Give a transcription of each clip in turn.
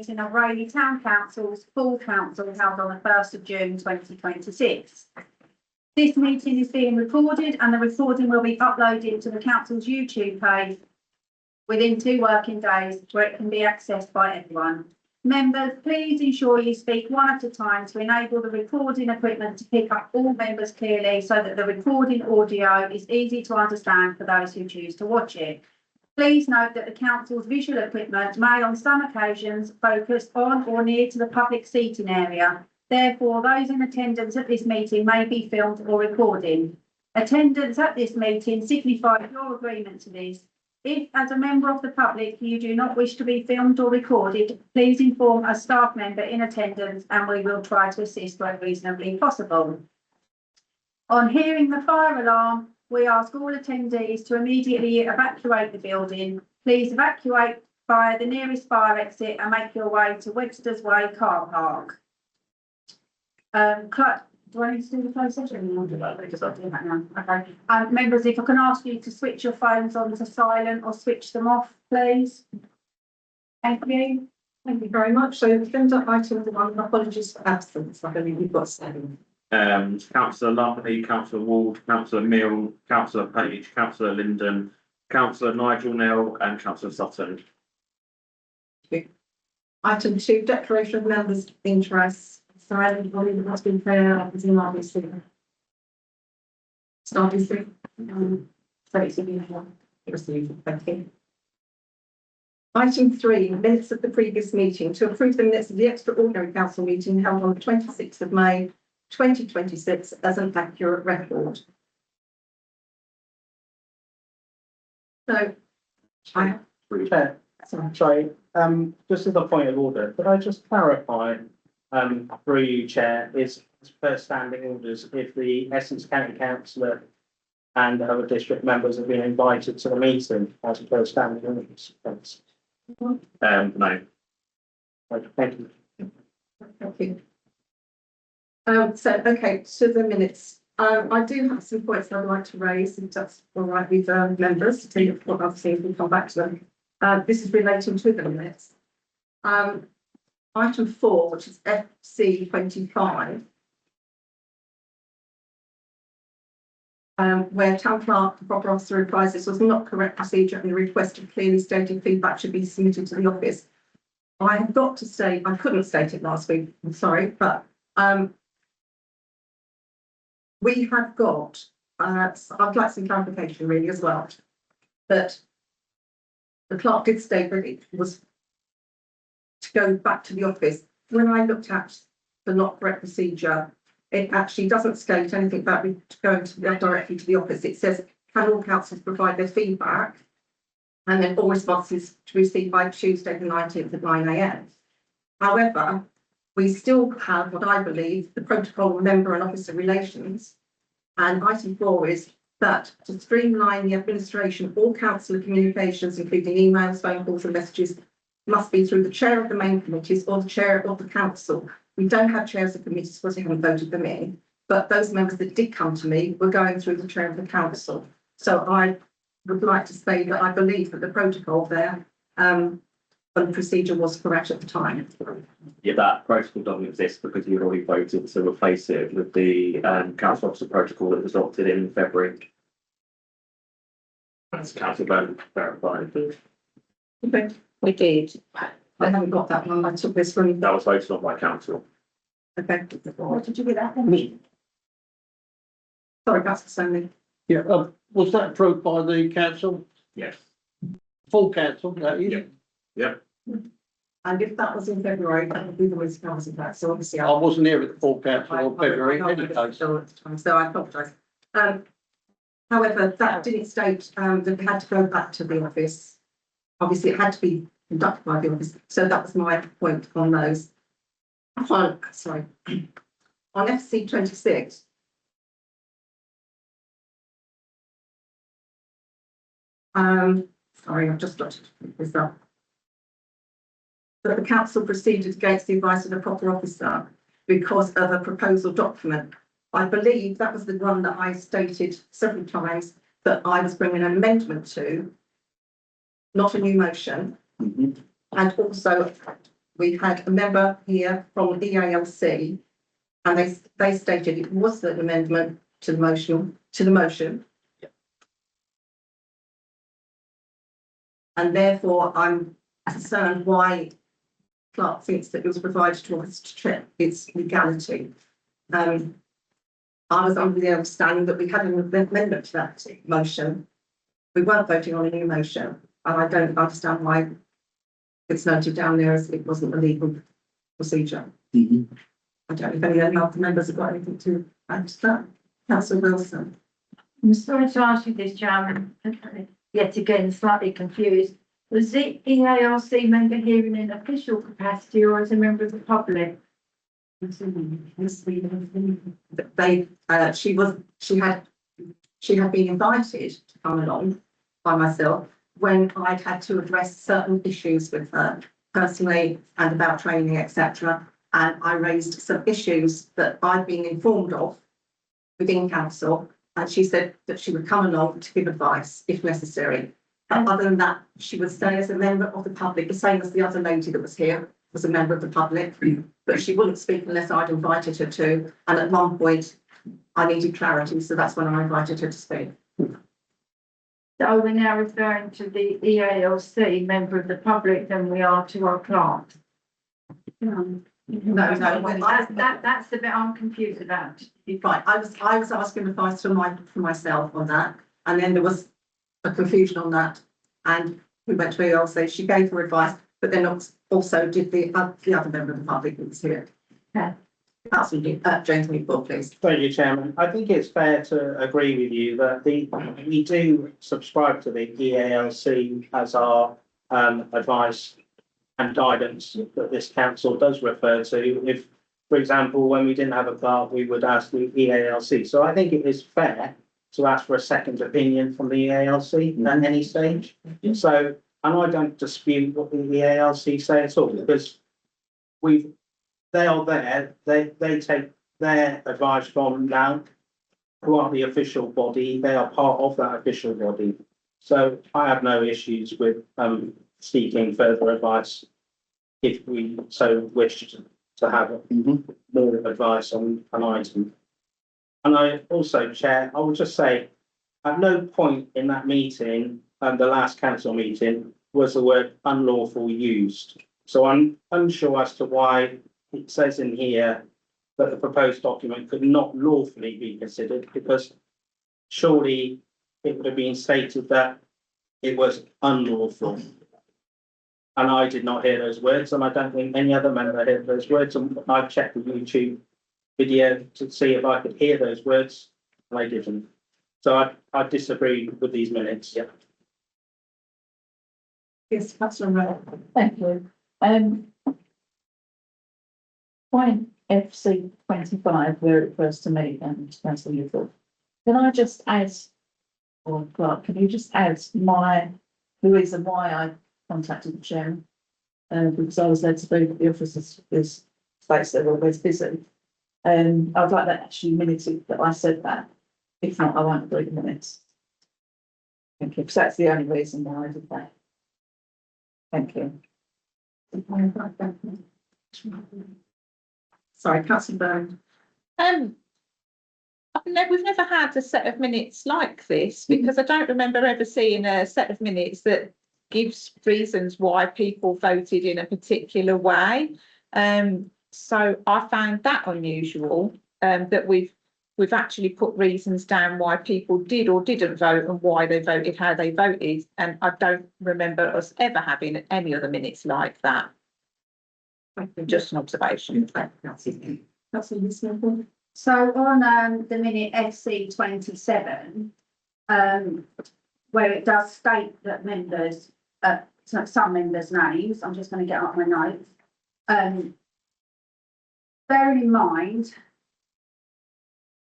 meeting of Rayleigh Town Council's full council held on the 1st of June 2026. This meeting is being recorded and the recording will be uploaded to the council's YouTube page within 2 working days, where it can be accessed by everyone. Members, please ensure you speak one at a time to enable the recording equipment to pick up all members clearly, so that the recording audio is easy to understand for those who choose to watch it. Please note that the council's visual equipment may on some occasions focus on or near to the public seating area. Therefore, those in attendance at this meeting may be filmed or recorded. Attendance at this meeting signifies your agreement to this. If, as a member of the public, you do not wish to be filmed or recorded, please inform a staff member in attendance and we will try to assist where reasonably possible. On hearing the fire alarm, we ask all attendees to immediately evacuate the building. Please evacuate via the nearest fire exit and make your way to Webster's Way car park. Do I need to do the closed session? I'll do that now. Okay. Members, if I can ask you to switch your phones on to silent or switch them off, please. Thank you. Thank you very much. So agenda item 1, apologies for absence. I believe we've got 7. Councillor Lumley, Councillor Ward, Councillor Mill, Councillor Page, Councillor Linden, Councillor Nigel Nell and Councillor Sutton. Item 2, declaration of members' interests. So everybody that has been fair is in RBC. Start RBC. Thank you. Item 3, minutes of the previous meeting. To approve the minutes of the extraordinary council meeting held on the 26th of May 2026 as an accurate record. So, Sorry, just as a point of order, could I just clarify, through you, Chair, is per standing orders if the Essex County Councillor and other district members have been invited to the meeting as per standing orders? Thanks. No. Thank you. thank you. Okay, to the minutes. I do have some points I'd like to raise, if that's all right with members, to tell you what I've seen, we'll come back to them. This is relating to the minutes. Item 4, which is FC 25, where town clerk, the proper officer advised this was not correct procedure and the requested clearly stated feedback should be submitted to the office. I have got to state, I couldn't state it last week, I'm sorry, but we have got, I'd like some clarification really as well, that the clerk did state that it was to go back to the office. When I looked at the not correct procedure, it actually doesn't state anything about going directly to the office. It says, can all councillors provide their feedback? And then all responses to receive by Tuesday the 19th at 9 AM. However, we still have what I believe the protocol of member and officer relations. And item 4 is that to streamline the administration, all councillor communications, including emails, phone calls and messages, must be through the chair of the main committees or the chair of the council. We don't have chairs of committees because we haven't voted them in, but those members that did come to me were going through the chair of the council. So I would like to say that I believe that the protocol there and the procedure was correct at the time. Yeah, that protocol doesn't exist because you've already voted to replace it with the council officer protocol that was adopted in February. That's council vote verified. Okay. We did. I haven't got that one. I took this from. That was voted on by council. Okay. What did you get that from? Sorry, that's the Yeah, was that approved by the council, Yes. full council, that is? Yeah. And if that was in February, that would be the West Council tax. So obviously, I wasn't here at the full council on February, in any case. So I apologise. However, that didn't state that it had to go back to the office. Obviously, it had to be conducted by the office. So that was my point on those. Sorry. On FC 26. Sorry, I've just got to pick this up. That the council proceeded against the advice of the proper officer because of a proposal document. I believe that was the one that I stated several times that I was bringing an amendment to, not a new motion. And also we had a member here from the EALC, and they stated it was an amendment to the motion. And therefore, I'm concerned why Clark thinks that it was provided to us to check its legality. I was under the understanding that we had an amendment to that motion. We weren't voting on a new motion, and I don't understand why it's noted down there as it wasn't a legal procedure. I don't know if any other members have got anything to add to that. Councillor Wilson. I'm sorry to ask you this, Chairman, yet again slightly confused. Was the EARC member here in an official capacity or as a member of the public? She had been invited to come along by myself when I'd had to address certain issues with her personally and about training, etc. And I raised some issues that I'd been informed of within council, and she said that she would come along to give advice if necessary. But other than that, she would stay as a member of the public, the same as the other lady that was here was a member of the public, but she wouldn't speak unless I'd invited her to. And at one point, I needed clarity, so that's when I invited her to speak. So we're now referring to the EALC member of the public than we are to our clerk. No, That's the bit I'm confused about. right. I was asking advice for myself on that, and then there was a confusion on that, and we went to EALC. She gave her advice, but then also did the other member of the public who was here. Okay. Councillor James Newport, please. Thank you, Chairman. I think it's fair to agree with you that we do subscribe to the EALC as our advice and guidance that this council does refer to. If, for example, when we didn't have a clerk, we would ask the EALC. So I think it is fair to ask for a second opinion from the EALC at any stage. So, and I don't dispute what the EALC say at all, because they are there, they take their advice from now, who are the official body, they are part of that official body. So I have no issues with seeking further advice if we so wish to have more advice on an item. And I also, Chair, I will just say, at no point in that meeting, the last council meeting, was the word unlawful used. So I'm unsure as to why it says in here that the proposed document could not lawfully be considered, because surely it would have been stated that it was unlawful. And I did not hear those words, and I don't think any other member heard those words. And I've checked the YouTube video to see if I could hear those words, and I didn't. So I disagree with these minutes. Yeah. Yes, Councillor Rowe. Thank you. Point FC 25, where it refers to me and Councillor Newport. Can I just add, or Clark, can you just add the reason why I contacted the chairman? Because I was led to believe that the office is states they're always busy. I'd like that actually minuted that I said that. If not, I won't agree the minutes. Thank you, because that's the only reason why I did that. Thank you. Sorry, Councillor Byrne. We've never had a set of minutes like this, because I don't remember ever seeing a set of minutes that gives reasons why people voted in a particular way. So I found that unusual, that we've actually put reasons down why people did or didn't vote and why they voted how they voted. And I don't remember us ever having any other minutes like that. Just an observation. So on the minute FC 27, where it does state that members, some members' names, I'm just going to get up my notes. Bearing in mind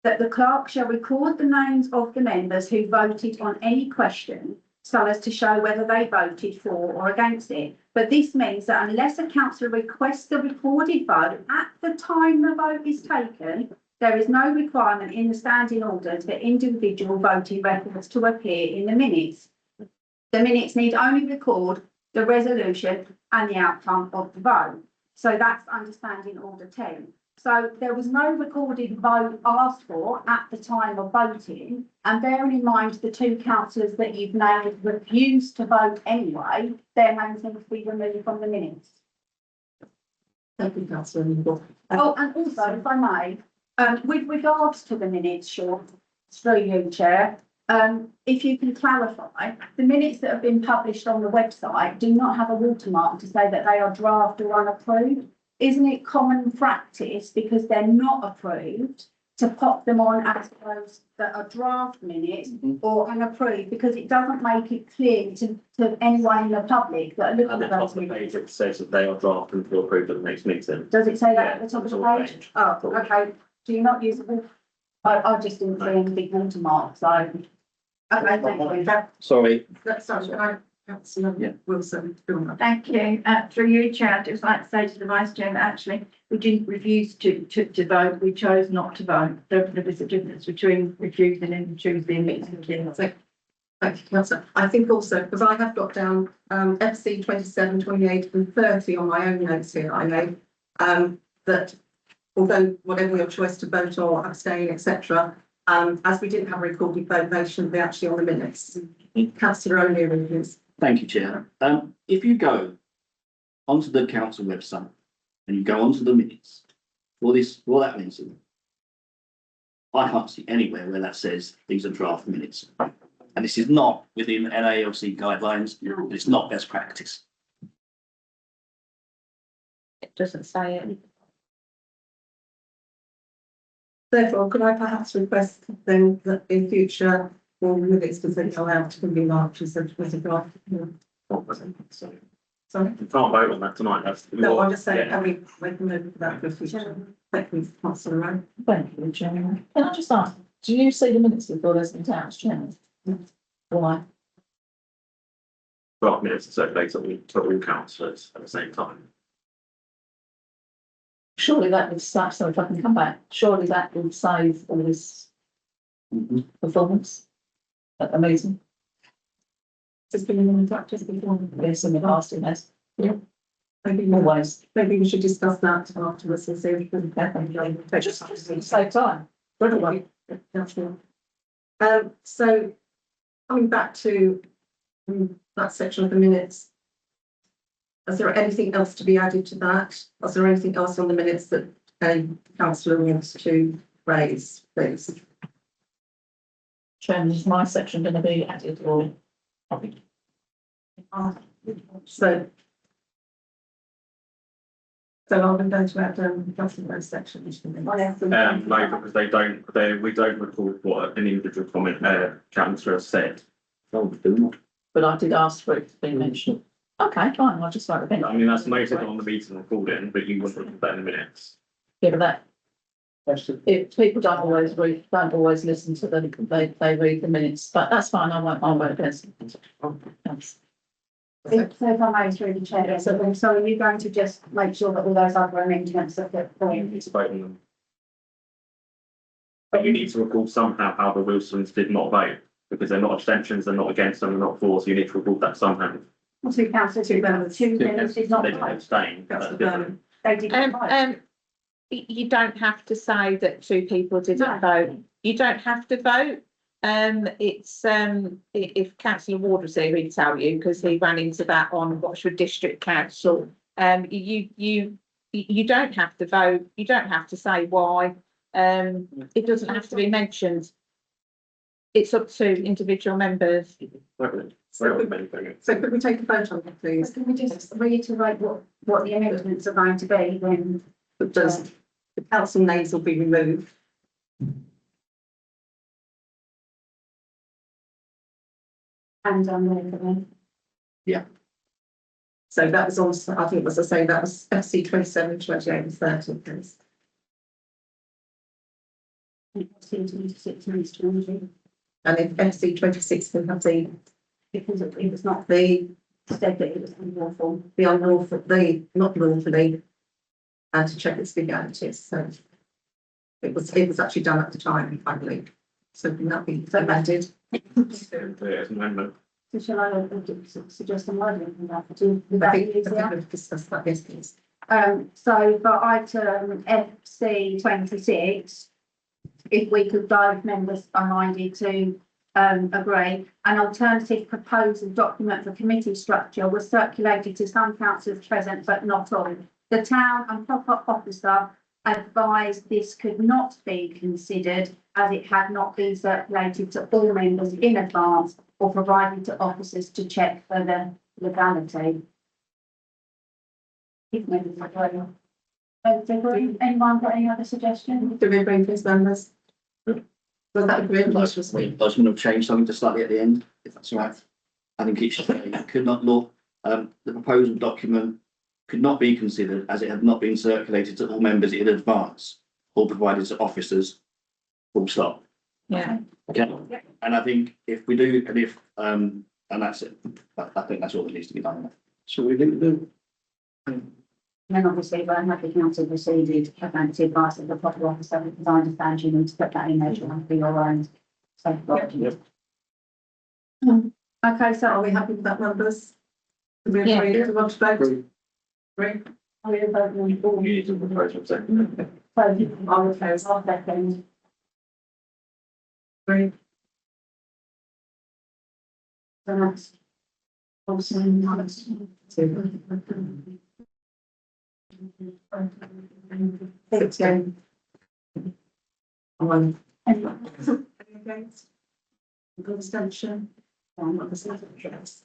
that the clerk shall record the names of the members who voted on any question so as to show whether they voted for or against it. But this means that unless a councillor requests the recorded vote at the time the vote is taken, there is no requirement in the standing orders for individual voting records to appear in the minutes. The minutes need only record the resolution and the outcome of the vote. So that's understanding order 10. So there was no recorded vote asked for at the time of voting. And bearing in mind the two councillors that you've named refused to vote anyway, their names need to be removed from the minutes. Thank you, councillor Nicholl. Oh, and also, if I may, with regards to the minutes, Sean, through you, Chair, if you can clarify, the minutes that have been published on the website do not have a watermark to say that they are draft or unapproved. Isn't it common practice, because they're not approved, to pop them on as those that are draft minutes or unapproved, because it doesn't make it clear to anyone in the public that are At looking the at top those of the minutes? page, it says that they are drafted and feel approved at the next meeting. Does it say that at Yeah, the top of it's the all page? changed. Oh, okay. Do you not use it? I just didn't see any big watermarks, so. Okay, thank you. Sorry, Sorry, can I, councillor Wilson, go on. Thank you. Through you, Chair, I'd just like to say to the Vice Chair that actually we didn't refuse to vote. We chose not to vote. There was a difference between refusing and choosing. Thank you, councillor. I think also, because I have got down FC 27, 28 and 30 on my own notes here, I know that although whatever your choice to vote or abstain, etc., as we didn't have a recorded vote, they shouldn't be actually on the minutes. Councillor O'Leary, please. Thank you, Chair. If you go onto the council website and you go onto the minutes for that incident, I can't see anywhere where that says these are draft minutes. And this is not within NALC guidelines, and it's not best practice. It doesn't say it. Therefore, could I perhaps request then that in future, all minutes to be allowed to be marked as a draft? Sorry? You can't vote on that tonight, that's. No, I'm just saying, Yeah. can we make a note of that for future? Thank you, councillor Rowe. Thank you, Chairman. Can I just ask, do you see the minutes before there's been attached, Chairman? Why? Draft minutes are circulated to all councillors at the same time. Surely that would save, so if I can come back, surely that would save all this performance at the meeting. Just been in practice before. Yes, in the past it has, Maybe always. maybe we should discuss that afterwards and see if we can. Just to save time. Right. Councillor. So coming back to that section of the minutes. Is there anything else to be added to that? Is there anything else on the minutes that councillor wants to raise, please? Chairman, is my section going to be added or? So. So I'm going to add councillor Rowe's section. No, because we don't record what an individual councillor has said. But I did ask for it to be mentioned. Okay, fine, I'll just write the I mean, that's noted on the meeting recording, but you wouldn't record that in the minutes. Yeah, but that, Question. if people don't always listen to them, they read the minutes, but that's fine, I won't listen. Thanks. So if I may through the chair, so are you going to just make sure that all those other amendments are put You forward? need to vote on them. But you need to record somehow how the Wilsons did not vote, because they're not abstentions, they're not against them, they're not for, so you need to record that somehow. Two councillors, two members did not They didn't vote. abstain. That's Councillor different. Burnham. They did not vote. You don't have to say that two people didn't No. vote. You don't have to vote. It's if councillor Ward was here, he'd tell you, because he ran into that on Watford District Council. You don't have to vote. You don't have to say why. It doesn't have to be mentioned. It's up to individual members. So could we take a vote on that, please? Can we just reiterate what the amendments are going to be when? Does the council names will be removed? And then. So that was on, I think, as I say, that was FC 27, 28 and 30, please. 26 minutes to review, And if FC 26 can have the, because it was not the said that it was unlawful. unlawful, the not lawfully, and to check its legalities, so. It was actually done at the time, I believe. So can that be amended? It's an amendment. So shall I suggest a wording from that? Would I that be think easier? we've discussed that, yes, please. So for item FC 26, if we could go, if members are minded to agree, an alternative proposal document for committee structure was circulated to some councillors present but not all. The town and proper officer advised this could not be considered as it had not been circulated to all members in advance or provided to officers to check for the legality. If members agree. Anyone got any other suggestions? Do we agree with these members? Was that agreed? I was going to change something just slightly at the end, if that's all right. I think it should say, could not law, the proposal document could not be considered as it had not been circulated to all members in advance or provided to officers, full stop. Yeah. Okay, and I think if we do, and if, and that's it, I think that's all that needs to be done. So we didn't do. Then obviously, when the council proceeded, advance advice of the proper officer, because I understand you need to put that in there for your own safeguarding. Yep. Okay, so Are we happy with that, members? Do we Yeah. agree? Do we want to vote? Agree. Agree? are we voting on all? You need to propose a second. So I will close our second. Agree. So that's also nice. Six again. One. Any Against? Good abstention? One, what was that? Yes.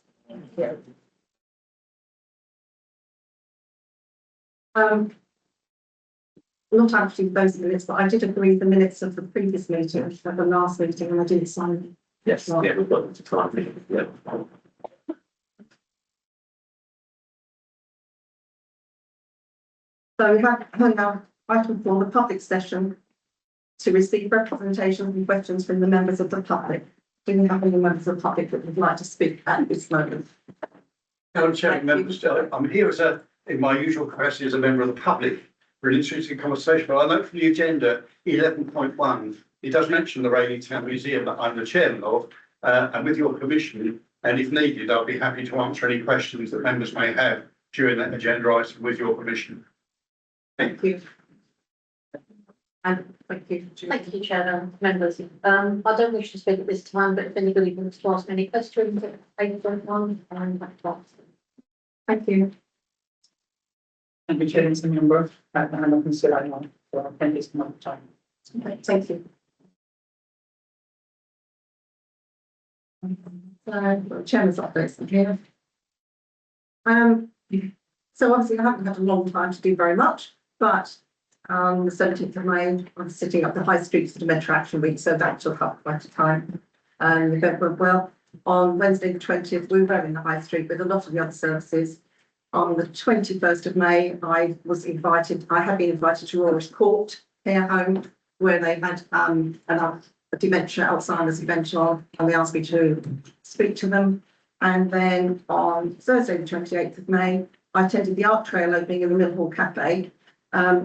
Not actually those minutes, but I did agree the minutes of the previous meeting, of the last meeting, and I didn't sign them. Yes, yeah, we've got to try. Yeah. So we have now item 4, the public session, to receive representations and questions from the members of the public. Do we have any members of the public that would like to speak at this moment? Madam Chair, members, I'm here in my usual capacity as a member of the public for an interesting conversation, but I note from the agenda 11.1, it does mention the Railay Town Museum that I'm the chairman of, and with your permission, and if needed, I'll be happy to answer any questions that members may have during that agenda item with your permission. Thank you. And thank you. Thank you, Chairman, members. I don't wish to speak at this time, but if anybody wants to ask any questions, I don't want, I'm happy to answer. Thank you. Thank you, Chair, as a member, and I'm not considering one for 10 days another time. Thank you. Chairman's updates here. So obviously I haven't had a long time to do very much, but the 17th of May, I'm sitting up the High Street for the Metro Action Week, so that took up quite a time. The event went well. On Wednesday the 20th, we were in the High Street with a lot of the other services. On the 21st of May, I had been invited to Royal Court Care Home, where they had a dementia Alzheimer's event on, and they asked me to speak to them. And then on Thursday the 28th of May, I attended the art trail opening in the Millhall Cafe,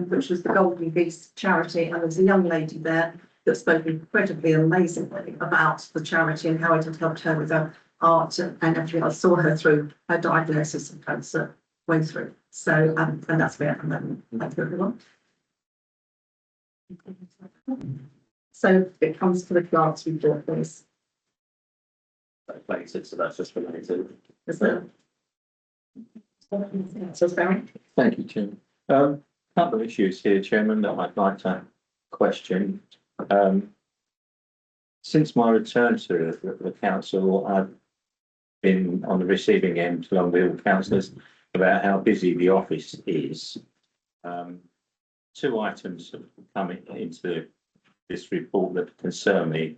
which was the Golden Geese charity, and there was a young lady there that spoke incredibly amazingly about the charity and how it had helped her with her art and everything. I saw her through her diagnosis of cancer way through. So, and that's where I'm at. Thank you, everyone. So it comes to the clerk's report, please. Related, so that's just related. Is there? So, Barry? Thank you, Chairman. Couple of issues here, Chairman, that I'd like to question. Since my return to the council, I've been on the receiving end along with all councillors about how busy the office is. Two items have come into this report that concern me.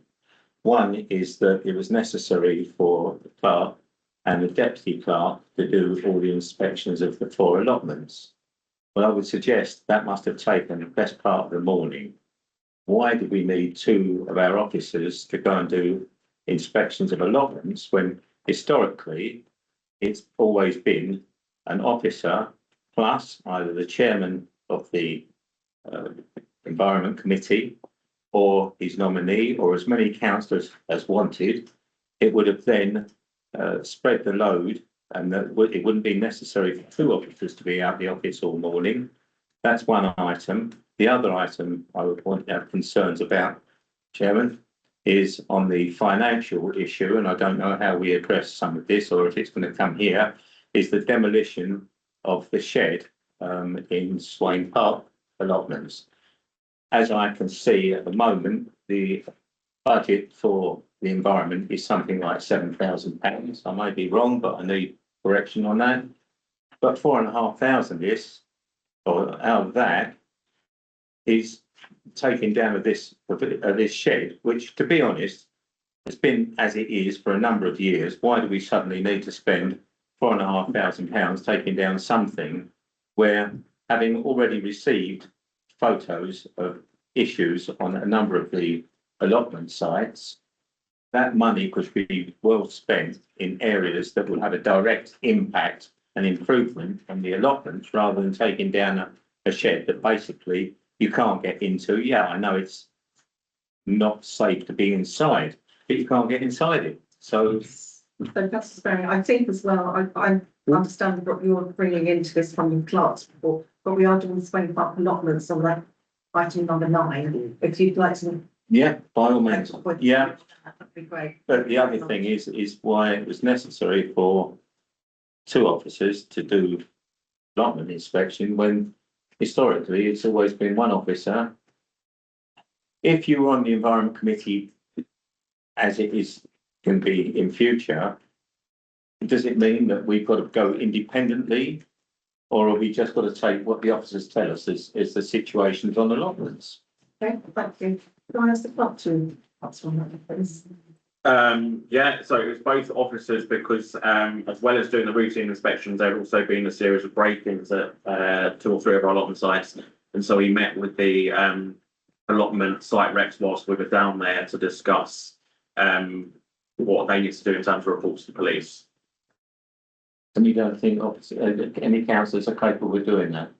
One is that it was necessary for the clerk and the deputy clerk to do all the inspections of the 4 allotments. Well, I would suggest that must have taken the best part of the morning. Why did we need 2 of our officers to go and do inspections of allotments when historically it's always been an officer plus either the chairman of the Environment Committee or his nominee, or as many councillors as wanted? It would have then spread the load and that it wouldn't be necessary for two officers to be out the office all morning. That's one item. The other item I would want to have concerns about, Chairman, is on the financial issue, and I don't know how we address some of this or if it's going to come here, is the demolition of the shed in Swain Park allotments. As I can see at the moment, the budget for the environment is something like £7,000. I may be wrong, but I need correction on that. But 4,500 out of that is taken down of this shed, which, to be honest, has been as it is for a number of years. Why do we suddenly need to spend £4,500 taking down something where, having already received photos of issues on a number of the allotment sites, that money could be well spent in areas that will have a direct impact and improvement on the allotments, rather than taking down a shed that basically you can't get into. Yeah, I know it's not safe to be inside, but you can't get inside it. So that's very, I think as well, I understand what you're bringing into this from your clerk's report, but we are doing Swain Park allotments on that item number 9. If you'd like to. yeah, by all means, yeah. That'd be great. But the other thing is why it was necessary for two officers to do allotment inspection when historically it's always been one officer. If you were on the Environment Committee, as it is can be in future, does it mean that we've got to go independently, or have we just got to take what the officers tell us is the situations on allotments? Okay, thank you. Can I ask the clerk to answer on that, please? Yeah, so it was both officers because as well as doing the routine inspections, there have also been a series of break-ins at 2 or 3 of our allotment sites. And so we met with the allotment site reps whilst we were down there to discuss what they need to do in terms of reports to police. And you don't think any councillors are capable of doing that?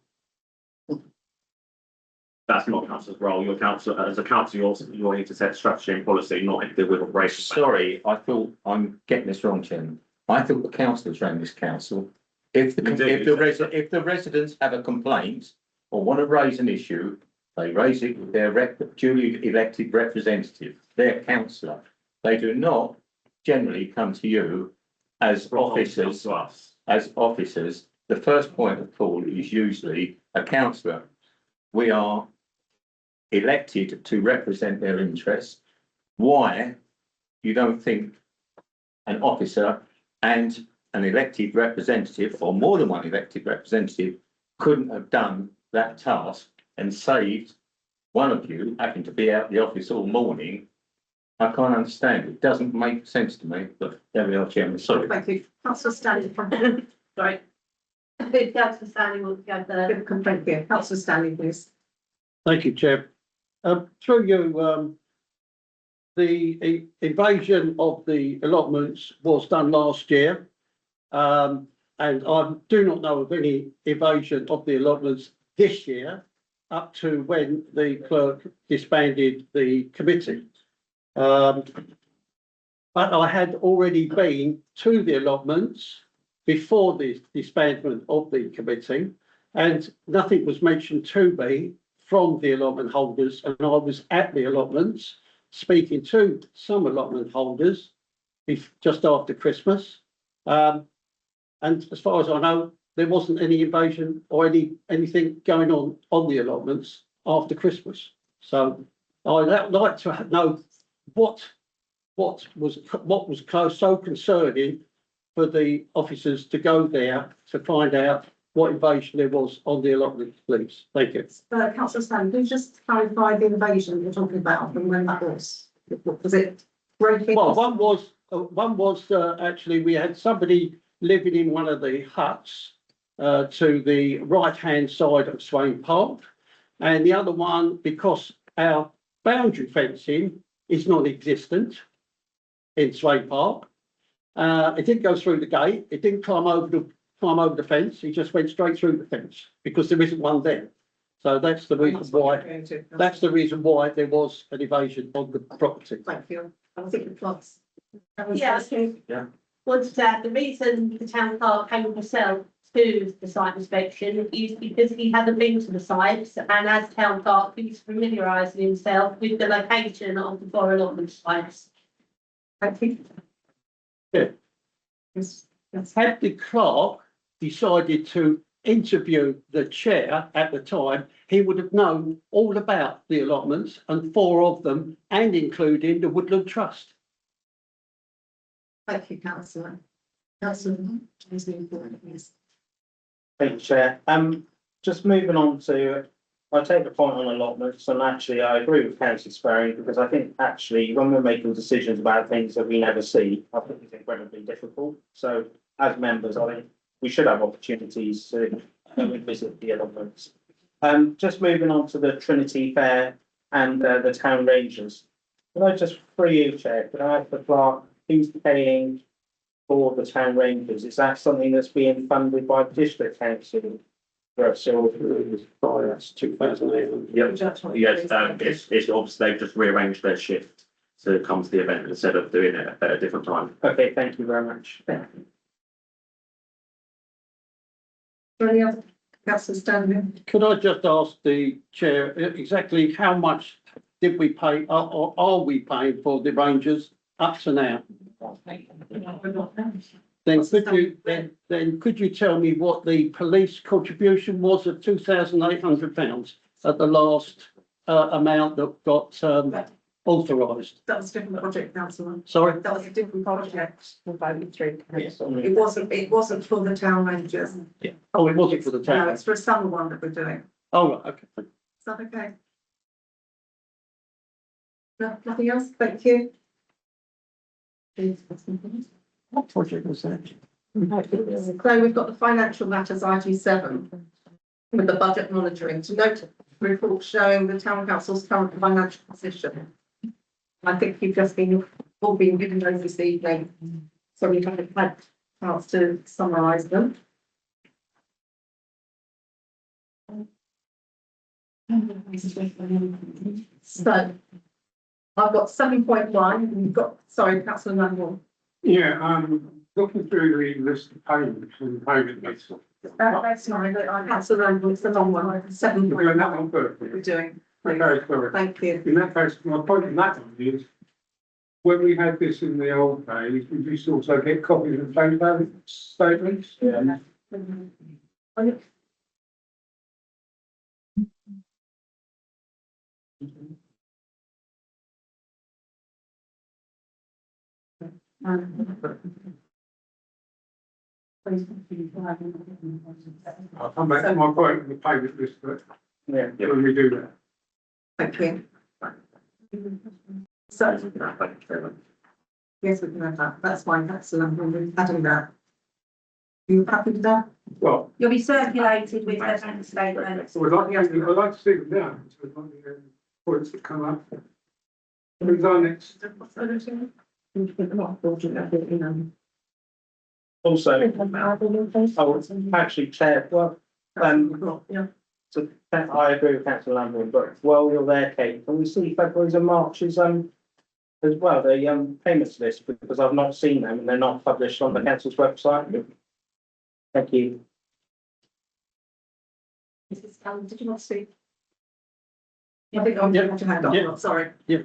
That's not council's role. Your council, as a council, you need to set strategy and policy, not deal with operations. Sorry, I thought I'm getting this wrong, Chairman. I thought the councillors ran this council. If the residents have a complaint or want to raise an issue, they raise it with their duly elected representative, their councillor. They do not generally come to you as officers. To us. As officers, the first point of call is usually a councillor. We are elected to represent their interests. Why you don't think an officer and an elected representative, or more than one elected representative, couldn't have done that task and saved one of you having to be out the office all morning? I can't understand. It doesn't make sense to me, but there we are, Chairman. Sorry. Thank you. Councillor Stanley from. Sorry. Councillor Stanley will go there. Thank you. Councillor Stanley, please. Thank you, Chair. Through you, the invasion of the allotments was done last year. And I do not know of any invasion of the allotments this year, up to when the clerk disbanded the committee. But I had already been to the allotments before the disbandment of the committee, and nothing was mentioned to me from the allotment holders, and I was at the allotments speaking to some allotment holders just after Christmas. And as far as I know, there wasn't any invasion or anything going on the allotments after Christmas. So I'd like to know what was so concerning for the officers to go there to find out what invasion there was on the allotment, please. Thank you. Councillor Stanley, can you just clarify the invasion you're talking about and when that was? Was it breaking? Well, one was actually we had somebody living in one of the huts to the right-hand side of Swain Park, and the other one, because our boundary fencing is non-existent in Swain Park. It didn't go through the gate. It didn't climb over the fence. He just went straight through the fence because there isn't one there. So that's the reason why. That's the reason why there was an invasion on the property. Thank you. I think the plots. Yeah. Yeah. wanted to add, the reason the town clerk came himself to the site inspection is because he hadn't been to the sites, and as town clerk, he's familiarising himself with the location of the four allotment sites. Thank you. Yeah. Yes, yes. Had the clerk decided to interview the chair at the time, he would have known all about the allotments and 4 of them, and including the Woodland Trust. Thank you, councillor. Councillor, yes. Thank you, Chair. Just moving on to, I take the point on allotments, and actually I agree with councillor Sperry, because I think actually when we're making decisions about things that we never see, I think it's incredibly difficult. So as members, I think we should have opportunities to go and visit the allotments. Just moving on to the Trinity Fair and the town rangers. Can I just, for you, Chair, can I ask the clerk, who's paying for the town rangers? Is that something that's being funded by the district council? That's 2,800. Yes, it's obviously they've just rearranged their shift to come to the event instead of doing it at a different time. Okay, thank you very much. Any other councillor Stanley? Could I just ask the chair exactly how much did we pay, or are we paying for the rangers up to now? Then could you tell me what the police contribution was of £2,800 at the last amount that got authorised? That was a different project, councillor. Sorry? That was a different project. Yes. It wasn't for the town rangers. Oh, it wasn't for the No, town? it's for a summer one that we're doing. Oh, right, okay. Is that okay? No, nothing else? Thank you. What project was that? So we've got the financial matters, item 7, with the budget monitoring. To note, report showing the town council's current financial position. I think you've just all been given those this evening, so we haven't had a chance to summarise them. So I've got 7.1, and you've got, sorry, councillor Landwell. Yeah, looking through the list of payments and payment lists. That's fine, councillor Landwell, it's the long one, 7. We're doing that one first. We're doing. Okay, sorry. Thank you. In that case, my point in that one is, when we had this in the old days, we used to also get copies of bank balance statements. Yeah. I'll come back to my point with the payment list, but Yeah. when we do that. Thank you. So, yes, we can have that. That's fine. That's adding that. You happy with that? Well, You'll be circulated with the bank statements. I'd like to see them now, so I'd like the points that come up. Who's our next? Also, actually, Chair, well, Yeah. so I agree with councillor Lambert, but while you're there, Kate, can we see February's and March's as well, the payments list, because I've not seen them and they're not published on the council's website. Thank you. Mrs. Cullen, did you want to speak? I think I'm going to hand up. Yeah. Sorry. Yeah,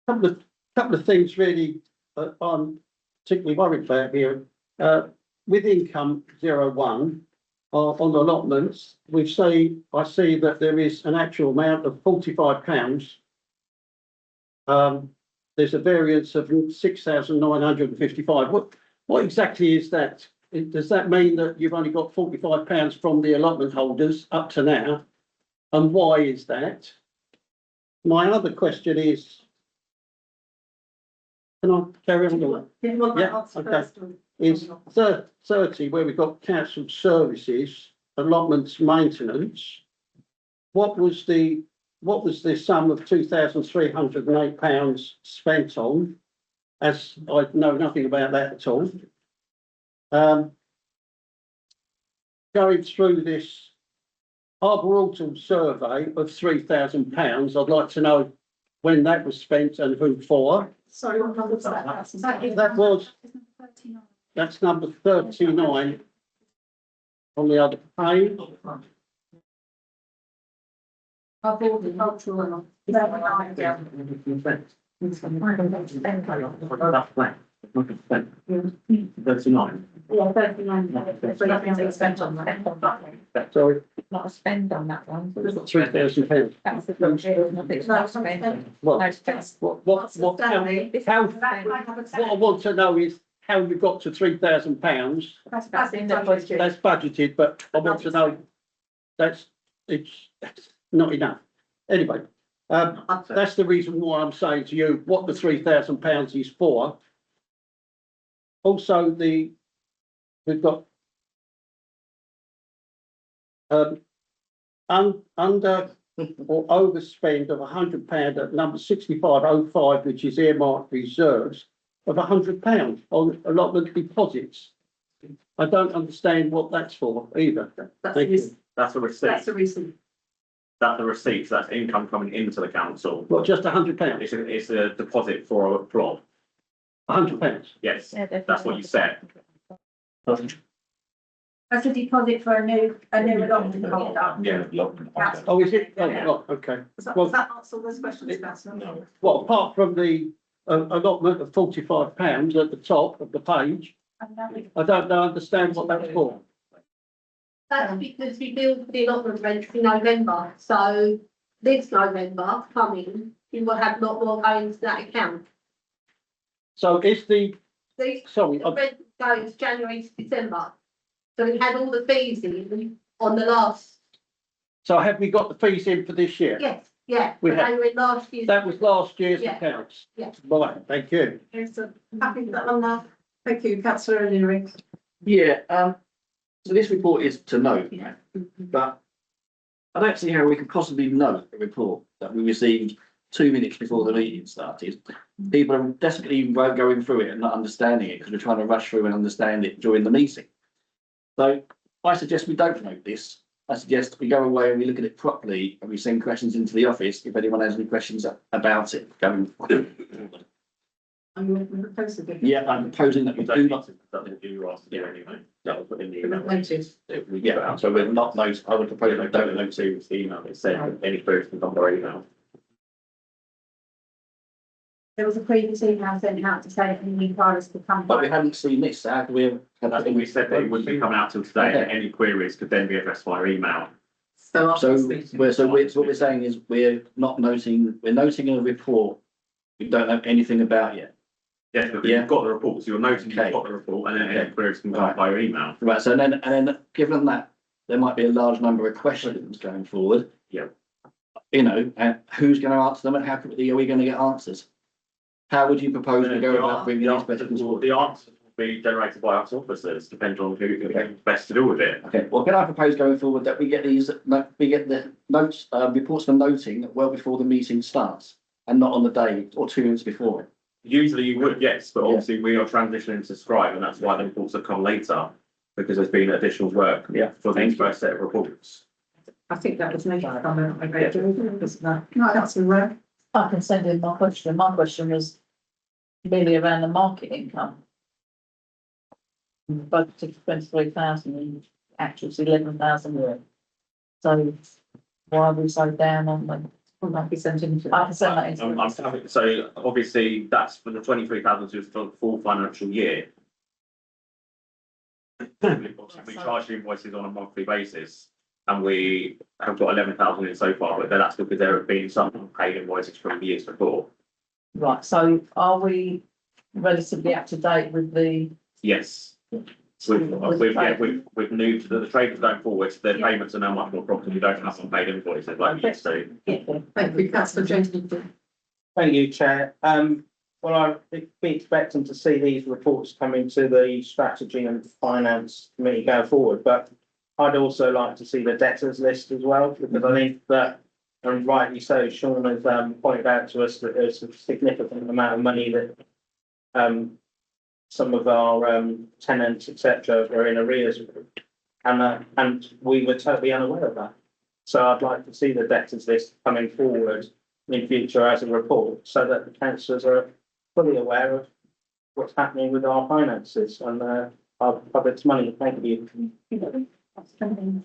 couple of things really I'm particularly worried about here. With income 01 on allotments, I see that there is an actual amount of £45. There's a variance of 6,955. What exactly is that? Does that mean that you've only got £45 from the allotment holders up to now? And why is that? My other question is, can I carry on? Did you want that Yeah, answer okay. first? Is 30 where we've got council services, allotments, maintenance. What was the sum of £2,308 spent on? As I know nothing about that at all. Going through this arboretum survey of £3,000, I'd like to know when that was spent and who for. Sorry, what number was that? That was, 39. that's number 39 on the other page. Of horticultural and. Thirty-nine. Yeah, 39. Spent on that. Sorry, Not a spend on that one. £3,000. That's the budget, nothing not spent. What, No spend. what, how, what I want to know is how you got to £3,000. That's in the budget. That's budgeted, but I want to know, that's not enough. Anyway, that's the reason why I'm saying to you what the £3,000 is for. Also, we've got under or overspend of £100 at number 6505, which is earmarked reserves of £100 on allotment deposits. I don't understand what that's for either. Thank you. That's a receipt. That's the reason. That's the receipt. So that's income coming into the council. What, just £100? It's a deposit for a plot. £100? Yes, that's what you said. That's a deposit for a new allotment to be done. Yeah. Oh, is it? Oh, right, okay. Does that answer those questions, Councillor? Well, apart from the allotment of £45 at the top of the page, I don't understand what that's for. That's because we build the allotment rents in November, so this November coming, you will have a lot more going to that account. So is the, These, sorry, the rent goes January to December. So we had all the fees in on the last, so have we got the fees in for this year? yes, yeah, We but had- they were in last year's. That was last year's Yeah. accounts? Yeah. Right, thank you. So happy with that one now. Thank you, Councillor O'Leary. Yeah, so this report is to note, but I don't see how we could possibly note a report that we received 2 minutes before the meeting started. People are desperately going through it and not understanding it because we're trying to rush through and understand it during the meeting. So I suggest we don't note this. I suggest we go away and we look at it properly and we send questions into the office if anyone has any questions about it going forward. And you're proposing it. Yeah, I'm proposing that we do not. That you were asked to do anyway. That was put in the email. Noted. Yeah, so we're not note, I would propose we don't note to the email. It said any queries can come by email. There was a previous email sent out to say that the inquiries could come But we back. hadn't seen this, so how do we? That's what we said, that it wouldn't be coming out till today, and any queries could then be addressed via email. So So after this meeting. what we're saying is we're not noting, we're noting a report we don't know anything about yet. Yes, but Yeah. you've got the report, so you're noting you've Okay. got the report, and then any Okay. queries can come Right. via email. Right, so then, given that there might be a large number of questions going forward. Yeah. You know, and who's going to answer them and how quickly are we going to get answers? How would you propose we go about bringing these questions forward? The answers will be generated by us officers, depending on who's best to deal with it. Okay, well, can I propose going forward that we get we get the notes, reports for noting well before the meeting starts and not on the day or 2 minutes before? Usually you would, yes, but Yeah. obviously we are transitioning to Scribe, and that's why the reports have come later, because there's been additional work Yeah. for these first set of reports. I think that was making a comment. I Yeah. No, Councillor Rowe. I can send in my question. My question was really around the market income. Budgeted 23,000 and actuals 11,000. So why are we so down on the? I can send that in. So obviously that's for the 23,000 for the full financial year. Obviously, we charge the invoices on a monthly basis, and we have got 11,000 in so far, but that's because there have been some unpaid invoices from the years before. Right, so are we relatively up to date with the? Yes. We've moved the traders going forward, their payments are now much more proper, we don't have unpaid invoices like we used to. Thank you, Councillor James. Thank you, Chair. Well, I'd be expecting to see these reports come into the strategy and finance committee going forward, but I'd also like to see the debtors list as well, because I think that, and rightly so, Sean has pointed out to us that there's a significant amount of money that some of our tenants, etc., were in arrears with, and we were totally unaware of that. So I'd like to see the debtors list coming forward in future as a report so that the councillors are fully aware of what's happening with our finances and our public's money. Thank you.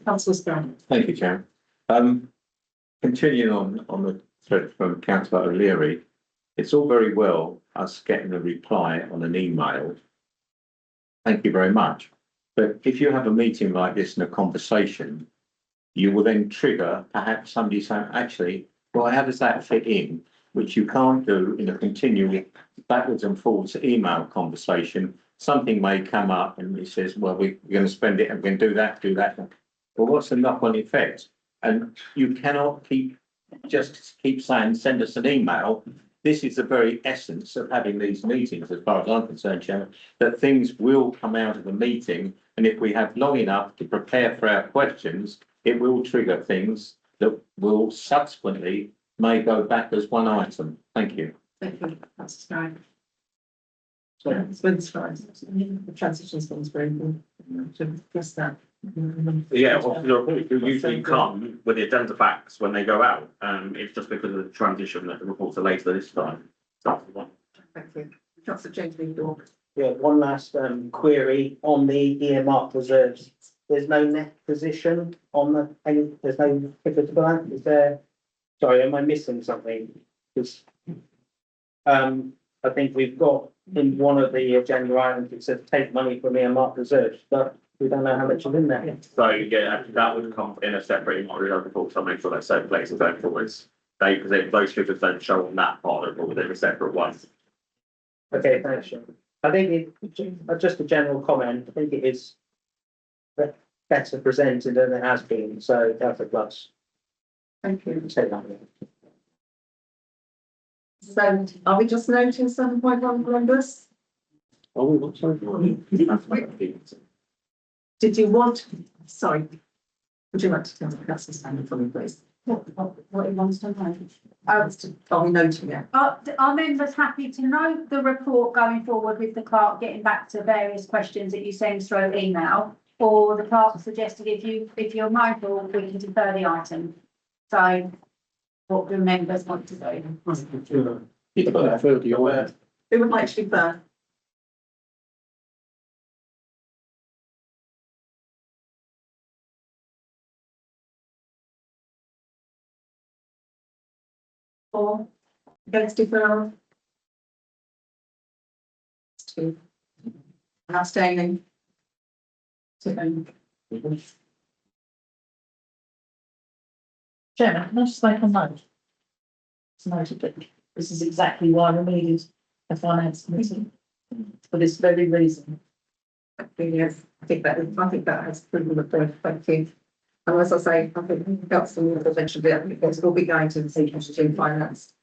Councillor Brown. Thank you, Chair. Continuing on the thread from Councillor O'Leary, it's all very well us getting a reply on an email. Thank you very much. But if you have a meeting like this and a conversation, you will then trigger perhaps somebody saying, actually, well, how does that fit in? Which you can't do in a continual backwards and forwards email conversation. Something may come up and it says, well, we're going to spend it and we're going to do that. Well, what's the knock-on effect? And you cannot keep saying, send us an email. This is the very essence of having these meetings, as far as I'm concerned, Chairman, that things will come out of the meeting. And if we have long enough to prepare for our questions, it will trigger things that will subsequently may go back as one item. Thank you. Thank you, Councillor Brown. The transitions one's very good to address that. Yeah, well, the reports do usually come with the agenda facts when they go out. It's just because of the transition that the reports are later this time. That's the one. Thank you. Councillor James Meador. Yeah, one last query on the earmark reserves. There's no net position on there's no figure to that, is there? Sorry, am I missing something? Because I think we've got in one of the agenda items, it says take money from earmark reserves, but we don't know how much is in there. So yeah, that would come in a separate report, so I'll make sure that's so places going forwards. Because those figures don't show on that part of the report, they're a separate one. Okay, thanks, Sean. I think just a general comment, I think it is better presented than it has been, so that's a plus. Thank you. Say that. So are we just noting 7.1 Columbus? Oh, what's that? Did you want, sorry, would you like to tell me that's the standard for me, please? What it wants to know? Are we noting it? Are members happy to note the report going forward with the clerk getting back to various questions that you send through email? Or the clerk suggested if you're mindful, we can defer the item. So what do members want to do? Who would like to defer? Or against deferral? Two. And abstaining? Two. Chairman, can I just make a note? It's noted that this is exactly why we needed a finance committee, for this very reason. Yes, I think that has proven the point. Thank you. And as I say, I think that's the more mentioned it because we'll be going to the CHG finance.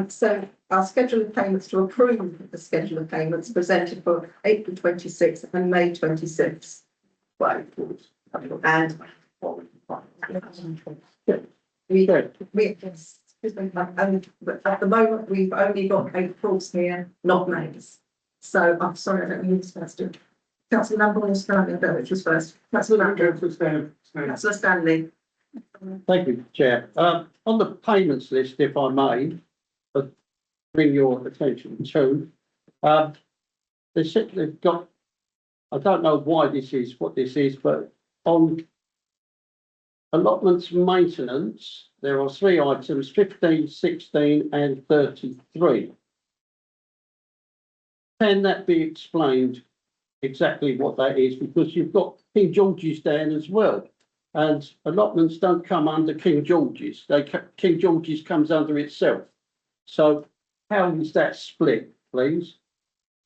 So our schedule of payments to approve the schedule of payments presented for April 26th and May 26th. And but at the moment, we've only got April's here, not May's. So I'm sorry, I don't know who's first. Councillor Lambert or Stanley, I don't know which was first. Councillor Stanley. Thank you, Chair. On the payments list, if I may, bring your attention to, they've got, I don't know why this is, what this is, but on allotments maintenance, there are three items, 15, 16 and 33. Can that be explained exactly what that is? Because you've got King George's down as well. And allotments don't come under King George's. King George's comes under itself. So how is that split, please?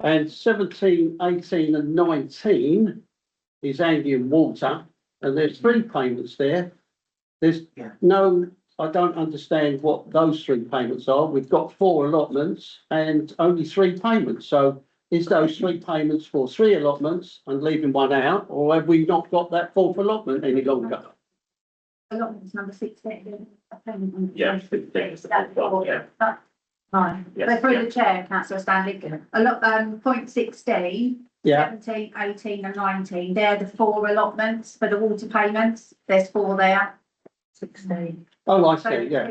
And 17, 18 and 19 is Anglian Water. And there's three payments there. There's no, I don't understand what those three payments are. We've got four allotments and only three payments. So is those three payments for three allotments and leaving one out, or have we not got that fourth allotment any longer? Allotments number 16. Yeah, 15. Yeah. Right, Yes, so through yeah. the chair, councillor Stanley, point 16, Yeah, 17, 18 and 19, they're the four allotments for the water payments, there's four there. 16. Oh, I So see, yeah,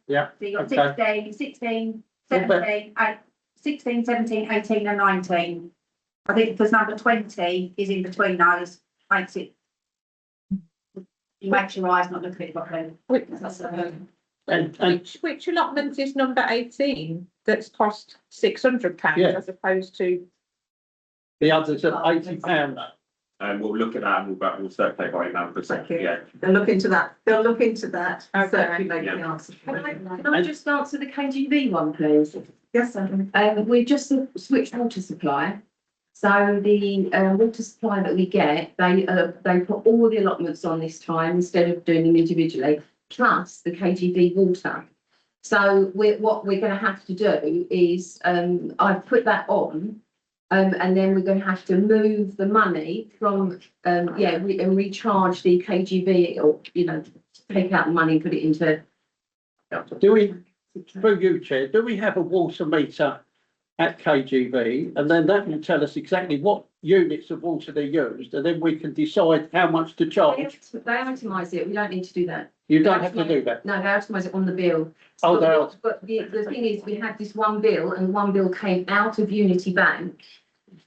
yeah, So you've got okay. 16, 16, Well, but- 17, 16, 17, 18 and 19. I think because number 20 is in between those, makes it. You makes your eyes not look at it properly. Which, And which allotment is number 18 that's cost £600 Yeah. as opposed to? the others at £80. We'll look at that and we'll circulate by email, but Thank you. yeah. They'll look into that, they'll look into that, and Okay. circulate the Yeah. answer. Can I just answer the KGV one, please? Yes, Sandra. We're just a switched water supply. So the water supply that we get, they put all the allotments on this time instead of doing them individually, plus the KGV water. So what we're going to have to do is I've put that on. And then we're going to have to move the money from and recharge the KGV, or take out the money and put it into. Do we, through you, Chair, do we have a water meter at KGV? And then that will tell us exactly what units of water they used, and then we can decide how much to They charge. itemise it. We don't need to do that. You don't have to do that. No, they itemise it on the bill. Oh, they are. But the thing is, we had this one bill, and one bill came out of Unity Bank.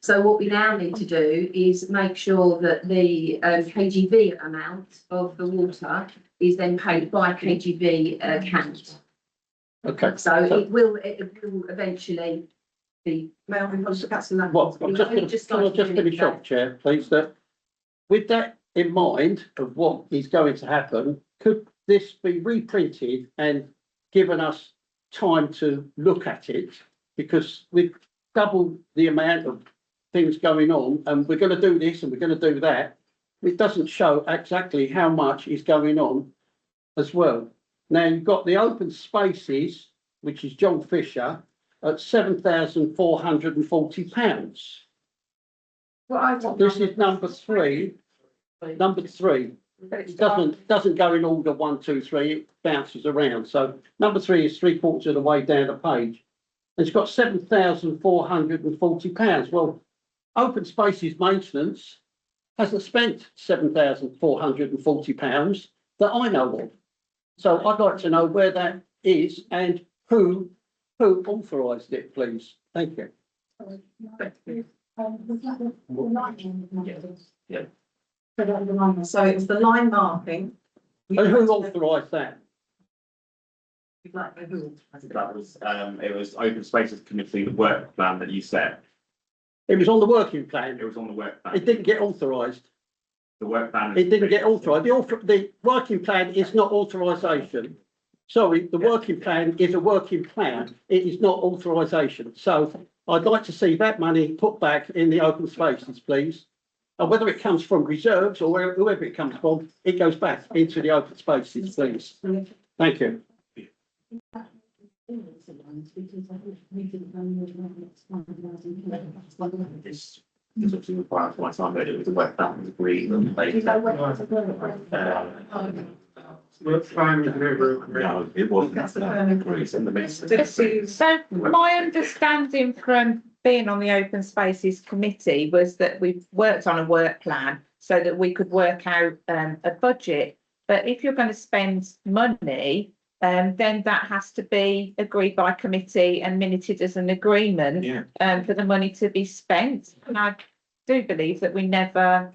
So what we now need to do is make sure that the KGV amount of the water is then paid by KGV account. Okay. So it will eventually be. May I respond to Councillor Well, I'm just We've going just to, can I started just doing finish that. off, Chair, please, that with that in mind of what is going to happen, could this be reprinted and given us time to look at it? Because with double the amount of things going on, and we're going to do this and we're going to do that, it doesn't show exactly how much is going on as well. Now, you've got the open spaces, which is John Fisher, at £7,440. This is number three. Number three. It doesn't go in order 1, 2, 3, it bounces around. So number three is 3/4 of the way down the page. And it's got £7,440. Well, open spaces maintenance hasn't spent £7,440 that I know of. So I'd like to know where that is and who authorised it, please. Thank you. So it was the line marking. And who authorised that? That was, it was Open Spaces Committee, the work plan that you set. It was on the working plan. It was on the work plan. It didn't get authorised. The work plan. It didn't get authorised. The working plan is not authorisation. Sorry, the working plan is a working plan. It is not authorisation. So I'd like to see that money put back in the open spaces, please. And whether it comes from reserves or whoever it comes from, it goes back into the open spaces, please. Thank you. This obviously requires my time, but it was the work plan was agreed and they. Work plan was never agreed. No, it wasn't. Agreed in the midst. So my understanding from being on the Open Spaces Committee was that we've worked on a work plan so that we could work out a budget. But if you're going to spend money, then that has to be agreed by committee and minuted as an agreement for the money to be spent. And I do believe that we never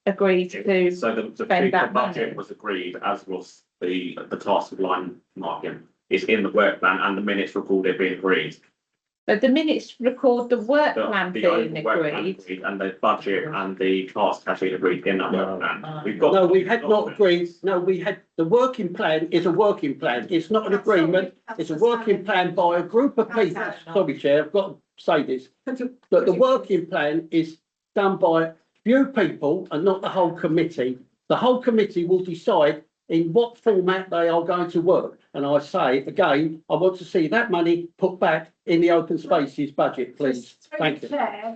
agreed to So the spend that budget money. was agreed, as was the task of line marking. It's in the work plan and the minutes record it being agreed. But the minutes record the work The- plan the being overall work plan agreed. And the budget and the task has been agreed in that work plan. We've got. No, we had not agreed. No, we had, the working plan is a working plan. It's not an agreement. It's a working plan by a group of people. Sorry, Chair, I've got to say this. But the working plan is done by few people and not the whole committee. The whole committee will decide in what format they are going to work. And I say, again, I want to see that money put back in the open spaces budget, please. Thank you.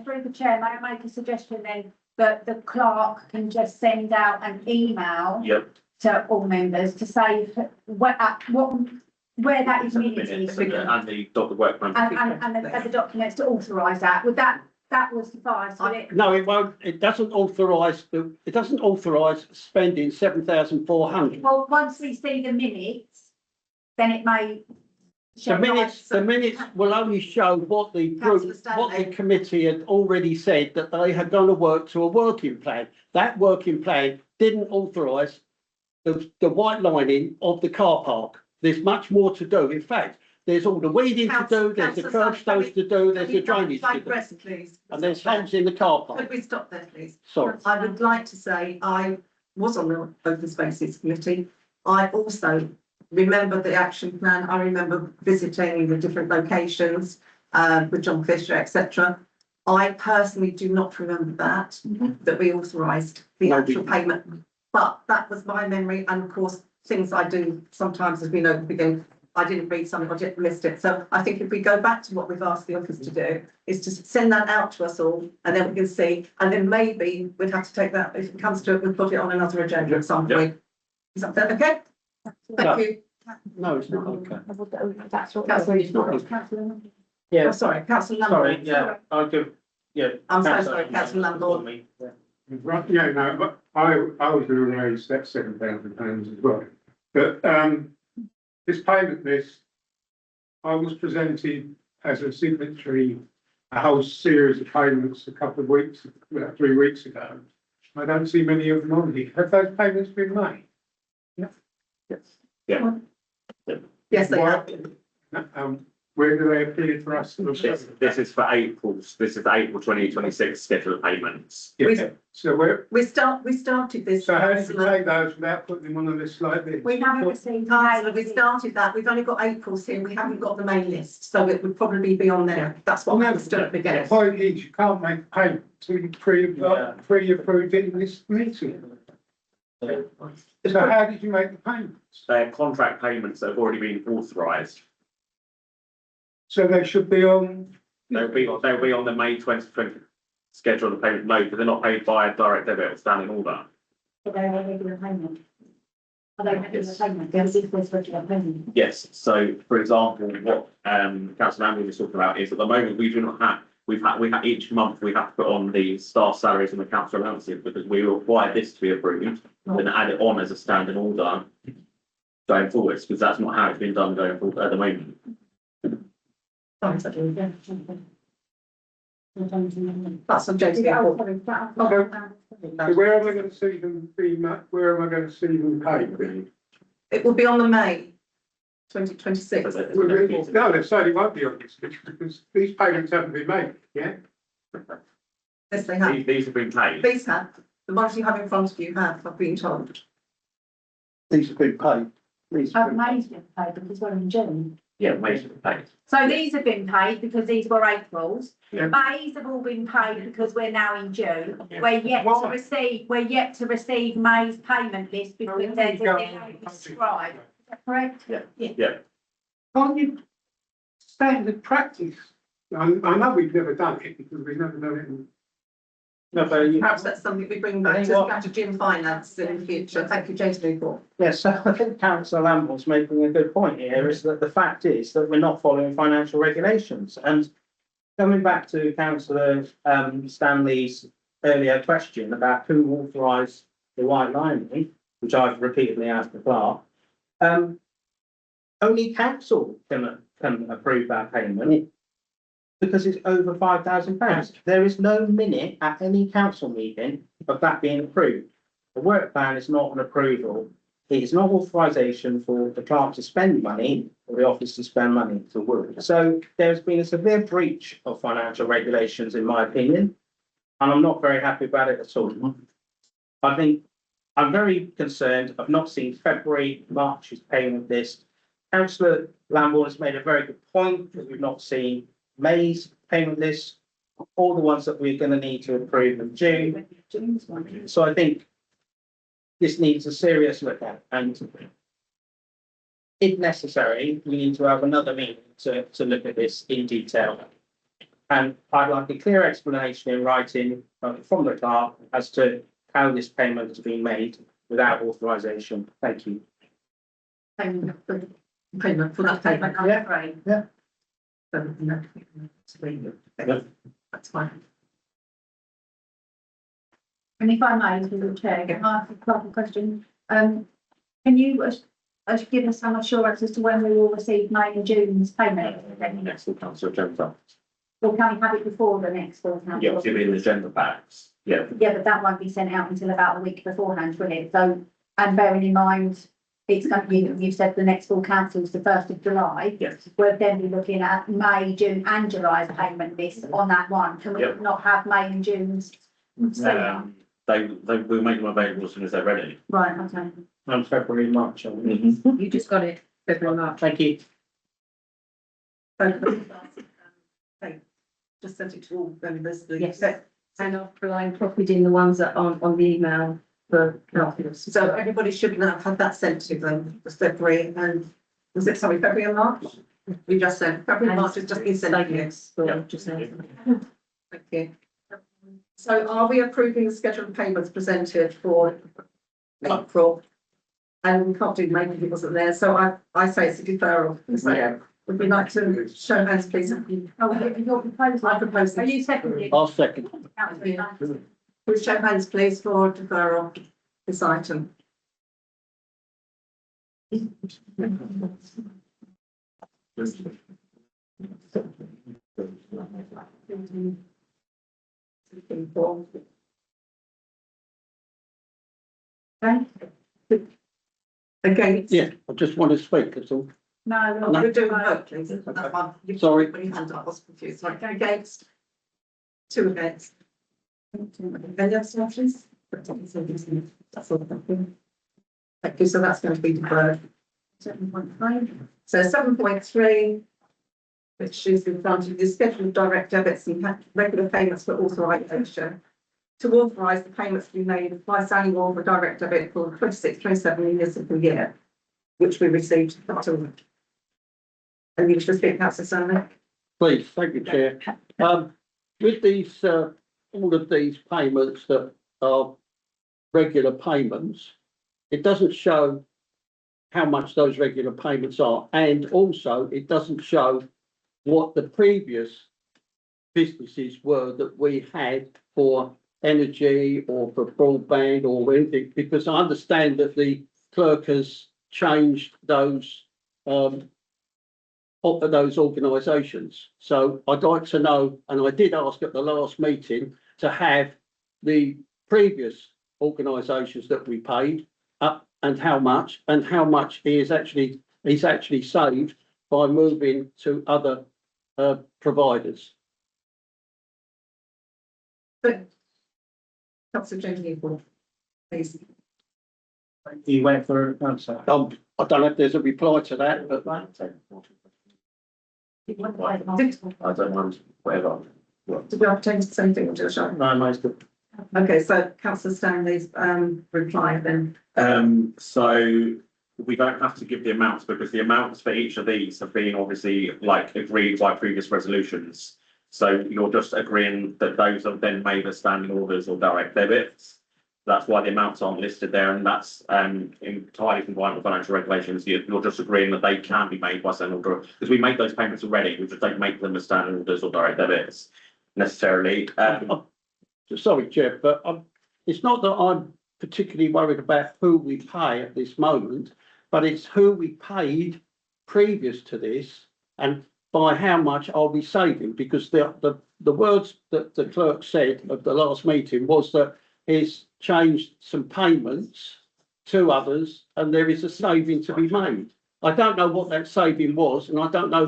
Through the chair, may I make a suggestion then that the clerk can just send out an email Yep. to all members to say where that is And the minuted minutes and the work plan. and the documents to authorise that. Would that that was the five, so it, No, it won't, it doesn't authorise, it doesn't authorise spending 7,400. well, once we see the minutes, then it may. The minutes will only show what the group, Councillor what the Stanley. committee had already said, that they had done a work to a working plan. That working plan didn't authorise the white lining of the car park. There's much more to do. In fact, there's all the weeding to do, there's the Councillor curbstones to do, there's the Can we drainage to do. digress, please? And there's holes in the car Could park. we stop there, please? Sorry. I would like to say I was on the Open Spaces Committee. I also remember the action plan. I remember visiting the different locations with John Fisher, etc. I personally do not remember that we authorised the No, actual payment. But that was my memory, and of course, things I do sometimes, as we know, begin. I didn't read something, I just missed it. So I think if we go back to what we've asked the office to do, is to send that out to us all, and then we can see, and then maybe we'd have to take that, if it comes to it, we'll put it on another agenda at some point. Is that okay? Thank you. No, it's not okay. That's what. Councillor, Yeah, oh, sorry, councillor sorry, Lambert. yeah, I'll give, yeah. I'm so sorry, councillor Lambert. Yeah. Right, yeah, no, but I was going to raise that £7,000 as well. But this payment list, I was presented as a signatory, a whole series of payments a couple of weeks, about 3 weeks ago. I don't see many of them on here. Have those payments been made? Yeah. Yes, they have. Where do they appear for us? This is for April's, this is the April 2026 schedule of payments. Yeah, so where, We started this. so how did you take those without putting them on a list like this? We haven't received. Councillor, we started that. We've only got April's here. We haven't got the main list, so it would probably be on there. That's what I understood at the The beginning. point is, you can't make a payment until you pre-approved it in this meeting. So how did you make the payments? They're contract payments that have already been authorised. So they should be on. They'll be on the May 2020 schedule of payment. No, because they're not paid by direct debit or standing order. Are they a regular payment? Are they regular payment? Yes, if there's regular payment. Yes, so for example, what councillor Andrew was talking about is at the moment, we do not have, we have each month, we have to put on the staff salaries and the council allowances because we require this to be approved, then add it on as a standing order going forwards, because that's not how it's been done going forward at the moment. That's on James. So where am I going to see them where am I going to see them paid? It will be on the May 2026. No, they certainly won't be on this list because these payments haven't been made, yeah? Yes, they have. These have been paid. These have. The ones you have in front of you have, I've been told. These have been paid. These have been paid. May's been paid because we're in June. Yeah, May's been paid. So these have been paid because these were April's. Yeah. May's have all been paid because we're now in June. We're yet to Why? receive May's payment list because there's a delay prescribed. Is that correct? Yeah. Can't you standard practice? I know we've never done it because we've never done it. No, but you, Perhaps that's something we bring back Hey, to what- strategy and finance in the future. Thank you, James Newport. yes, so I think councillor Lambert's making a good point here, is that the fact is that we're not following financial regulations. And coming back to councillor Stanley's earlier question about who authorised the white lining, which I've repeatedly asked the clerk, only council can approve that payment because it's over £5,000. There is no minute at any council meeting of that being approved. The work plan is not an approval. It is not authorisation for the clerk to spend money or the office to spend money to work. So there's been a severe breach of financial regulations, in my opinion, and I'm not very happy about it at all. I think I'm very concerned. I've not seen February, March's payment list. Councillor Lambourne has made a very good point that we've not seen May's payment list, all the ones that we're going to need to approve in June. So I think this needs a serious look at, and if necessary, we need to have another meeting to look at this in detail. And I'd like a clear explanation in writing from the clerk as to how this payment has been made without authorisation. Thank you. Payment for that payment. Yeah. Yeah. That's fine. And if I may, through the chair, can I ask a couple of questions? Can you give us some assurance as to when we will receive May and June's payment? Next full council agenda. Or can we have it before the next full council? Yeah, give me the agenda packs. Yeah. Yeah, but that won't be sent out until about a week beforehand, will it? So, and bearing in mind, it's going to be, you've said the next full council is the 1st of July. Yes. We'll then be looking at May, June and July's payment list on that one. Can we Yep. not have May and June's sooner? They will make them available as soon as they're ready. Right, okay. And February, March. You just got it, February, March. Thank you. Just sent it to all members. Yes. And I've copied in the ones that aren't on the email for councillors. So everybody should now have had that sent to them, for February and, was it, sorry, February and March? We just sent, February and March has just been sent to you. Thank you. So are we approving the schedule of payments presented for April? And we can't do May because it wasn't there, so I say it's a deferral. So would we like to show hands, please? Oh, your proposal. I propose. Are you seconding? I'll second. Please show hands, please, for deferral this item. Okay. Again. Yeah, I just want to speak, that's all. No, We're doing a vote, please. That's one. Sorry. Put your hand up, I was confused. Right, against. 2 against. Any abstentions? That's all. Thank you. So that's going to be deferred. 7.5. So 7.3, which is in front of the schedule of direct debits and regular payments for authorisation. To authorise the payments to be made by signing on for direct debit for the 26-27 municipal year, which we received. And you should speak, Councillor Stanley. Please, thank you, Chair. With these, all of these payments that are regular payments, it doesn't show how much those regular payments are. And also, it doesn't show what the previous businesses were that we had for energy or for broadband or anything, because I understand that the clerk has changed those organisations. So I'd like to know, and I did ask at the last meeting to have the previous organisations that we paid up and how much he's actually saved by moving to other providers. But Councillor James Newport, please. You went for an answer. I don't know if there's a reply to that, but I don't mind, whatever. Did we have to change the same thing to a show? No, most of. Okay, so Councillor Stanley's reply then. So we don't have to give the amounts because the amounts for each of these have been obviously like agreed by previous resolutions. So you're just agreeing that those are then made as standing orders or direct debits. That's why the amounts aren't listed there, and that's entirely compliant with financial regulations. You're just agreeing that they can be made by standing order, because we make those payments already. We just don't make them as standing orders or direct debits necessarily. sorry, Chair, but it's not that I'm particularly worried about who we pay at this moment, but it's who we paid previous to this and by how much are we saving? Because the words that the clerk said at the last meeting was that he's changed some payments to others and there is a saving to be made. I don't know what that saving was and I don't know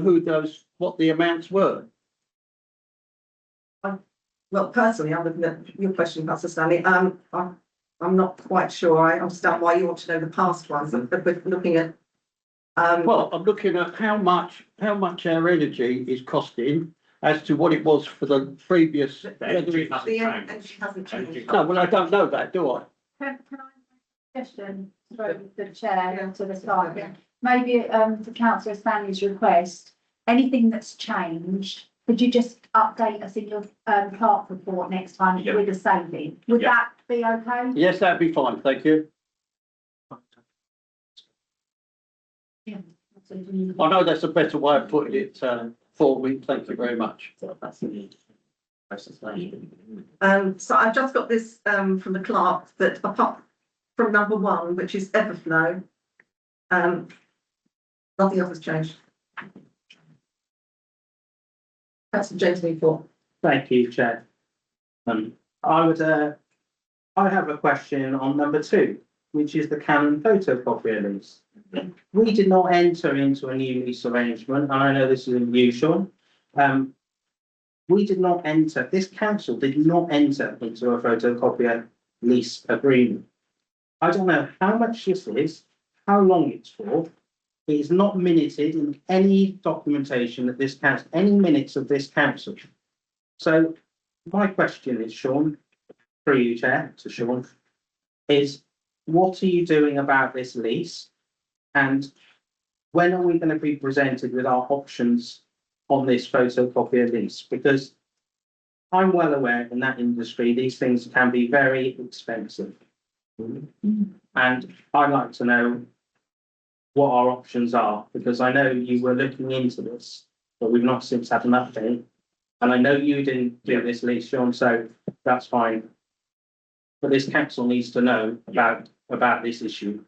what the amounts were. Well, personally, I'm looking at your question, Councillor Stanley. I'm not quite sure. I understand why you want to know the past ones, but we're looking at. Well, I'm looking at how much our energy is costing as to what it was for the previous. The energy hasn't changed. No, well, I don't know that, do I? Can I make a suggestion through the chair to the start? Maybe to Councillor Stanley's request, anything that's changed, could you just update us in your clerk report next time with a saving? Would that be okay? Yes, that'd be fine, thank you. Yeah. I know that's a better way of putting it for me, thank you very much. So I've just got this, from the clerk that apart from number one, which is Everflow, nothing else has changed. Councillor James Newport. Thank you, Chair. I would, I have a question on number two, which is the Canon photocopier lease. We did not enter into a new lease arrangement, and I know this is unusual. We did not enter, this council did not enter into a photocopier lease agreement. I don't know how much this is, how long it's for. It is not minuted in any documentation that this council, any minutes of this council. So my question is, Sean, through you, Chair, to Sean, is what are you doing about this lease? And when are we going to be presented with our options on this photocopier lease? Because I'm well aware in that industry, these things can be very expensive. And I'd like to know what our options are, because I know you were looking into this, but we've not since had an update. And I know you didn't do this lease, Sean, so that's fine. But this council needs to know about this issue.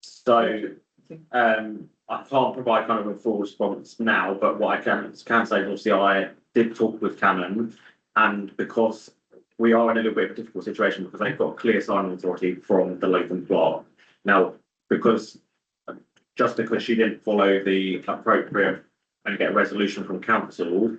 So, I can't provide kind of a full response now, but what I can say is obviously I did talk with Canon, and because we are in a little bit of a difficult situation because they've got clear signing authority from the local plot. Now, because she didn't follow the appropriate and get a resolution from council,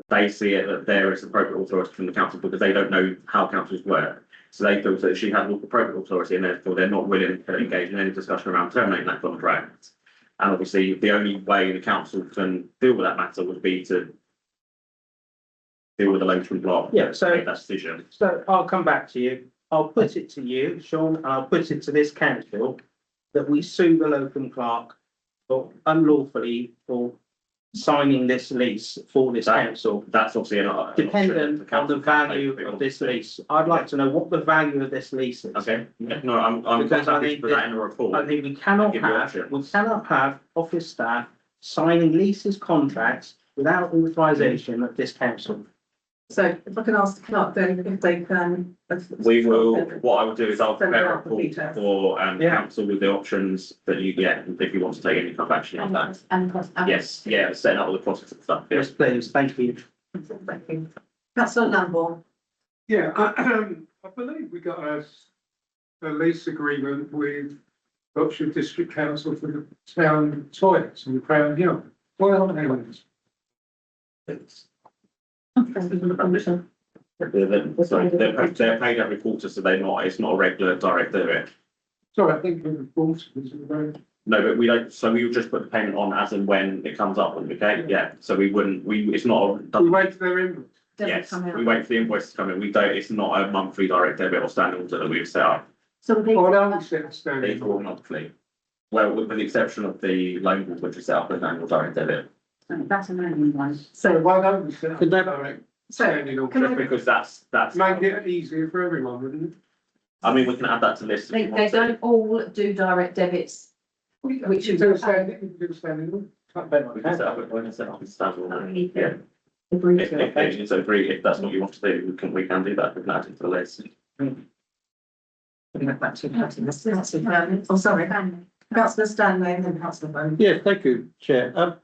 they see it that there is appropriate authority from the council because they don't know how councils work. So they feel that she had appropriate authority and therefore they're not willing to engage in any discussion around terminating that contract. And obviously, the only way the council can deal with that matter would be to deal with the local block. Yeah, so make that decision. So I'll come back to you. I'll put it to you, Sean, and I'll put it to this council that we sue the local clerk for unlawfully for signing this lease for this council. That's obviously dependent on the value of this lease. I'd like to know what the value of this lease is. Okay, no, I'm Because I happy to think put that in a report. I think we cannot have office staff signing leases contracts without authorisation of this council. So if I can ask the clerk then if they can. We will, what I will do is I'll prepare a Send out the report details. for council with the options that you get, if you want to take any kind of action on that. Yes, yeah, setting up all the process and stuff. Yes, please, thank you. Thank you. Councillor Lambourne. Yeah, I believe we got a lease agreement with Berkshire District Council for the town toilets in Crown Hill. Why aren't they on this? They're paid every quarter, so it's not a regular direct debit. Sorry, I think it was bought, was it very? No, but we don't, so we would just put the payment on as and when it comes up, okay? Yeah, so we wouldn't, it's not. We wait for their invoice. Yes, we wait for the invoice to come in. We don't, it's not a monthly direct debit or standing order that we've set up. So they. Oh, no, we set standing. These are all monthly. Well, with the exception of the loan book, which is set up as an annual direct debit. That's a manual one. So why don't we set up Could they- direct So standing order? can I- Just because that's. Make it easier for everyone, wouldn't it? I mean, we can add that to the list. if They you want to. don't all do direct debits. Which is do standing order. We can set up, we can set up a standard order. Yeah. Agree If, to it. if it's agreed, if that's what you want to do, we can do that. We can add it to the list. Oh, sorry. Councillor Stanley and then Councillor Bowman. Yeah, thank you, Chair.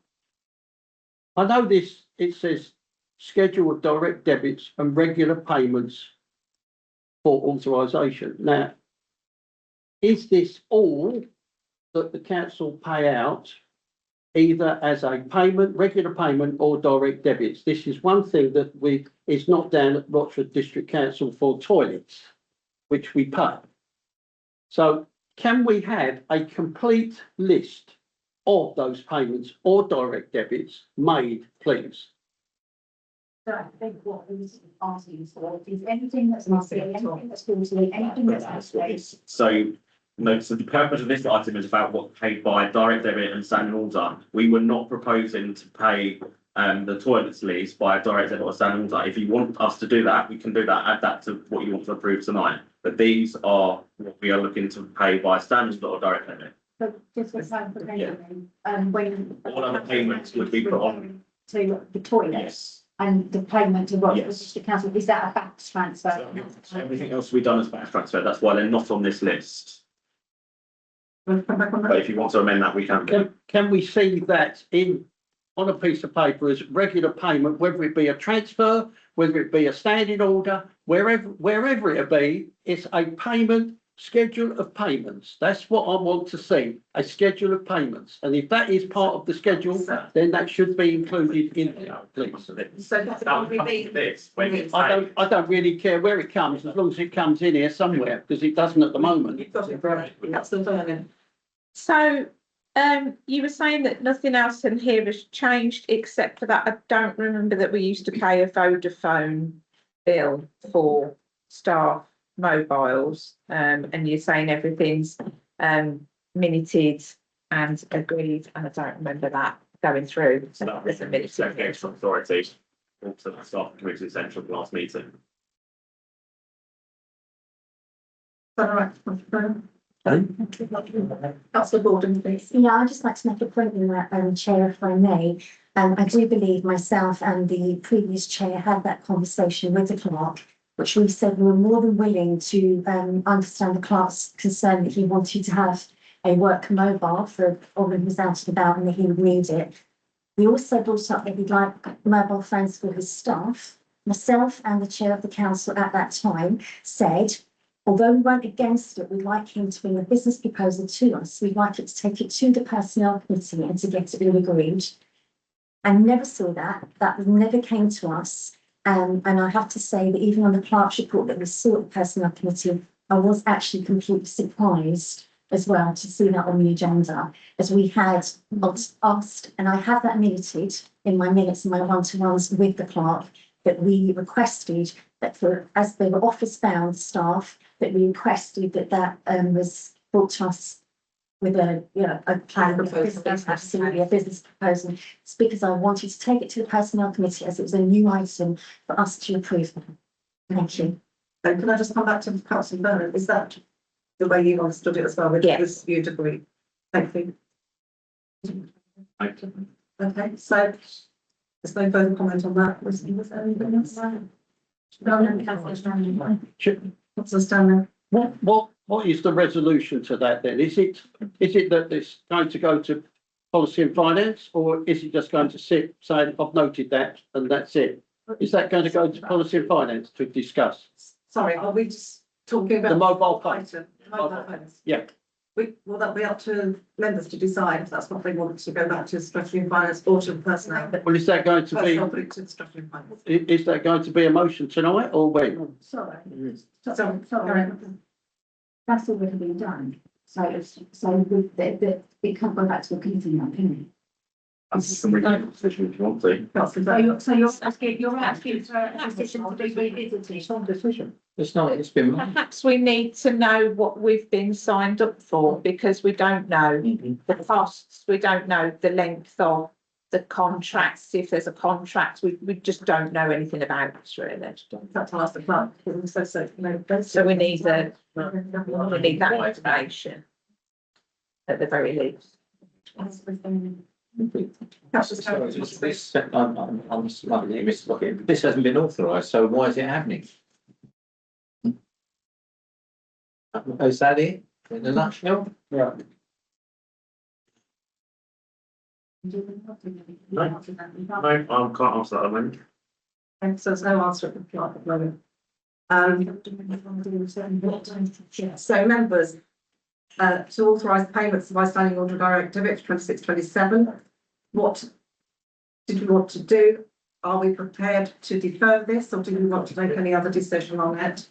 I know this, it says schedule of direct debits and regular payments for authorisation. Now, is this all that the council pay out, either as a payment, regular payment or direct debits? This is one thing that is not down at Rochford District Council for toilets, which we pay. So can we have a complete list of those payments or direct debits made, please? So I think what he's asking for is anything that's monthly, anything that's quarterly, anything that's monthly. So, no, so the purpose of this item is about what's paid by direct debit and standing order. We were not proposing to pay the toilets lease by a direct debit or standing order. If you want us to do that, we can do that, add that to what you want to approve tonight. But these are what we are looking to pay by standing order or direct debit. But just for clarification, when. All other payments would be put on. To the toilet. Yes. and the payment to Rochester Yes. District Council, is that a back transfer? Everything else we done as back transfer, that's why they're not on this list. Want to come back on But that? if you want to amend that, we can. Can we see that on a piece of paper as regular payment, whether it be a transfer, whether it be a standing order, wherever it be, it's a payment, schedule of payments. That's what I want to see, a schedule of payments. And if that is part of the schedule, then that should be included in there, please. So that's what we need. This, when it's I don't really care where it comes, as long as it comes in here somewhere, because it doesn't at the moment. You've got it, right? Councillor Vernon. So, you were saying that nothing else in here has changed except for that. I don't remember that we used to pay a Vodafone bill for staff mobiles. And you're saying everything's minuted and agreed, and I don't remember that going through. So that There's a minute in here. extra authority to the staff committee essential last meeting. All right. Councillor Gordon, please. Yeah, I'd just like to make a point in that, Chair, if I may. I do believe myself and the previous chair had that conversation with the clerk, which we said we were more than willing to understand the clerk's concern that he wanted to have a work mobile for when he was out and about and that he would need it. We also brought up that we'd like mobile phones for his staff. Myself and the chair of the council at that time said, although we weren't against it, we'd like him to bring a business proposal to us. We'd like it to take it to the personnel committee and to get it all agreed. I never saw that. That never came to us. And I have to say that even on the clerk's report that we saw at the personnel committee, I was actually completely surprised as well to see that on the agenda, as we had asked, and I have that minuted in my minutes and my one-to-ones with the clerk, that we requested that as they were office-bound staff, that we requested that was brought to us with a plan, absolutely a business proposal. It's because I wanted to take it to the personnel committee as it was a new item for us to approve. Thank you. So can I just come back to Councillor Vernon? Is that the way you understood it as well? Yes. You'd agree. Thank you. Okay, so there's no further comment on that. Was there anything else? No, Councillor Stanley. What is the resolution to that then? Is it that it's going to go to policy and finance, or is it just going to sit saying, I've noted that and that's it? Is that going to go to policy and finance to discuss? Sorry, are we just talking about The mobile phone. item? Mobile phones. Yeah. Will that be up to members to decide if that's what they want to go back to strategy and finance or to personnel? Well, is that going to Personnel, put it to strategy and finance. is that going to be a motion tonight or when? Sorry. So, Sorry. That's already been done. So it can't go back to the committee now, can it? Can we make a decision if you want to? So you're asking for a decision to be revisited. It's not a decision. It's not, it's been. Perhaps we need to know what we've been signed up for, because we don't know the costs, we don't know the length of the contracts, if there's a contract, we just don't know anything about it really. That's I'll ask the clerk. So we need that information at the very least. Sorry, I'm slightly mislooking. This hasn't been authorised, so why is it happening? Is that it, in a nutshell? Yeah. No, I can't answer that, I mean. And so there's no answer at the clerk at the moment. So members, to authorise payments by standing order direct debit 26/27. What did you want to do? Are we prepared to defer this, or do you want to make any other decision on it?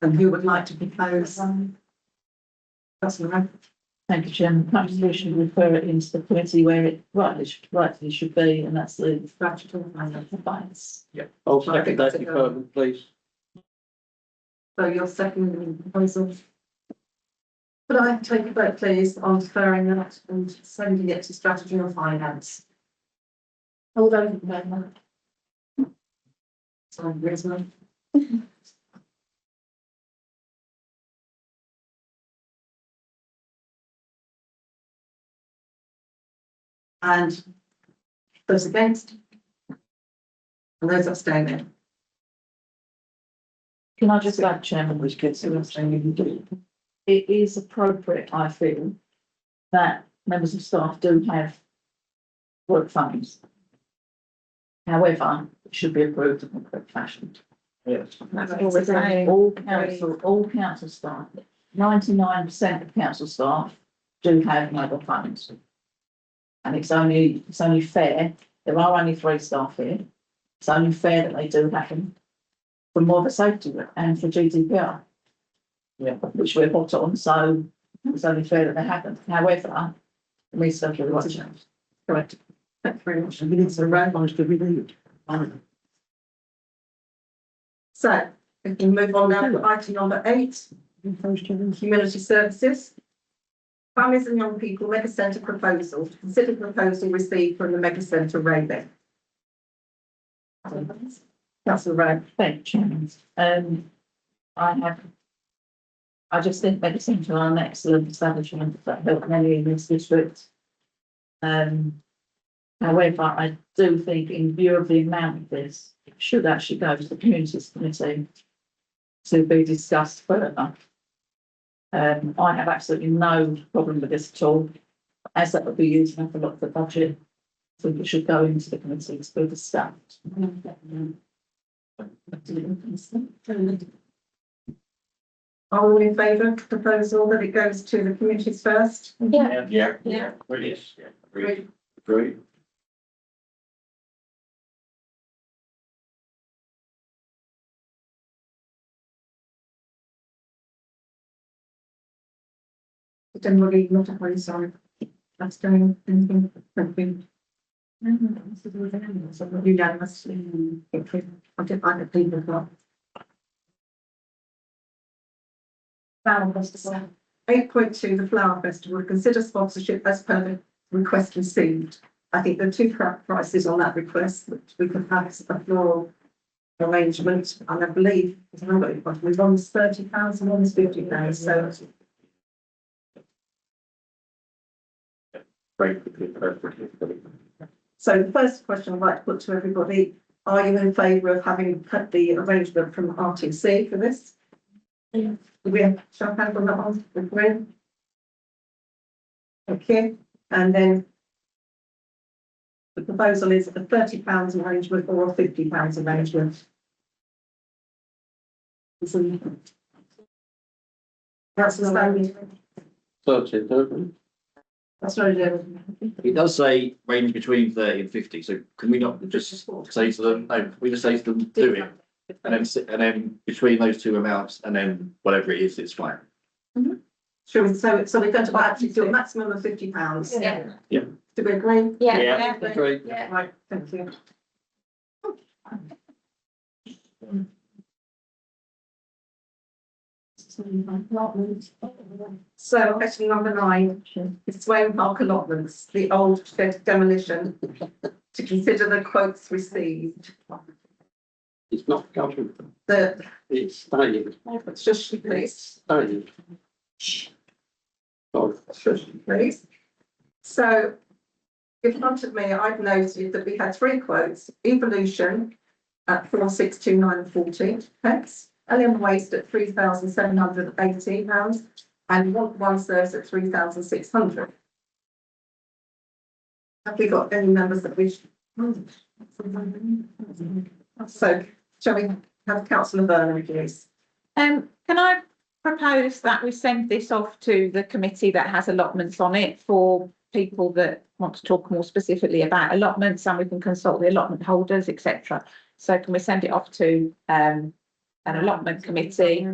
And who would like to propose? Councillor Thank you, Chairman. Perhaps we should refer it into the committee where it rightly should be, and that's the statutory finance. I'll second that deferment, please. So you're seconding the proposal. Could I take a vote, please, on deferring that and sending it to strategy and finance? All those in favour? Sorry, Grisman. And those against? And those abstaining. Can I just add, Chairman, which gets to what I'm saying, it is appropriate, I feel, that members of staff do have work funds. However, it should be approved in the correct fashion. Yes. That's all we're saying. All council staff, 99% of council staff do have mobile phones. And it's only fair, there are only 3 staff here, it's only fair that they do have them for more of a safety and for GDPR. Yeah. Which we're hot on, so it's only fair that they happen. However, we still have to watch it. Correct. Thank you very much. We need some round to be reviewed. So, we can move on now to item number 8, community services. Families and young people mega centre proposal, consider proposal received from the mega centre Raven. Councillor Rowe. Thank you, Chairman. I just think Mega Centre are an excellent establishment that help many in this district. However, I do think in view of the amount of this, it should actually go to the Communities Committee to be discussed further. I have absolutely no problem with this at all, as that would be using up a lot of the budget. I think it should go into the committee to be discussed. Are all in favour of the proposal that it goes to the communities first? Yeah. Yeah. Brilliant. Yeah. Agreed. Agreed. Generally, not a very sorry. That's going, anything, anything. Unanimously. I did find the people as well. 8.2, the Flower Festival, consider sponsorship as per the request received. I think there are 2 prices on that request, that we could have a floral arrangement, and I believe, we've on this £30, one is £50, so. So the first question I'd like to put to everybody, are you in favour of having cut the arrangement from RTC for this? Do we have show of hands on that one? Agree? Okay, and then the proposal is a £30 arrangement or a £50 arrangement. That's the same. That's what I do. It does say range between 30 and 50, so can we not just say to them, no, we just say to them, do it, and then between those 2 amounts, and then whatever it is, it's fine. Sure, so we're going to actually do a maximum of £50. Yeah. Yeah. Do we agree? Yeah. Agree. Yeah. Right, thank you. So question number 9 is Swain Park allotments, the old shed demolition, to consider the quotes received. It's not going, It's staying, just please. staying. Shush, please. So in front of me, I've noted that we had 3 quotes, Evolution at 4,629.40 pence, Alien Waste at £3,780 and One Serves at 3,600. Have we got any members that wish? So shall we have Councillor Vernon, please? Can I propose that we send this off to the committee that has allotments on it for people that want to talk more specifically about allotments, and we can consult the allotment holders, etc. So can we send it off to an allotment committee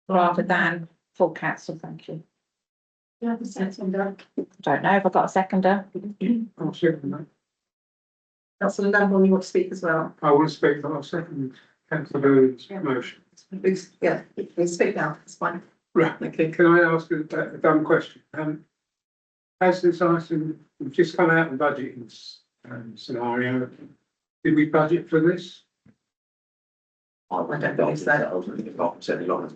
rather than full council? Thank you. Don't know if I've got a seconder. I'll second that. Councillor Lambourne, you want to speak as well? I will speak, but I'll second Councillor Bowden's motion. Yeah, we speak now, it's fine. Right, Okay. can I ask a dumb question? Has this item, we've just come out of the budgeting scenario, did we budget for this? I don't think so.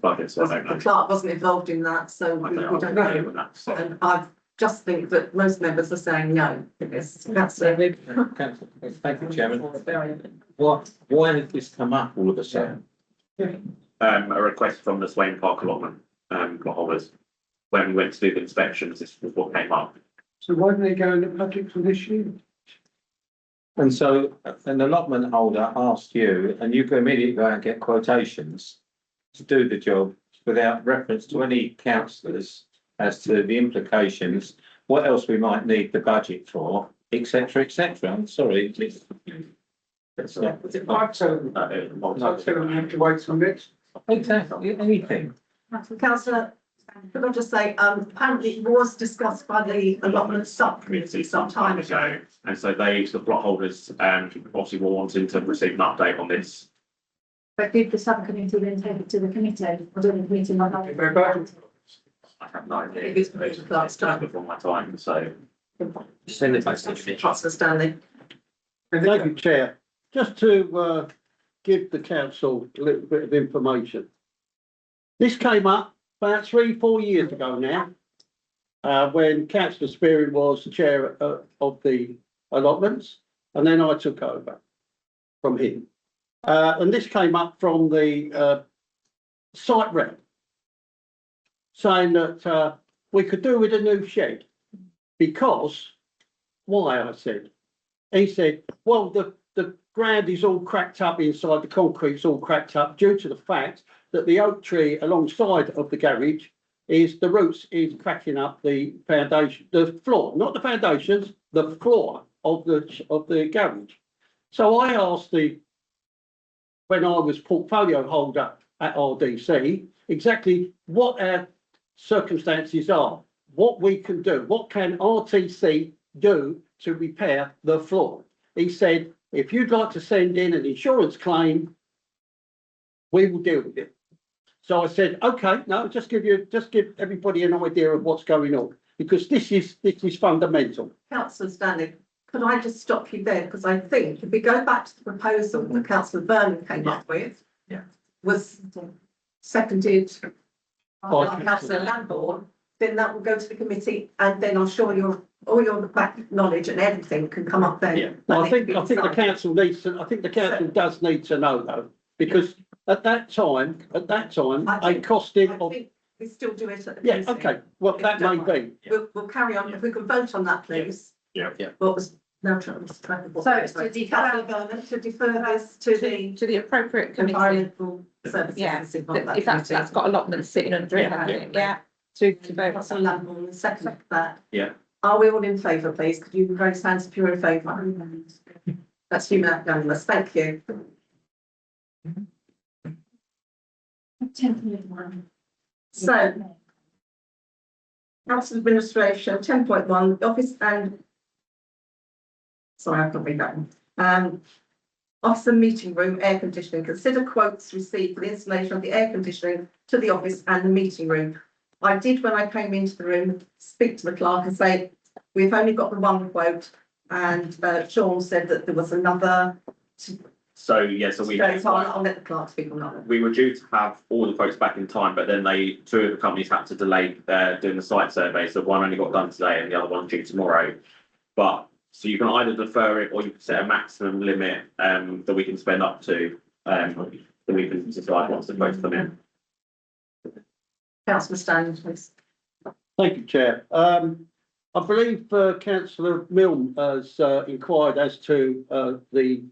Budget, so I don't know. The clerk wasn't involved in that, so we don't know. And I've just think that most members are saying no to this. That's Thank you, Chairman. Why did this come up all of a sudden? A request from the Swain Park allotment, plot holders. When we went to do the inspections, this was what came up. So why didn't they go in the budget for this year? And so an allotment holder asked you, and you can immediately go out and get quotations to do the job without reference to any councillors as to the implications, what else we might need the budget for, et cetera, et cetera. I'm sorry. That's not. I'd tell them, I'd tell them they have to wait till next. Exactly, anything. Councillor, could I just say, apparently it was discussed by the allotment subcommittee some time ago. And so they, the plot holders, obviously were wanting to receive an update on this. But did the subcommittee then take it to the committee? Or did the committee not have it? Go back. I have no idea. It is proposed last time. Before my time, so. Send it back to the Councillor Stanley. Thank you, Chair. Just to give the council a little bit of information. This came up about 3-4 years ago now, when Councillor Spearing was the chair of the allotments, and then I took over from him. And this came up from the site rep, saying that we could do with a new shed, because, why, I said. He said, well, the ground is all cracked up inside, the concrete's all cracked up due to the fact that the oak tree alongside of the garage is, the roots is cracking up the foundation, the floor, not the foundations, the floor of the garage. So I asked when I was portfolio holder at RDC, exactly what our circumstances are, what we can do, what can RTC do to repair the floor. He said, if you'd like to send in an insurance claim, we will deal with it. So I said, okay, no, just give everybody an idea of what's going on, because this is fundamental. Councillor Stanley, could I just stop you there? Because I think if we go back to the proposal that Councillor Vernon came up with, was seconded by Councillor Lambourne, then that will go to the committee, and then I'm sure all your back knowledge and everything can come up then. Yeah, I think the council needs to, I think the council does need to know though, because at that time, a costing I of, think we still do it at the yeah, committee. okay, well, that may be. We'll carry on. If we can vote on that, please. Yeah. What was, no, so it's to defer this to the appropriate committee. environmental services. Yeah, if if that's got allotments sitting under it, hasn't it? Yeah. To vote. Councillor Lambourne, second that. Yeah. Are we all in favour, please? Could you raise hands if you're in favour? That's unanimous. Thank you. So, Council Administration, 10.1, office and. Sorry, I can't read that one. Office and meeting room air conditioning. Consider quotes received for the installation of the air conditioning to the office and the meeting room. I did, when I came into the room, speak to the clerk and say, we've only got the one quote, and Sean said that there was another. So, yeah, so we. I'll let the clerk speak on that one. We were due to have all the quotes back in time, but then two of the companies had to delay doing the site survey. So one only got done today and the other one due tomorrow. But, so you can either defer it or you can set a maximum limit that we can spend up to, that we can decide once the quotes come in. Councillor Stanley, please. Thank you, Chair. I believe Councillor Milne has inquired as to the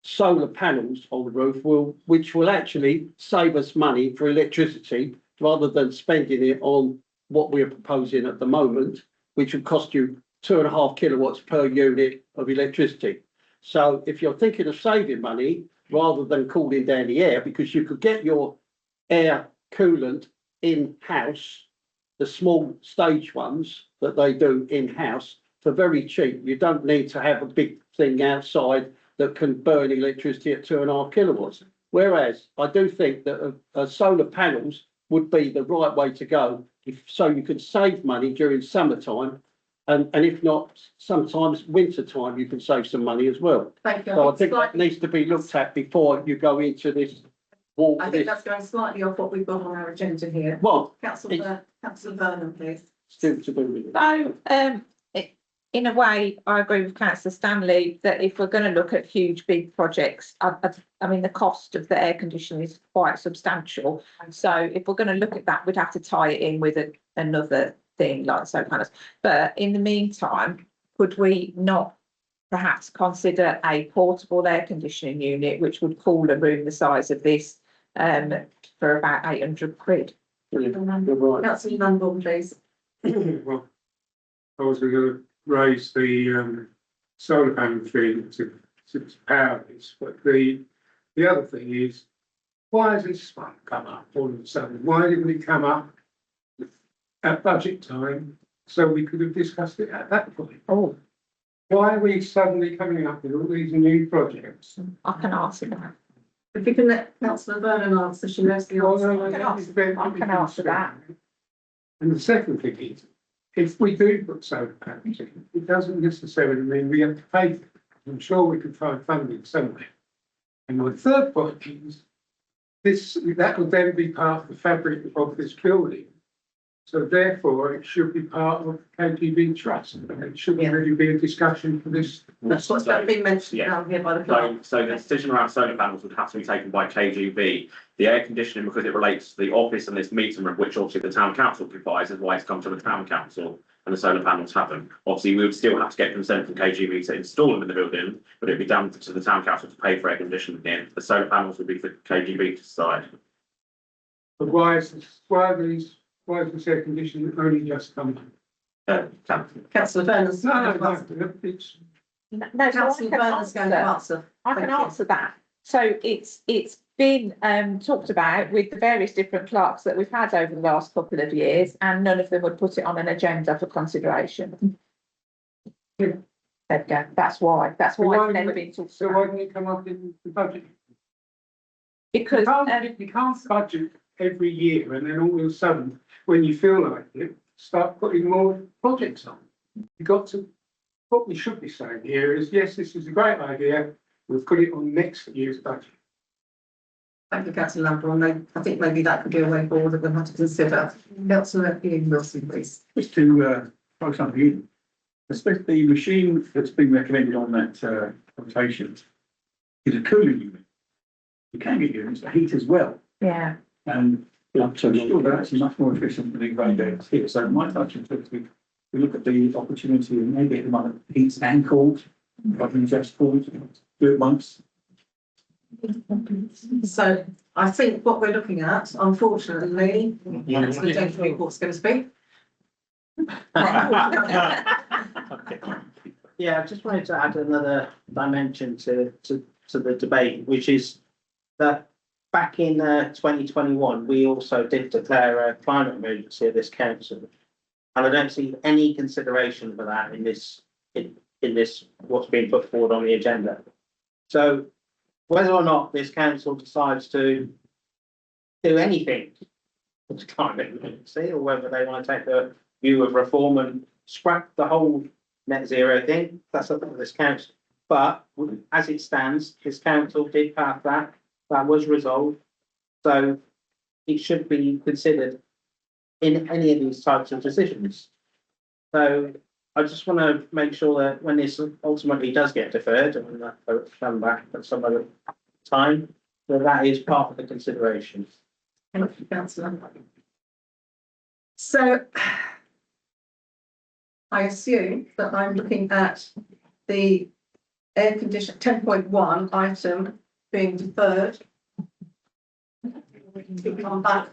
solar panels on the roof, which will actually save us money for electricity rather than spending it on what we are proposing at the moment, which would cost you 2.5 kilowatts per unit of electricity. So if you're thinking of saving money rather than cooling down the air, because you could get your air coolant in-house, the small stage ones that they do in-house for very cheap. You don't need to have a big thing outside that can burn electricity at 2.5 kilowatts. Whereas I do think that solar panels would be the right way to go, so you can save money during summertime, and if not, sometimes winter time you can save some money as well. Thank you. So I think that needs to be looked at before you go into this. I think that's going slightly off what we've got on our agenda here. Well, Councillor Vernon, please. still to do with it? So, in a way, I agree with Councillor Stanley that if we're going to look at huge, big projects, I mean, the cost of the air conditioning is quite substantial. So if we're going to look at that, we'd have to tie it in with another thing like solar panels. But in the meantime, could we not perhaps consider a portable air conditioning unit, which would cool a room the size of this, for about £800? Brilliant. You're right. Councillor Lambourne, please. Well, I was going to raise the solar panel thing to power this, but the other thing is, why has this one come up all of a sudden? Why didn't it come up at budget time so we could have discussed it at that point? Oh, Why are we suddenly coming up with all these new projects? I can answer that. If you can let Councillor Vernon answer, she knows the answer. I can answer that. And the second thing is, if we do put solar panels in, it doesn't necessarily mean we have to pay for it. I'm sure we can find funding somewhere. And my third point is, that will then be part of the fabric of this building. So therefore, it should be part of KGB trust, and it shouldn't really be a discussion for this. That's what's been mentioned down here by the clerk. So the decision around solar panels would have to be taken by KGB. The air conditioning, because it relates to the office and this meeting room, which obviously the town council occupies, is why it's come to the town council, and the solar panels haven't. Obviously, we would still have to get consent from KGB to install them in the building, but it'd be down to the town council to pay for air conditioning. The solar panels would be for KGB to decide. But why is this air conditioning only just come up? Councillor Vernon's. It's No, so Councillor Vernon's going to answer. I can Thank you. answer that. So it's been talked about with the various different clerks that we've had over the last couple of years, and none of them would put it on an agenda for consideration. There we go. That's why it's never been talked So about. why didn't it come up in the budget? Because You can't budget every year and then all of a sudden, when you feel like it, start putting more projects on. You got to, what we should be saying here is, yes, this is a great idea, we'll put it on next year's budget. Thank you, Councillor Lambourne. I think maybe that could be a way forward that we'll have to consider. Councillor Ian Wilson, please. Just to throw something in, especially the machine that's been recommended on that quotation is a cooling unit. You can get units that heat as well, yeah, and I'm sure that's much more efficient than the radiators here. So my touch is we look at the opportunity and maybe at the moment heats and cools, rather than just cools, do it once. So I think what we're looking at, unfortunately, Councillor James Newport's going to speak. Yeah, I just wanted to add another dimension to the debate, which is that back in 2021, we also did declare a climate emergency at this council. And I don't see any consideration for that in this what's being put forward on the agenda. So whether or not this council decides to do anything with the climate emergency, or whether they want to take the view of reform and scrap the whole net zero thing, that's up to this council. But as it stands, this council did pass that was resolved. So it should be considered in any of these types of decisions. So I just want to make sure that when this ultimately does get deferred and that come back at some other time, that is part of the consideration. Thank you, Councillor. So I assume that I'm looking at the air condition 10.1 item being deferred. To come back.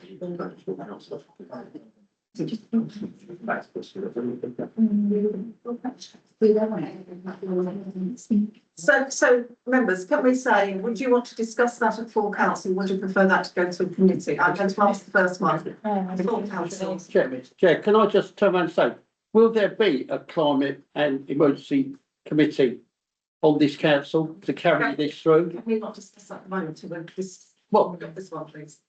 So members, can we say, would you want to discuss that at full council? Would you prefer that to go to a committee? I'm going to ask the first one. Full council. Chair, can I just turn around and say, will there be a climate and emergency committee on this council to carry this through? Can we not discuss at the moment? This one, please.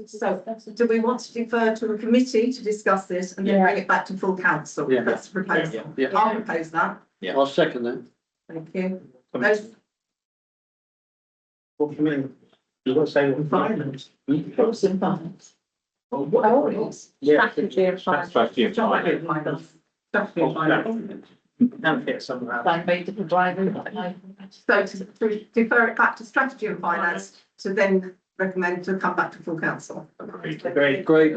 So do we want to defer to a committee to discuss this and then bring it back to full council? Yeah. That's the proposal. Yeah. I'll propose that. Yeah. I'll second that. Thank you. Those, What do you mean? You've got to say what environment. What's environment? Yeah. Strategy and finance. Strategy and finance. Don't get some of that. They made the driver. So to defer it back to strategy and finance to then recommend to come back to full council. Great. Great.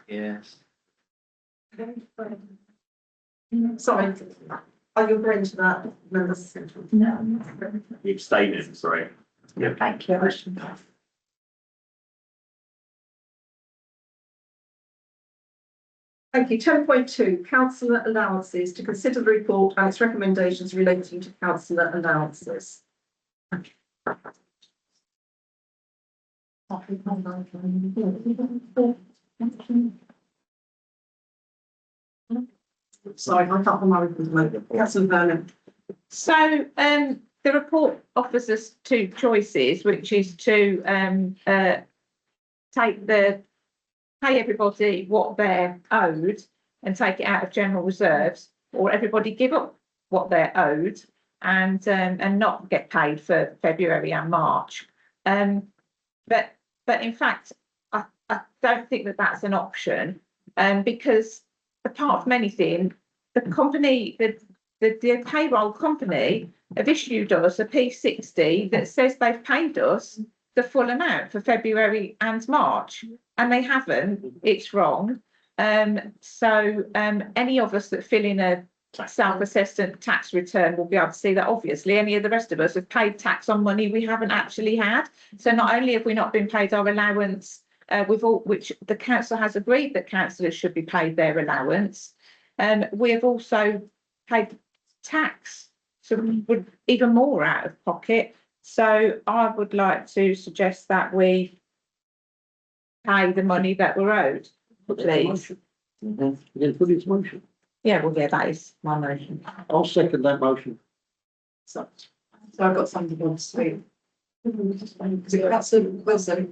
Yes. Sorry, are you agreeing to that, members? No. You abstaining, sorry. Thank you. Thank you. 10.2, councillor allowances, to consider the report and its recommendations relating to councillor allowances. Sorry, I can't remember the moment. Councillor Vernon. So, the report offers us two choices, which is to, pay everybody what they're owed and take it out of general reserves, or everybody give up what they're owed and not get paid for February and March. But in fact, I don't think that that's an option, because apart from anything, the company, the payroll company have issued us a P60 that says they've paid us the full amount for February and March, and they haven't. It's wrong. So any of us that fill in a self-assessed tax return will be able to see that. Obviously, any of the rest of us have paid tax on money we haven't actually had. So not only have we not been paid our allowance, which the council has agreed that councillors should be paid their allowance, we have also paid tax, so we're even more out of pocket. So I would like to suggest that we pay the money that we're owed, please. You can put it to motion. Yeah, well, yeah, that is my motion. I'll second that motion. So I've got something on the screen. Councillor Wilson.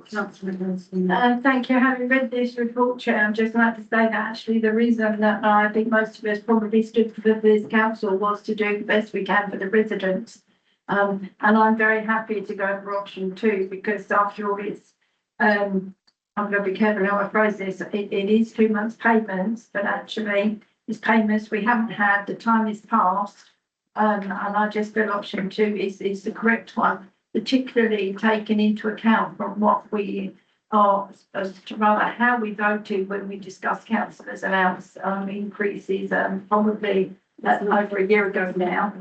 Thank you. Having read this report, Chair, I'd just like to say that actually the reason that I think most of us probably stood for this council was to do the best we can for the residents. And I'm very happy to go for option 2, because after all, it's, I'm going to be careful how I phrase this. It is 2 months payments, but actually it's payments we haven't had, the time is past. And I just feel option 2 is the correct one, particularly taking into account from what we are, as to rather how we voted when we discussed councillors' allowance increases, probably over a year ago now.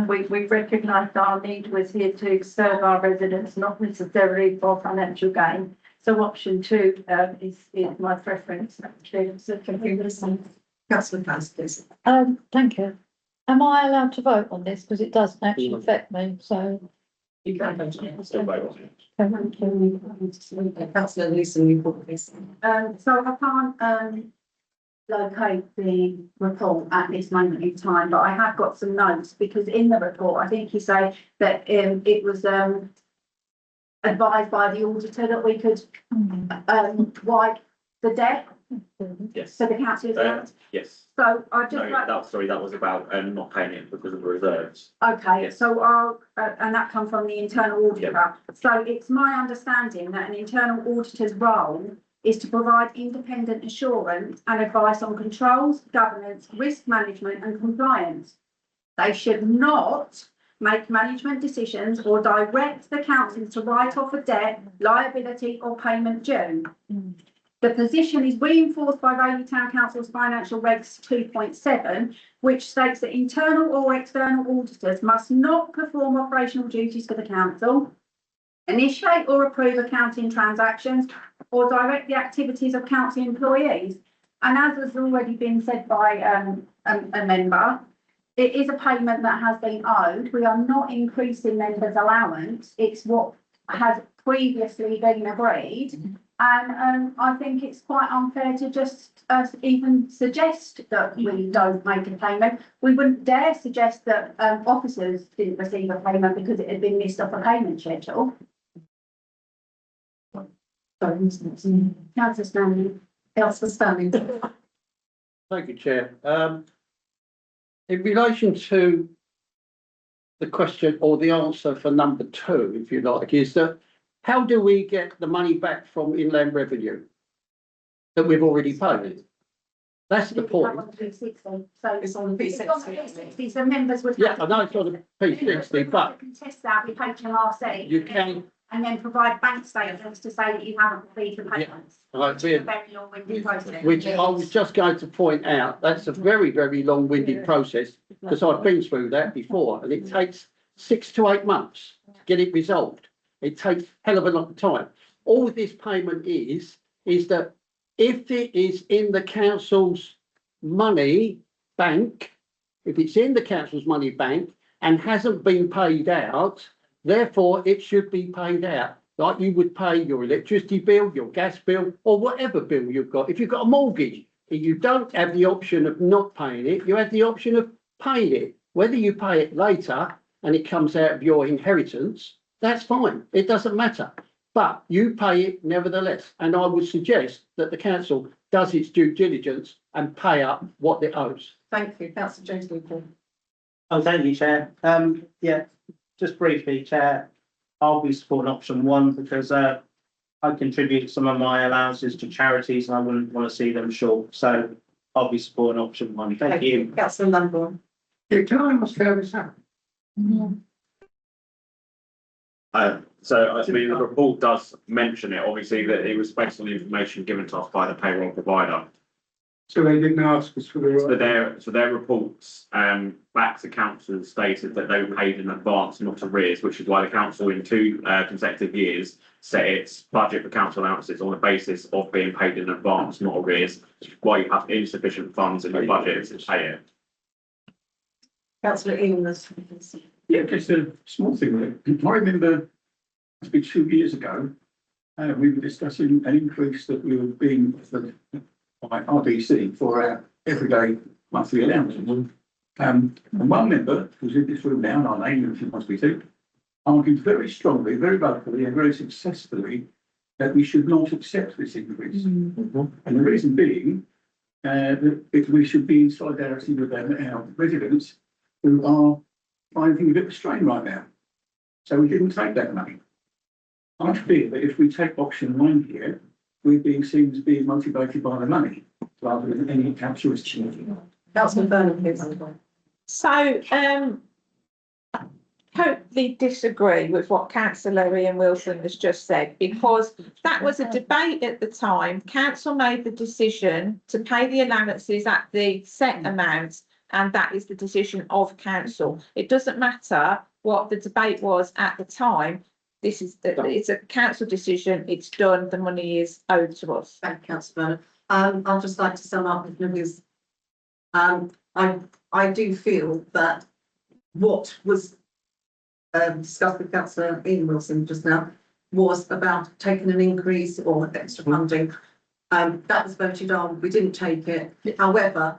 We recognised our need was here to serve our residents, not necessarily for financial gain. So option 2 is my preference. Councillor Close, please. Thank you. Am I allowed to vote on this? Because it doesn't actually affect me, so. You can vote on it. Still vote on it. Thank you. Councillor Leeson, report please. So I can't, locate the report at this moment in time, but I have got some notes, because in the report, I think you say that, it was, advised by the auditor that we could, wipe the debt Yes. for the councillors. Yes. So I just No, like. that was about not paying it because of the reserves. Okay, Yes. so I'll, and that come from the internal auditor. So it's my understanding that an internal auditor's role is to provide independent assurance and advice on controls, governance, risk management and compliance. They should not make management decisions or direct the council to write off a debt, liability or payment due. The position is reinforced by Rayleigh Town Council's Financial Regs 2.7, which states that internal or external auditors must not perform operational duties for the council, initiate or approve accounting transactions, or direct the activities of council employees. And as has already been said by a member, it is a payment that has been owed. We are not increasing members' allowance. It's what has previously been agreed. And I think it's quite unfair to just even suggest that we don't make a payment. We wouldn't dare suggest that officers didn't receive a payment because it had been missed off a payment schedule. Councillor Stanley. Councillor Stanley. Thank you, Chair. In relation to the question or the answer for number 2, if you like, is that how do we get the money back from inland revenue? that we've already paid. That's the point. It's on the It's on the P60, so members would Yeah, have. I know it's on the P60, but Contest that with HMRC. you can, And then provide bank statements to say that you haven't received the payments. like, Which is a very long-winded process. which I was just going to point out, that's a very, very long-winded process, because I've been through that before, and it takes 6 to 8 months to get it resolved. It takes hell of a lot of time. All this payment is that if it is in the council's money bank, if it's in the council's money bank and hasn't been paid out, therefore it should be paid out. Like you would pay your electricity bill, your gas bill, or whatever bill you've got. If you've got a mortgage, you don't have the option of not paying it, you have the option of paying it. Whether you pay it later and it comes out of your inheritance, that's fine, it doesn't matter. But you pay it nevertheless, and I would suggest that the council does its due diligence and pay up what it owes. Thank you, councillor James Newport. Oh, thank you, Chair. Yeah, just briefly, Chair, I'll be supporting option 1 because I contribute some of my allowances to charities and I wouldn't want to see them short. So I'll be supporting option 1. Thank you. Councillor Lambourne. Yeah, can I ask how this happened? So I mean, the report does mention it, obviously, that it was based on the information given to us by the payroll provider. So they didn't ask us for the. So their reports, back to council stated that they were paid in advance, not arrears, which is why the council in 2 consecutive years set its budget for council allowances on the basis of being paid in advance, not arrears, which is why you have insufficient funds in your budget to pay it. Councillor Eames. Yeah, just a small thing. I remember, it's been 2 years ago, we were discussing an increase that we were being offered by RDC for our everyday monthly allowances. And one member, who's in this room now, and I name him if he wants me to, argued very strongly, very vocally and very successfully that we should not accept this increase. And the reason being, that we should be in solidarity with our residents who are finding a bit of a strain right now. So we didn't take that money. I feel that if we take option 1 here, we're being seen as being motivated by the money rather than any altruistic. Councillor Burnham, please. So, totally disagree with what councillor Ian Wilson has just said, because that was a debate at the time. Council made the decision to pay the allowances at the set amount, and that is the decision of council. It doesn't matter what the debate was at the time. It's a council decision, it's done, the money is owed to us. Thank you, councillor Burnham. I'd just like to sum up with Libby's. I do feel that what was discussed with councillor Ian Wilson just now was about taking an increase or extra funding. That was voted on, we didn't take it. However,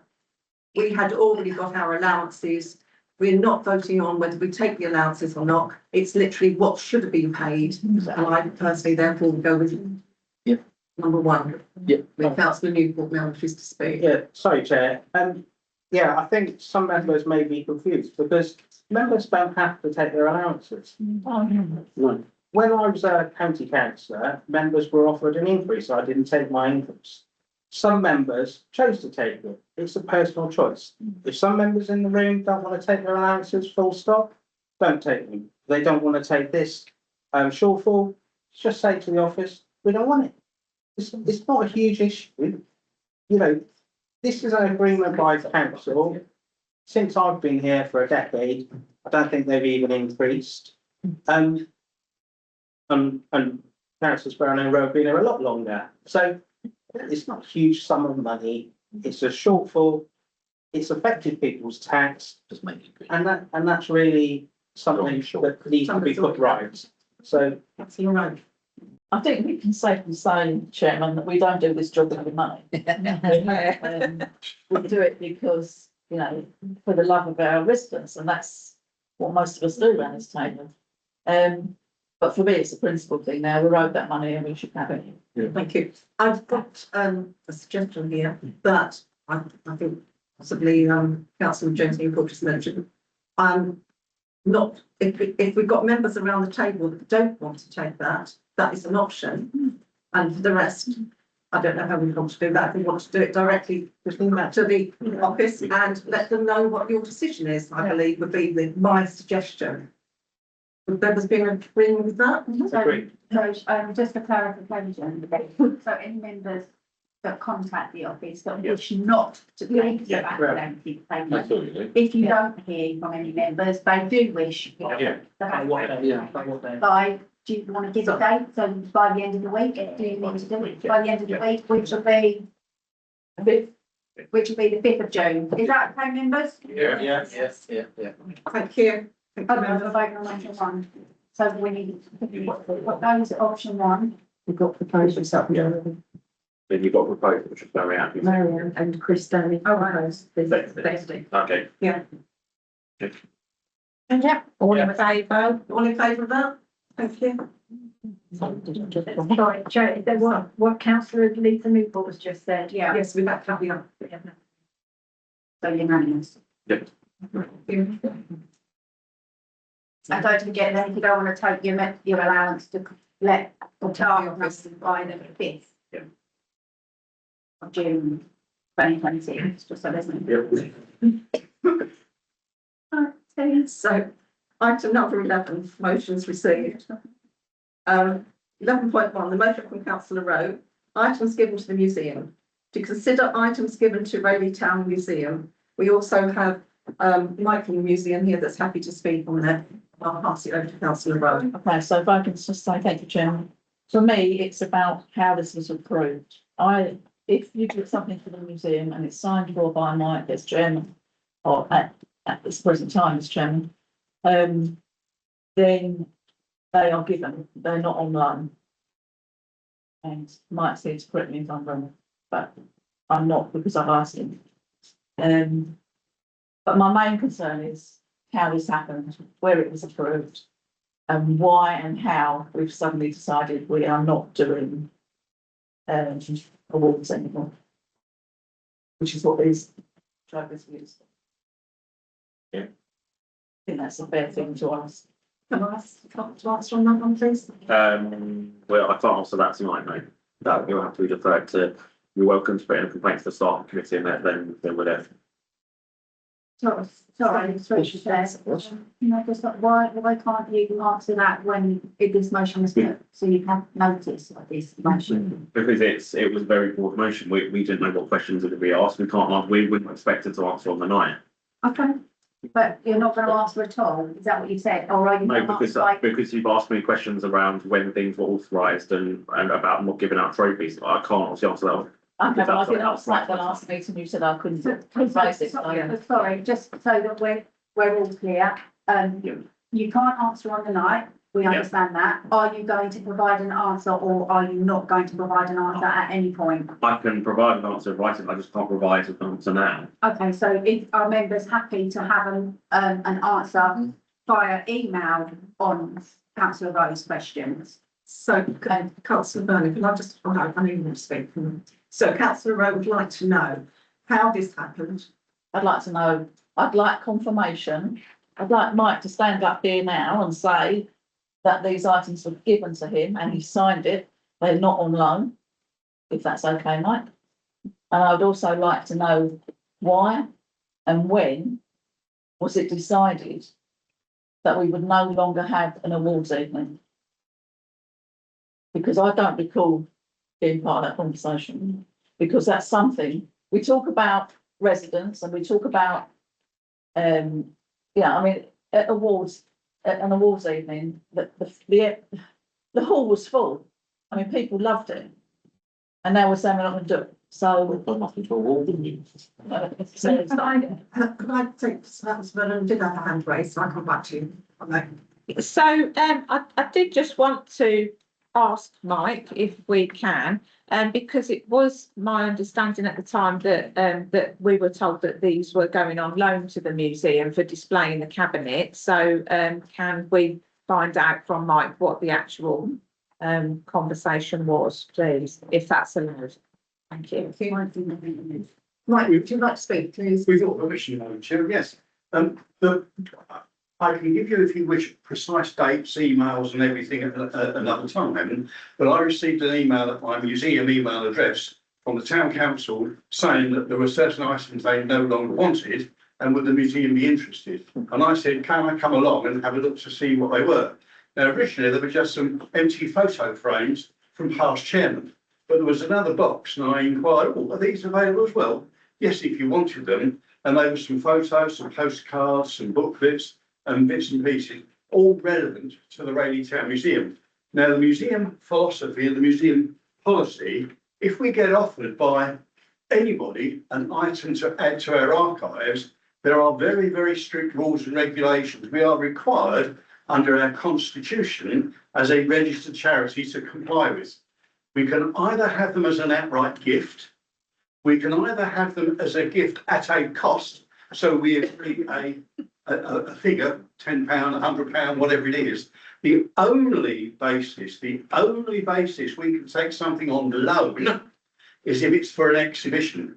we had already got our allowances. We're not voting on whether we take the allowances or not. It's literally what should have been paid. And I personally therefore would go with number 1. With councillor Newport now wishes to speak. Yeah, sorry, Chair. Yeah, I think some members may be confused because members don't have to take their allowances. No. When I was a county councillor, members were offered an increase. I didn't take my increase. Some members chose to take it. It's a personal choice. If some members in the room don't want to take their allowances, full stop, don't take them. If they don't want to take this shortfall, just say to the office, we don't want it. It's not a huge issue. You know, this is an agreement by council. Since I've been here for a decade, I don't think they've even increased. And councillor Sparrow and Rowe have been here a lot longer. So it's not a huge sum of money. It's a shortfall. It's affected people's tax. Just make it. And that's really something that needs to be put right. So That's your right. I think we can safely say, Chairman, that we don't do this job for the money. We do it because, you know, for the love of our residents, and that's what most of us do around this table. But for me, it's a principle thing now. We're owed that money and we should have it. Thank you. I've got a suggestion here that I think possibly councillor James Newport just mentioned. Not if we've got members around the table that don't want to take that, that is an option. And for the rest, I don't know how we want to do that. If we want to do it directly, just bring that to the office and let them know what your decision is, I believe would be my suggestion. Would members be in agreement with that? So, just for clarification, so any members that contact the office that wish not to take the academic payment, if you don't hear from any members, they do wish. Yeah. By, do you want to give a date? So by the end of the week, do you need to do it by the end of the week, which will be the 5th of June? Is that okay, members? Yeah. Thank you. Oh, no, we're voting on option one. So we need, what goes at option one? We've got proposals up there. Then you've got proposal, which is very happy. Marianne and Chris Daly. Oh, right. Okay. Yeah. Yeah, all in favour? All in favour of that? Thank you. Sorry, Chair, is there what councillor Lisa Newport has just said? Yeah. Yes, we've got to be on. So unanimous. Yep. And don't forget, then if you don't want to take your allowance to let the office by the 5th. Yeah. Of June 2026, just so there's no. Okay, so item number 11, motions received. 11.1, the motion from councillor Rowe, items given to the museum. To consider items given to Rayleigh Town Museum. We also have Mike from the museum here that's happy to speak on that. I'll pass it over to councillor Rowe. Okay, so if I can just say thank you, Chairman. For me, it's about how this was approved. If you do something for the museum and it's signed for by Mike as chairman, or at this present time as chairman, then they are given, they're not on loan. And Mike's here to correct me if I'm wrong, but I'm not because I've asked him. But my main concern is how this happened, where it was approved, and why and how we've suddenly decided we are not doing awards anymore, which is what these drivers use. Yeah. I think that's a fair thing to ask. Can I ask to answer on that one, please? Well, I can't answer that tonight, mate. That you'll have to be deferred to. You're welcome to put in a complaint to the staff committee and then we're there. Sorry, just why can't you answer that when this motion was put, so you have notice of this motion? Because it was a very broad motion. We didn't know what questions would be asked. We weren't expected to answer on the night. Okay, but you're not going to answer at all, is that what you said, or are you? No, not because you've asked me questions around when things were authorised and about not giving out trophies. I can't obviously answer that. Okay, well, I did ask that the last meeting, you said I couldn't. Sorry, just so that we're all clear, you can't answer on the night, we understand that. Are you going to provide an answer or are you not going to provide an answer at any point? I can provide an answer in writing, I just can't provide an answer now. Okay, so if our members happy to have an answer via email on councillor Rowe's questions? So, councillor Burnley, can I just, I know you want to speak. So councillor Rowe would like to know how this happened. I'd like to know, I'd like confirmation. I'd like Mike to stand up here now and say that these items were given to him and he signed it. They're not on loan, if that's okay, Mike. And I would also like to know why and when was it decided that we would no longer have an awards evening? Because I don't recall being part of that conversation, because that's something, we talk about residents and we talk about, I mean, at an awards evening, the hall was full. I mean, people loved it. And now we're saying we're not going to do it. So. Could I take councillor Burnham did have a hand raised, so I'll come back to you on that. So I did just want to ask Mike if we can, because it was my understanding at the time that that we were told that these were going on loan to the museum for displaying the cabinet. So can we find out from Mike what the actual conversation was, please, if that's allowed? Thank you. Mike, would you like to speak, please? With your permission, Madam Chair, yes. I can give you, if you wish, precise dates, emails and everything at another time. But I received an email at my museum email address from the town council saying that there were certain items they no longer wanted and would the museum be interested? And I said, can I come along and have a look to see what they were? Now, originally, there were just some empty photo frames from past chairmen, but there was another box and I inquired, oh, are these available as well? Yes, if you wanted them. And there were some photos, some postcards, some booklets and bits and pieces, all relevant to the Rayleigh Town Museum. Now, the museum philosophy and the museum policy, if we get offered by anybody an item to add to our archives, there are very, very strict rules and regulations. We are required under our constitution as a registered charity to comply with. We can either have them as an outright gift, we can either have them as a gift at a cost, so we agree a figure, £10, £100, whatever it is. The only basis we can take something on loan is if it's for an exhibition.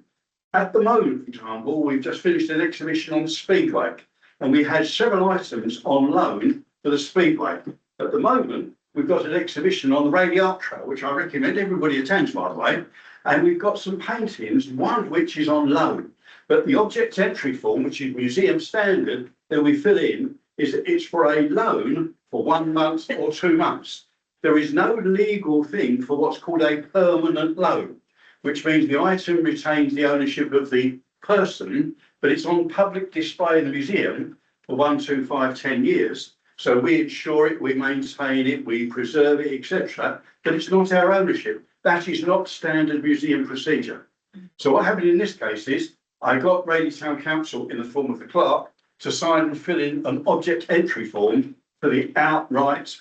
At the moment, for example, we've just finished an exhibition on the Speedway and we had several items on loan for the Speedway. At the moment, we've got an exhibition on the Rayleigh Art Trail, which I recommend everybody attends, by the way. And we've got some paintings, one of which is on loan. But the object entry form, which is museum standard, that we fill in, is that it's for a loan for 1 month or 2 months. There is no legal thing for what's called a permanent loan, which means the item retains the ownership of the person, but it's on public display in the museum for 1, 2, 5, 10 years. So we insure it, we maintain it, we preserve it, etc. But it's not our ownership. That is not standard museum procedure. So what happened in this case is I got Rayleigh Town Council in the form of the clerk to sign and fill in an object entry form for the outright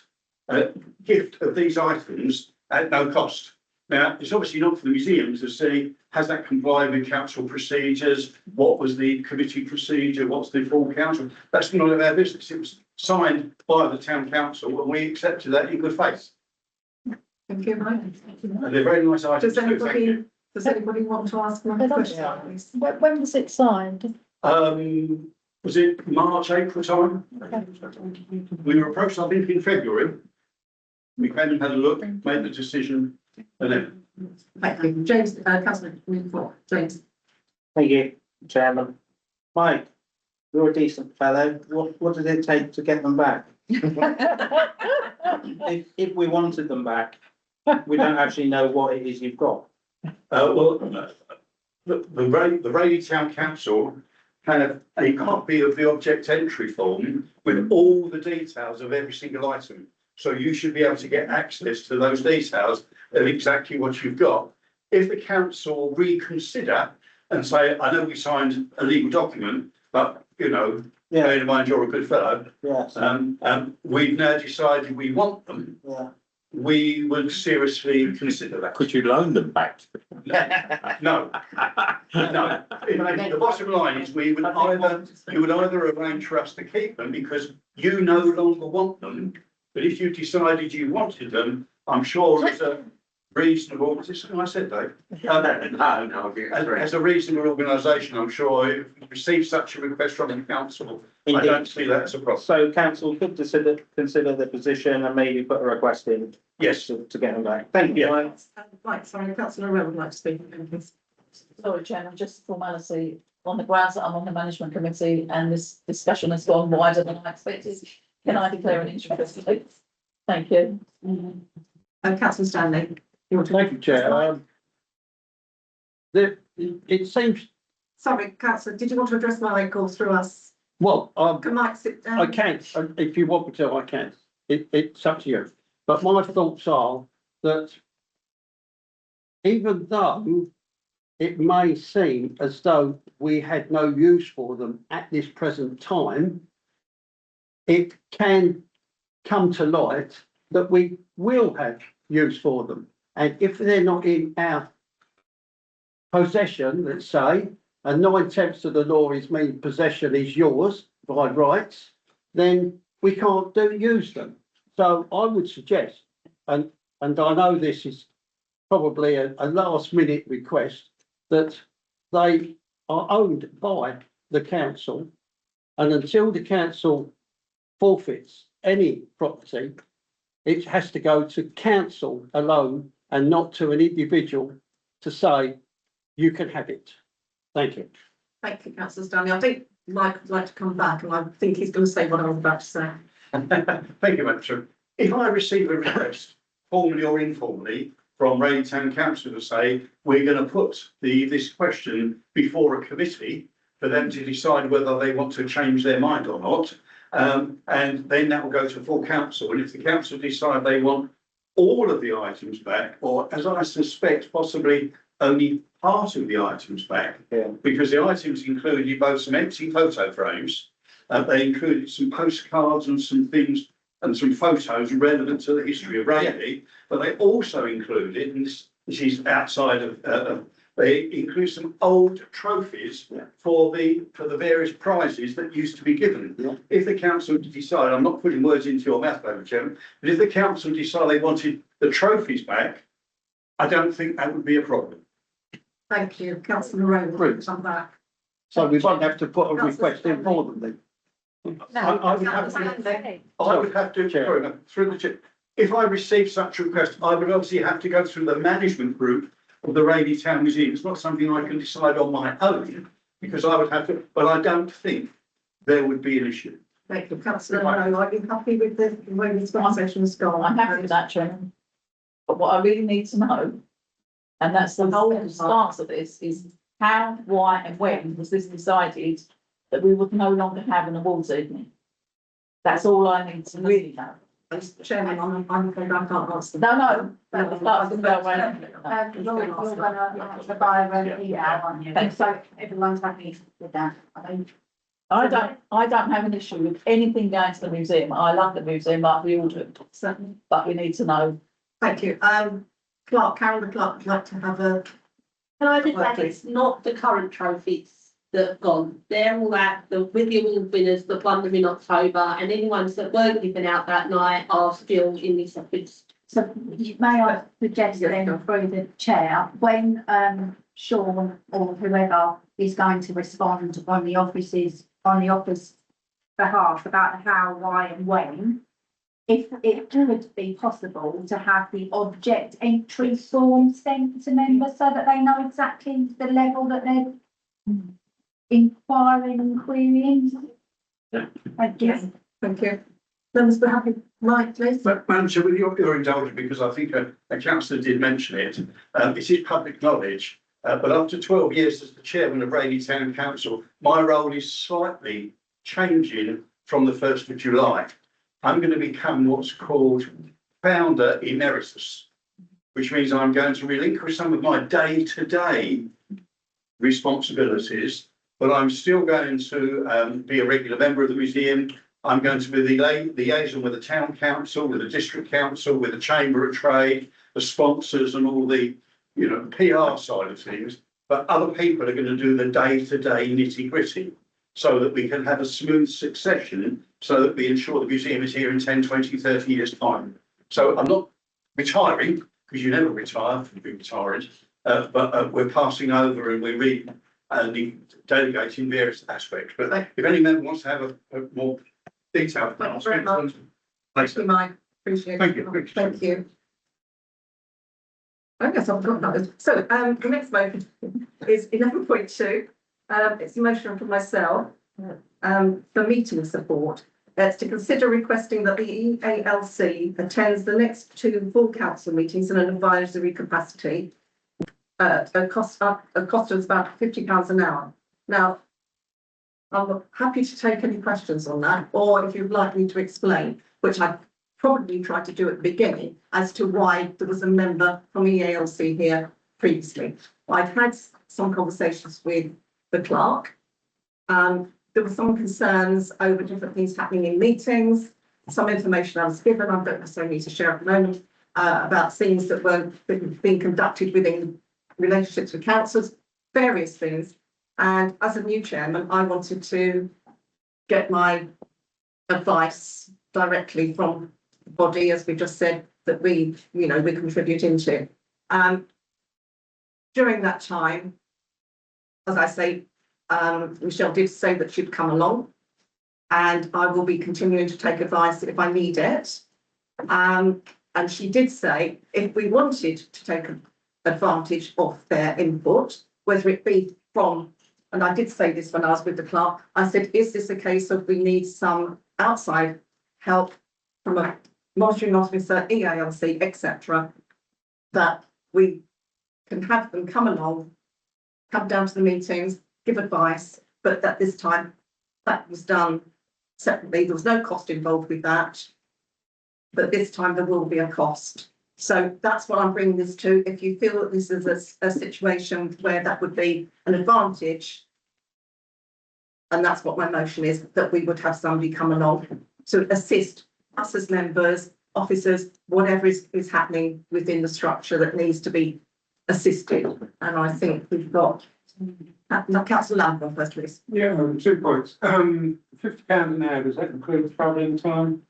gift of these items at no cost. Now, it's obviously not for the museum to see, has that complied with council procedures? What was the committee procedure? What's the full council? That's none of our business. It was signed by the town council and we accepted that in good faith. Thank you, Mike. And they're very nice items. Does anybody want to ask my question, please? When was it signed? Was it March, April time? We were approached, I think, in February. We came and had a look, made the decision, and then. Thank you. James, Councillor, James. Thank you, Chairman. Mike, you're a decent fellow. What did it take to get them back? If we wanted them back, we don't actually know what it is you've got. The Rayleigh Town Council have a copy of the object entry form with all the details of every single item. So you should be able to get access to those details of exactly what you've got. If the council reconsider and say, I know we signed a legal document, but you know, bear in mind you're a good fellow. Yes. We've now decided we want them. Yeah. We would seriously consider that. Could you loan them back? No. No. The bottom line is you would either arrange for us to keep them because you no longer want them. But if you decided you wanted them, I'm sure as a reasonable, was this something I said, Dave? No. As a reasonable organisation, I'm sure if we receive such a request from the council, I don't see that as a problem. So council could consider the position and maybe put a request in. Yes. To get them back. Thank you. Yeah. Right, sorry, Councillor Rowe would like to speak again, please. Sorry, Chairman, just formality, on the grounds that I'm on the management committee and this discussion has gone wider than I expected. Can I declare an interest, please? Thank you. Councillor Stanley. Thank you, Chair. It seems, Sorry, Councillor, did you want to address Mike or through us? well, Can Mike sit down? I can, if you want me to, I can. It's up to you. But my thoughts are that even though it may seem as though we had no use for them at this present time, it can come to light that we will have use for them. And if they're not in our possession, let's say, and 9/10 of the law is mean possession is yours by rights, then we can't use them. So I would suggest, and I know this is probably a last minute request, that they are owned by the council. And until the council forfeits any property, it has to go to council alone and not to an individual to say, you can have it. Thank you. Thank you, councillor Stanley. I think Mike would like to come back and I think he's going to say what I was about to say. Thank you, Madam Chair. If I receive a request, formally or informally, from Reading Town Council to say, we're going to put this question before a committee for them to decide whether they want to change their mind or not, and then that will go to full council. And if the council decide they want all of the items back, or as I suspect, possibly only part of the items back, because the items included both some empty photo frames, they included some postcards and some things and some photos relevant to the history of Rayleigh, but they also included, and this is outside of, they include some old trophies for the various prizes that used to be given. If the council decide, I'm not putting words into your mouth, Madam Chairman, but if the council decide they wanted the trophies back, I don't think that would be a problem. Thank you, councillor Rowan. Come back. So we won't have to put a request in for them then. I would have to, sorry, no, through the chair. If I receive such a request, I would obviously have to go through the management group of the Rayleigh Town Museum. It's not something I can decide on my own, because I would have to, but I don't think there would be an issue. Thank you, councillor Rowan. Are you happy with the way this conversation has gone? I'm happy with that, Chairman. But what I really need to know, and that's the whole stance of this, is how, why and when was this decided that we would no longer have an awards evening? That's all I need to really know. Mr. Chairman, I'm afraid I can't answer. No, that's going to go away. You're gonna provide an email on you, and so everyone's happy with that. I don't have an issue with anything going to the museum. I love the museum, like we all do. Certainly. But we need to know. Thank you. Clerk, Carol the clerk would like to have a. Can I just add, it's not the current trophies that have gone. They're all at with the award winners that won them in October, and any ones that weren't given out that night are still in this office. So may I suggest then through the chair, when Sean or whoever is going to respond on the office behalf about the how, why and when, if it would be possible to have the object entry form sent to members so that they know exactly the level that they're inquiring and querying. Thank you. Thank you. Members, we're happy. Mike, please. Madam Chair, with your indulgence, because I think a councillor did mention it, it is public knowledge, but after 12 years as the chairman of Rayleigh Town Council, my role is slightly changing from the 1st of July. I'm going to become what's called founder emeritus, which means I'm going to relinquish some of my day-to-day responsibilities, but I'm still going to be a regular member of the museum. I'm going to be the liaison with the town council, with the district council, with the chamber of trade, the sponsors and all the, PR side of things. But other people are going to do the day-to-day nitty-gritty so that we can have a smooth succession, so that we ensure the museum is here in 10, 20, 30 years' time. So I'm not retiring, because you never retire from being retired, but we're passing over and we're really delegating various aspects. But if any member wants to have a more detailed. Thank you very much. Thank you, Mike. Appreciate it. Thank you. Thank you. I guess I've forgotten about this. So, the next motion is 11.2. It's a motion from myself, for meeting support. It's to consider requesting that the EALC attends the next 2 full council meetings in an advisory capacity. A cost of about £50 an hour. Now, I'm happy to take any questions on that, or if you'd like me to explain, which I probably tried to do at the beginning, as to why there was a member from EALC here previously. I've had some conversations with the clerk. There were some concerns over different things happening in meetings, some information I was given, I don't necessarily need to share at the moment, about things that were being conducted within relationships with councillors, various things. And as a new chairman, I wanted to get my advice directly from the body, as we just said, that we contribute into. During that time, as I say, Michelle did say that she'd come along, and I will be continuing to take advice if I need it. And she did say if we wanted to take advantage of their input, whether it be from, and I did say this when I was with the clerk, I said, is this a case of we need some outside help from a monitoring officer, EALC, etc., that we can have them come along, come down to the meetings, give advice, but that this time that was done separately. There was no cost involved with that, but this time there will be a cost. So that's what I'm bringing this to. If you feel that this is a situation where that would be an advantage, and that's what my motion is, that we would have somebody come along to assist us as members, officers, whatever is happening within the structure that needs to be assisted. And I think we've got Councillor Lambert first, please. Yeah, 2 points. £50 an hour, does that include travelling time?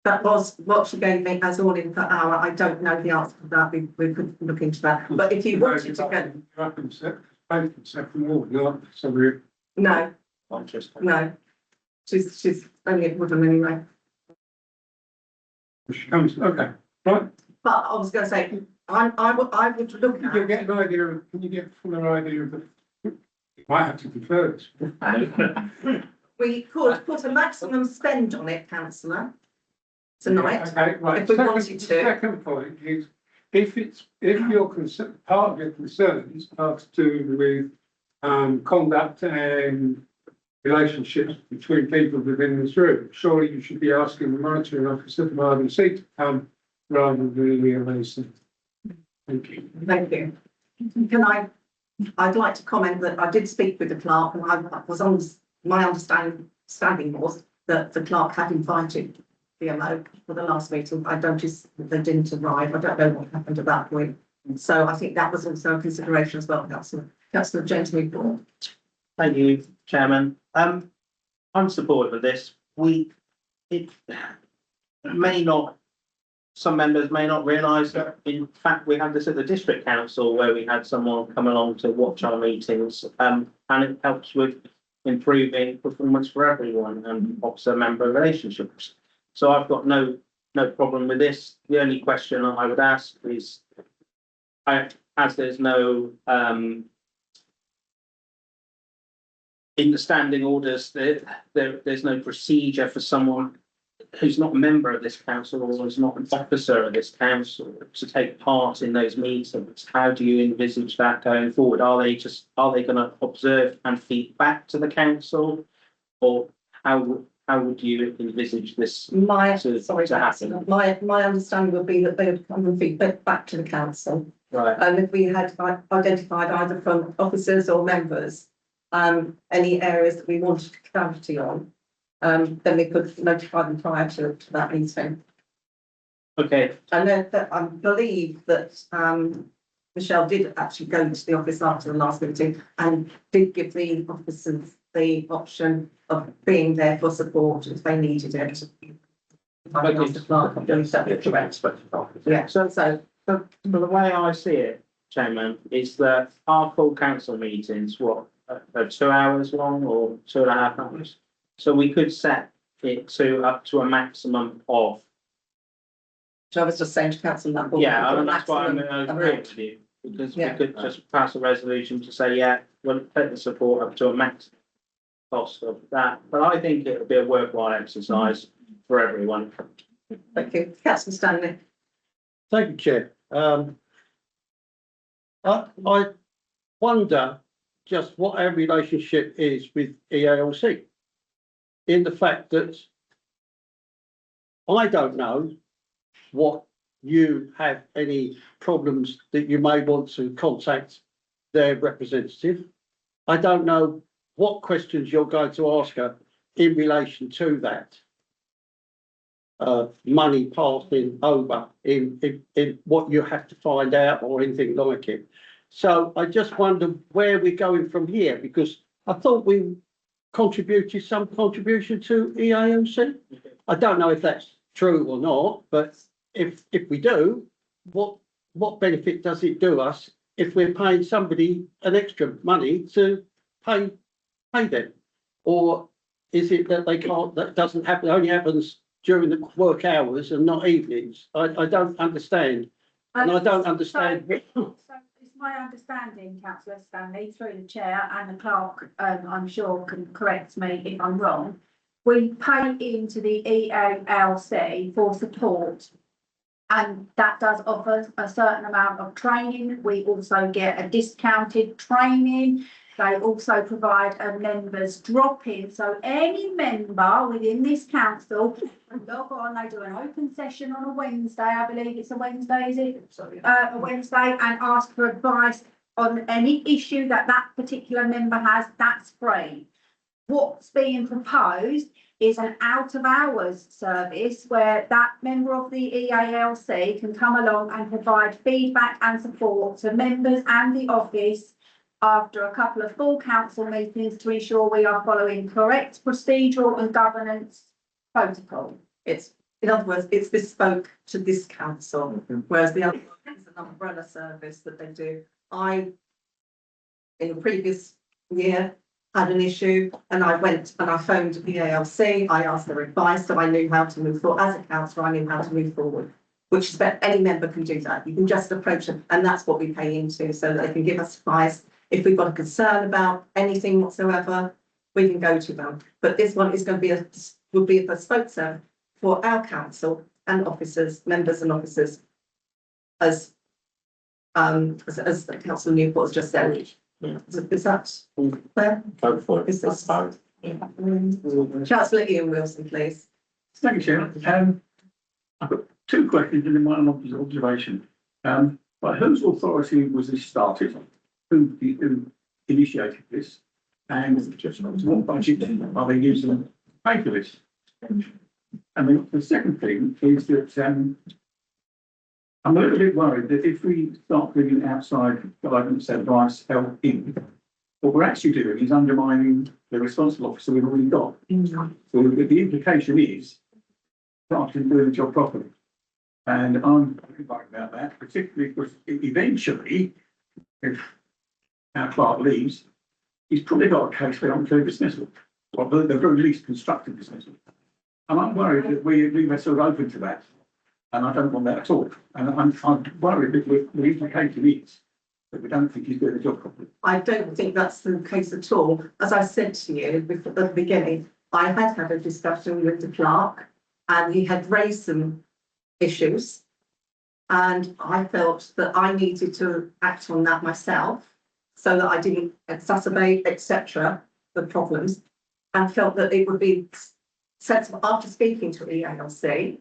That was what she gave me as all in per hour. I don't know the answer to that. We could look into that. But if you wanted to go, I can set, both can set from all, not so we're. no, Manchester. no. She's only at Woodham anyway. She comes, okay, right. But I was going to say, I would look Can you at. get an idea of, can you get a fuller idea of the, might have to defer this. We could put a maximum spend on it, councillor, tonight. Okay, right. if we Second- wanted to. Second point is, if your concern, part of your concerns are to do with conduct and relationships between people within this room, surely you should be asking the monitoring officer from RDC to come rather than the ELAC. Thank you. Thank you. I'd like to comment that I did speak with the clerk, and I was on, my understanding was that the clerk had invited BMO for the last meeting. I noticed that they didn't arrive. I don't know what happened at that point. So I think that was also a consideration as well, Councillor James Newport. Thank you, Chairman. I'm supportive of this. It may not, some members may not realise that in fact we had this at the district council where we had someone come along to watch our meetings. And it helps with improving performance for everyone and officer member relationships. So I've got no problem with this. The only question I would ask is, as there's no in the standing orders, there's no procedure for someone who's not a member of this council or is not an officer of this council to take part in those meetings. How do you envisage that going forward? Are they going to observe and feed back to the council, or how would you envisage this to happen? My understanding would be that they would come and feed back to the council. Right. And if we had identified either from officers or members, any areas that we wanted clarity on, then we could notify them prior to that meeting. Okay. And then I believe that Michelle did actually go to the office after the last meeting and did give the officers the option of being there for support if they needed it. I think the clerk, I believe that is correct. Yeah, so the way I see it, Chairman, is that our full council meetings, are 2 hours long or 2.5 hours? So we could set it to up to a maximum of. So I was just saying to council that. Yeah, I mean, that's why I'm agreeing with you, because we could just pass a resolution to say, yeah, we'll take the support up to a max cost of that. But I think it would be a worthwhile exercise for everyone. Thank you. Councillor Stanley. Thank you, Chair. I wonder just what our relationship is with EALC, in the fact that I don't know what you have any problems that you may want to contact their representative. I don't know what questions you're going to ask her in relation to that. Money passing over in what you have to find out or anything like it. So I just wonder where we're going from here, because I thought we contributed some contribution to EALC. I don't know if that's true or not, but if we do, what benefit does it do us if we're paying somebody an extra money to pay them? Or is it that they can't, that doesn't happen, only happens during the work hours and not evenings? I don't understand. And I don't understand. So it's my understanding, councillor Stanley, through the chair and the clerk, I'm sure can correct me if I'm wrong. We pay into the EALC for support. And that does offer a certain amount of training. We also get a discounted training. They also provide a members drop-in. So any member within this council can log on, they do an open session on a Wednesday, I believe it's a Wednesday, is it? A Wednesday, and ask for advice on any issue that that particular member has. That's free. What's being proposed is an out of hours service where that member of the EALC can come along and provide feedback and support to members and the office after a couple of full council meetings to ensure we are following correct procedural and governance protocol. It's, in other words, it's bespoke to this council, whereas the other one is an umbrella service that they do. In the previous year, had an issue and I went and I phoned the ALC, I asked their advice, so I knew how to move forward. As a councillor, I knew how to move forward, which is that any member can do that. You can just approach them, and that's what we pay into, so that they can give us advice. If we've got a concern about anything whatsoever, we can go to them. But this one is going to be a bespoke service for our council and officers, members and officers, as Councillor Newport has just said. Is that fair? Vote for it. Is this Councillor Ian Wilson, please? Thank you, Chairman. I've got two questions and then one observation. By whose authority was this started? Who initiated this? And what budget are they using to pay for this? And the second thing is that I'm a little bit worried that if we start bringing outside guidance, advice, help in, what we're actually doing is undermining the responsible officer we've already got. So the implication is not doing the job properly. And I'm worried about that, particularly because eventually, if our clerk leaves, he's probably got a case for unfair dismissal, or the very least constructive dismissal. And I'm worried that we're sort of open to that. And I don't want that at all. And I'm worried that the implication is that we don't think he's doing the job properly. I don't think that's the case at all. As I said to you at the beginning, I had a discussion with the clerk and he had raised some issues. And I felt that I needed to act on that myself so that I didn't exacerbate, etc., the problems, and felt that it would be sensible after speaking to EALC,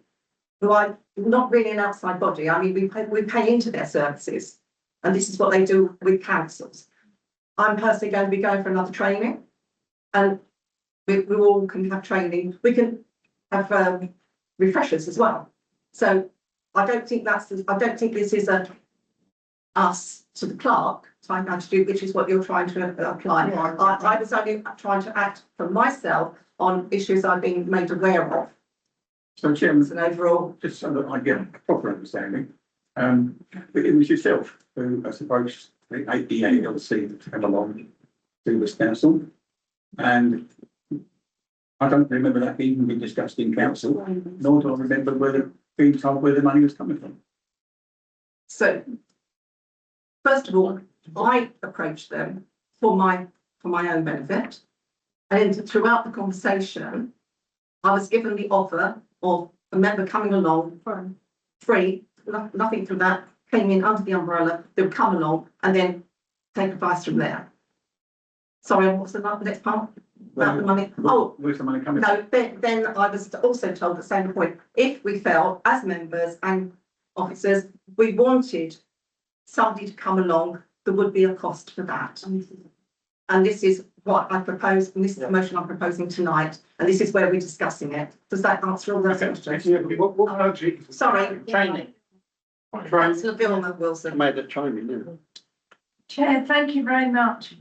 who are not really an outside body. I mean, we pay into their services, and this is what they do with councils. I'm personally going to be going for another training, and we all can have training. We can have refreshers as well. So I don't think this is us to the clerk trying to do, which is what you're trying to apply. I was only trying to act for myself on issues I've been made aware of. So, Chairman, and overall, just so that I get a proper understanding, it was yourself who, I suppose, the EALC to come along to this council, and I don't remember that even being discussed in council, nor do I remember being told where the money was coming from. So, first of all, I approached them for my own benefit, and throughout the conversation, I was given the offer of a member coming along for free, nothing from that, came in under the umbrella, they would come along and then take advice from there. Sorry, what's the next part? About the money? Oh, where's the money coming from? No, then I was also told at the same point, if we felt as members and officers, we wanted somebody to come along, there would be a cost for that. And this is what I propose, and this is the motion I'm proposing tonight, and this is where we're discussing it. Does that answer all those questions? Sorry. Training. Councillor Vilma Wilson. Made a training, yeah. Chair, thank you very much.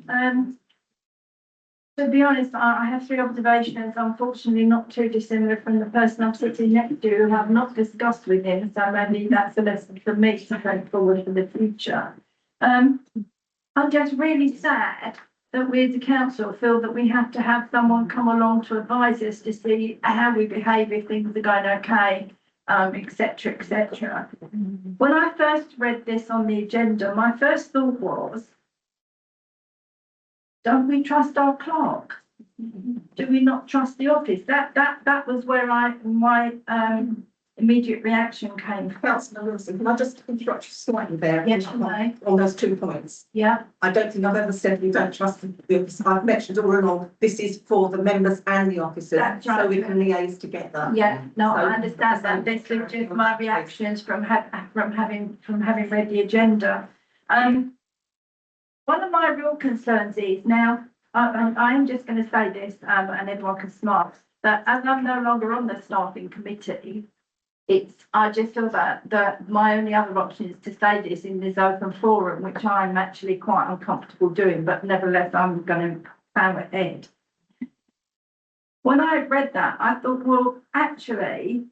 To be honest, I have three observations, unfortunately not too dissimilar from the person I'm sitting next to, who have not discussed with him, so maybe that's a lesson for me to take forward for the future. I'm just really sad that we as a council feel that we have to have someone come along to advise us to see how we behave if things are going okay, et cetera, et cetera. When I first read this on the agenda, my first thought was, don't we trust our clerk? Do we not trust the office? That was where my immediate reaction came from. Councillor Wilson, can I just interrupt you slightly there? Yes, you may. On those 2 points. Yeah, I don't think I've ever said we don't trust the office. I've mentioned all along, this is for the members and the officers. That's right. So we can liaise together. yeah, no, I So- understand that. This is just my reactions from having read the agenda. One of my real concerns is now, I'm just going to say this, and everyone can smile, that as I'm no longer on the staffing committee, I just feel that my only other option is to say this in this open forum, which I'm actually quite uncomfortable doing, but nevertheless, I'm going to power ahead. When I read that, I thought, well, actually,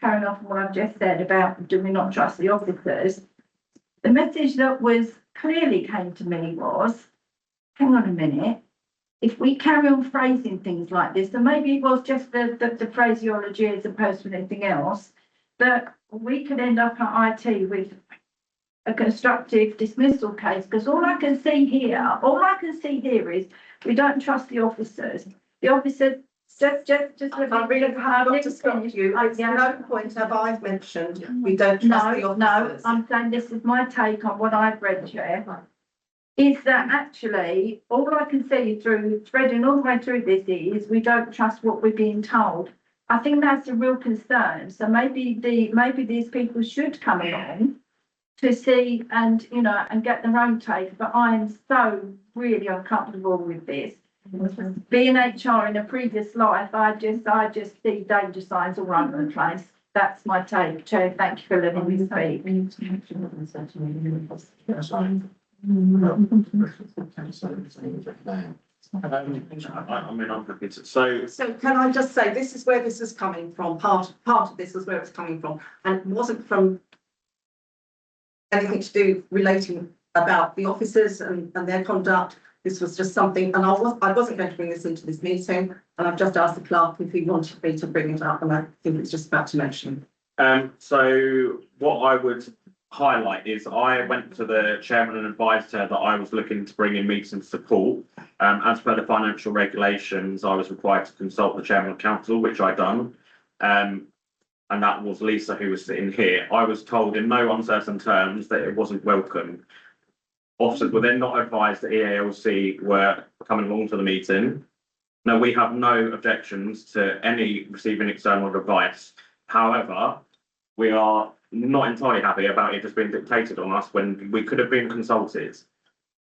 carrying on from what I've just said about do we not trust the officers, the message that was clearly came to me was, hang on a minute, if we carry on phrasing things like this, and maybe it was just the phraseology as opposed to anything else, that we could end up at IT with a constructive dismissal case, because all I can see here is we don't trust the officers. The officers just I really have got to stop you. At no point have I mentioned we don't trust the No, officers. I'm saying this is my take on what I've read, Chair. Is that actually, all I can see through threading all the way through this is we don't trust what we're being told. I think that's a real concern. So maybe these people should come along to see and, and get their own take, but I am so really uncomfortable with this. Being HR in a previous life, I just see danger signs all over the place. That's my take, Chair. Thank you for letting me speak. I'm happy to, so So can I just say, this is where this is coming from, part of this is where it's coming from, and it wasn't from anything to do relating about the officers and their conduct. This was just something, and I wasn't going to bring this into this meeting, and I've just asked the clerk if he wanted me to bring it up, and I think it's just about to mention. So what I would highlight is I went to the chairman and advised her that I was looking to bring in meeting support. As per the financial regulations, I was required to consult the chairman of council, which I done. And that was Lisa, who was sitting here. I was told in no uncertain terms that it wasn't welcome. Officers were then not advised that EALC were coming along to the meeting. Now, we have no objections to any receiving external advice. However, we are not entirely happy about it just being dictated on us when we could have been consulted.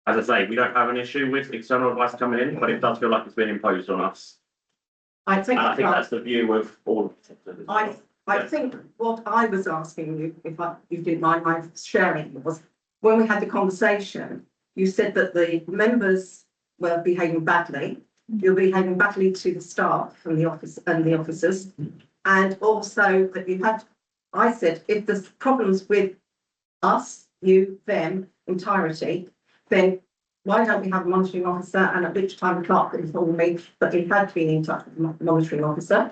As I say, we don't have an issue with external advice coming in, but it does feel like it's been imposed on us. I think that's the view of all. I think what I was asking you, if you didn't mind my sharing, was when we had the conversation, you said that the members were behaving badly. You're behaving badly to the staff and the officers, and also that I said, if there's problems with us, you, them, entirety, then why don't we have a monitoring officer? And at which time the clerk informed me that he had been in touch with the monitoring officer.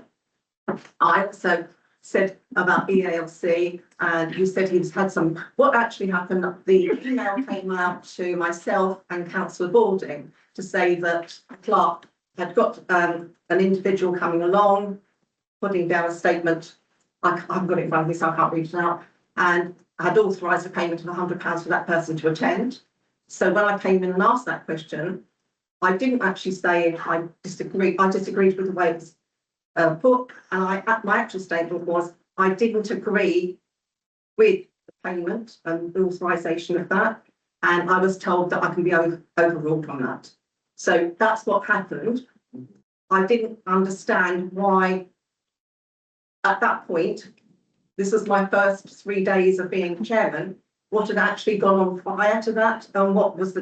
I also said about EALC, and you said he's had some. What actually happened, the email came out to myself and Councillor Balding to say that the clerk had got an individual coming along, putting down a statement. I haven't got it in front of me, so I can't read it out, and had authorised a payment of £100 for that person to attend. So when I came in and asked that question, I didn't actually say I disagree. I disagreed with the way it was put, and my actual statement was I didn't agree with the payment and the authorisation of that, and I was told that I can be overruled on that. So that's what happened. I didn't understand why. At that point, this was my first 3 days of being chairman, what had actually gone on prior to that and what was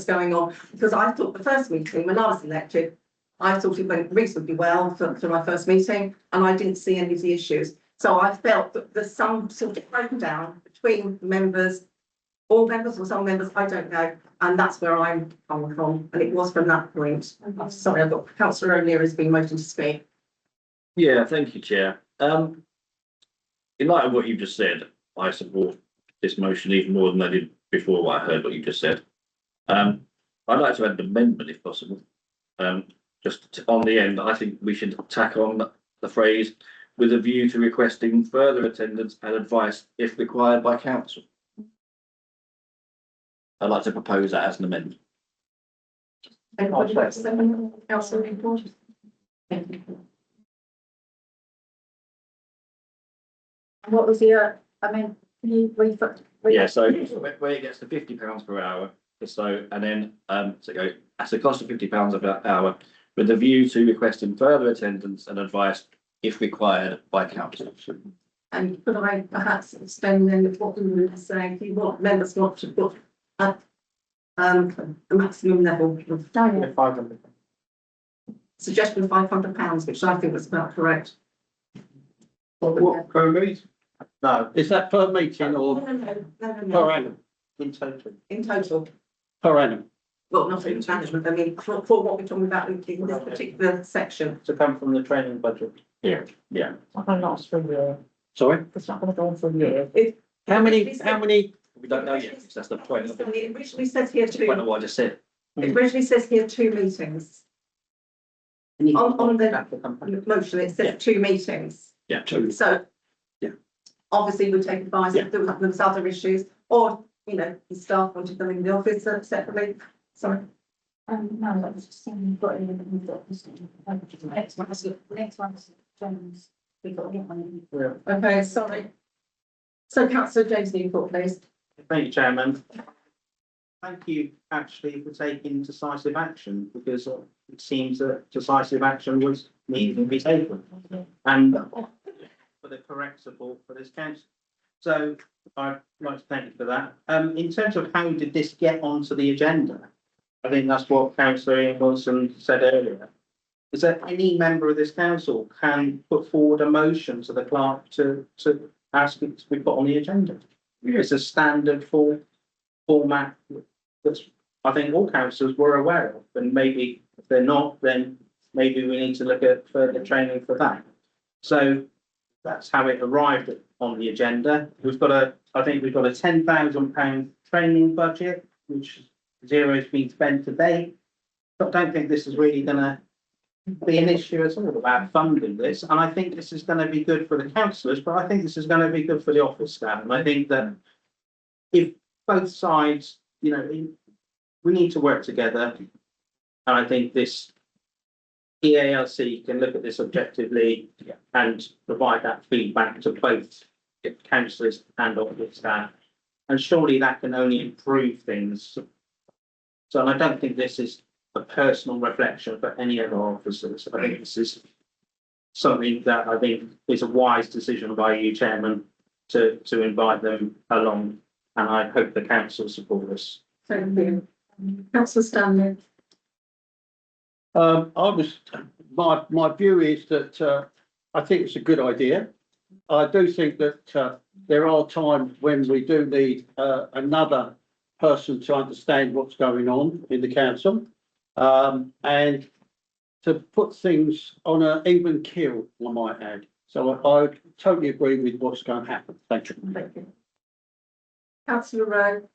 going on. Because I thought the first meeting, when I was elected, I thought it went reasonably well for my first meeting, and I didn't see any of the issues. So I felt that there's some sort of breakdown between members all members or some members, I don't know, and that's where I'm coming from, and it was from that point. I'm sorry, I've got councillor O'Leary has been waiting to speak. Yeah, thank you, Chair. In light of what you just said, I support this motion even more than I did before what I heard what you just said. I'd like to add an amendment if possible. Just on the end, I think we should tack on the phrase with a view to requesting further attendance and advice if required by council. I'd like to propose that as an amendment. Anybody like to second councillor report? What was the, I mean, can you refresh? Yeah, so where it gets to £50 per hour, so, and then, so go, at a cost of £50 per hour, with a view to requesting further attendance and advice if required by council. And could I perhaps extend then what we were saying, if you want members want to put at a maximum level of £500. suggestion of £500, which I think was about correct. What, per meet? No, Is that per meeting No, or per annum? in total. In total, Per annum. well, not in management, I mean, for what we're talking about in this particular section. To come from the training budget. Yeah. Yeah. It's not going to last for a year. Sorry? It's not going to go on for a year. How many, We don't know yet, that's the point. That's the It originally says here point of two, what I just said. it originally says here 2 meetings. On the motion, it says 2 meetings. Yeah. So. Yeah. Obviously, we take advice if there was other issues, or, you know, the staff wanted them in the office separately. Sorry. No, that was just saying, you've got it in the next one's James. We've got to get one. Okay, sorry. So councillor James Newport, please. Thank you, Chairman. Thank you actually for taking decisive action, because it seems that decisive action was needed to be taken. And for the correct support for this council. So I'd like to thank you for that. In terms of how did this get onto the agenda? I think that's what councillor Ian Wilson said earlier. Is that any member of this council can put forward a motion to the clerk to ask it to be put on the agenda? It's a standard format that's, I think all councillors were aware of, and maybe if they're not, then maybe we need to look at further training for that. So that's how it arrived on the agenda. I think we've got a £10,000 training budget, which zero has been spent today. But I don't think this is really going to be an issue at all about funding this. And I think this is going to be good for the councillors, but I think this is going to be good for the office staff. And I think that if both sides, you know, we need to work together. And I think this EALC can look at this objectively and provide that feedback to both councillors and office staff. And surely that can only improve things. So I don't think this is a personal reflection for any of our officers. I think this is something that I think is a wise decision by you, Chairman, to invite them along. And I hope the council support us. Thank you. Councillor Stanley. My view is that, I think it's a good idea. I do think that, there are times when we do need, another person to understand what's going on in the council. And to put things on an even keel, I might add. So I totally agree with what's going to happen. Thank you. Thank you. Councillor Rowe.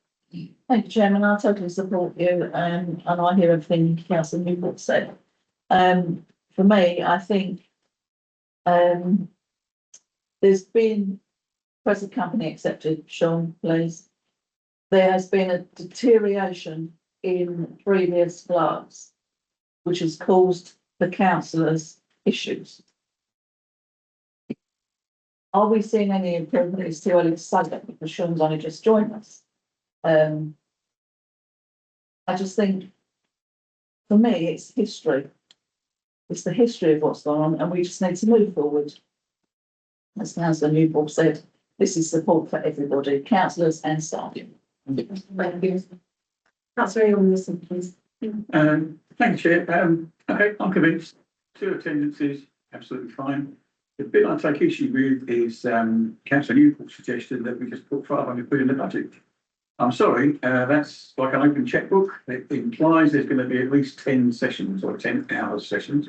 Thank you, Chairman. I totally support you, and I hear everything Councillor Newport said. For me, I think there's been present company accepted. Sean, please. There has been a deterioration in previous clerks, which has caused the councillors issues. Are we seeing any improvement? It's too early to say that because Sean's only just joined us. I just think, for me, it's history. It's the history of what's gone on, and we just need to move forward. As Councillor Newport said, this is support for everybody, councillors and staff. Thank you. Councillor Ian Wilson, please. Thank you, Chair. Okay, I'm convinced 2 attendances, absolutely fine. The bit I take issue with is, Councillor Newport's suggestion that we just put £500 in the budget. I'm sorry, that's like an open checkbook. It implies there's going to be at least 10 sessions or 10 hours sessions.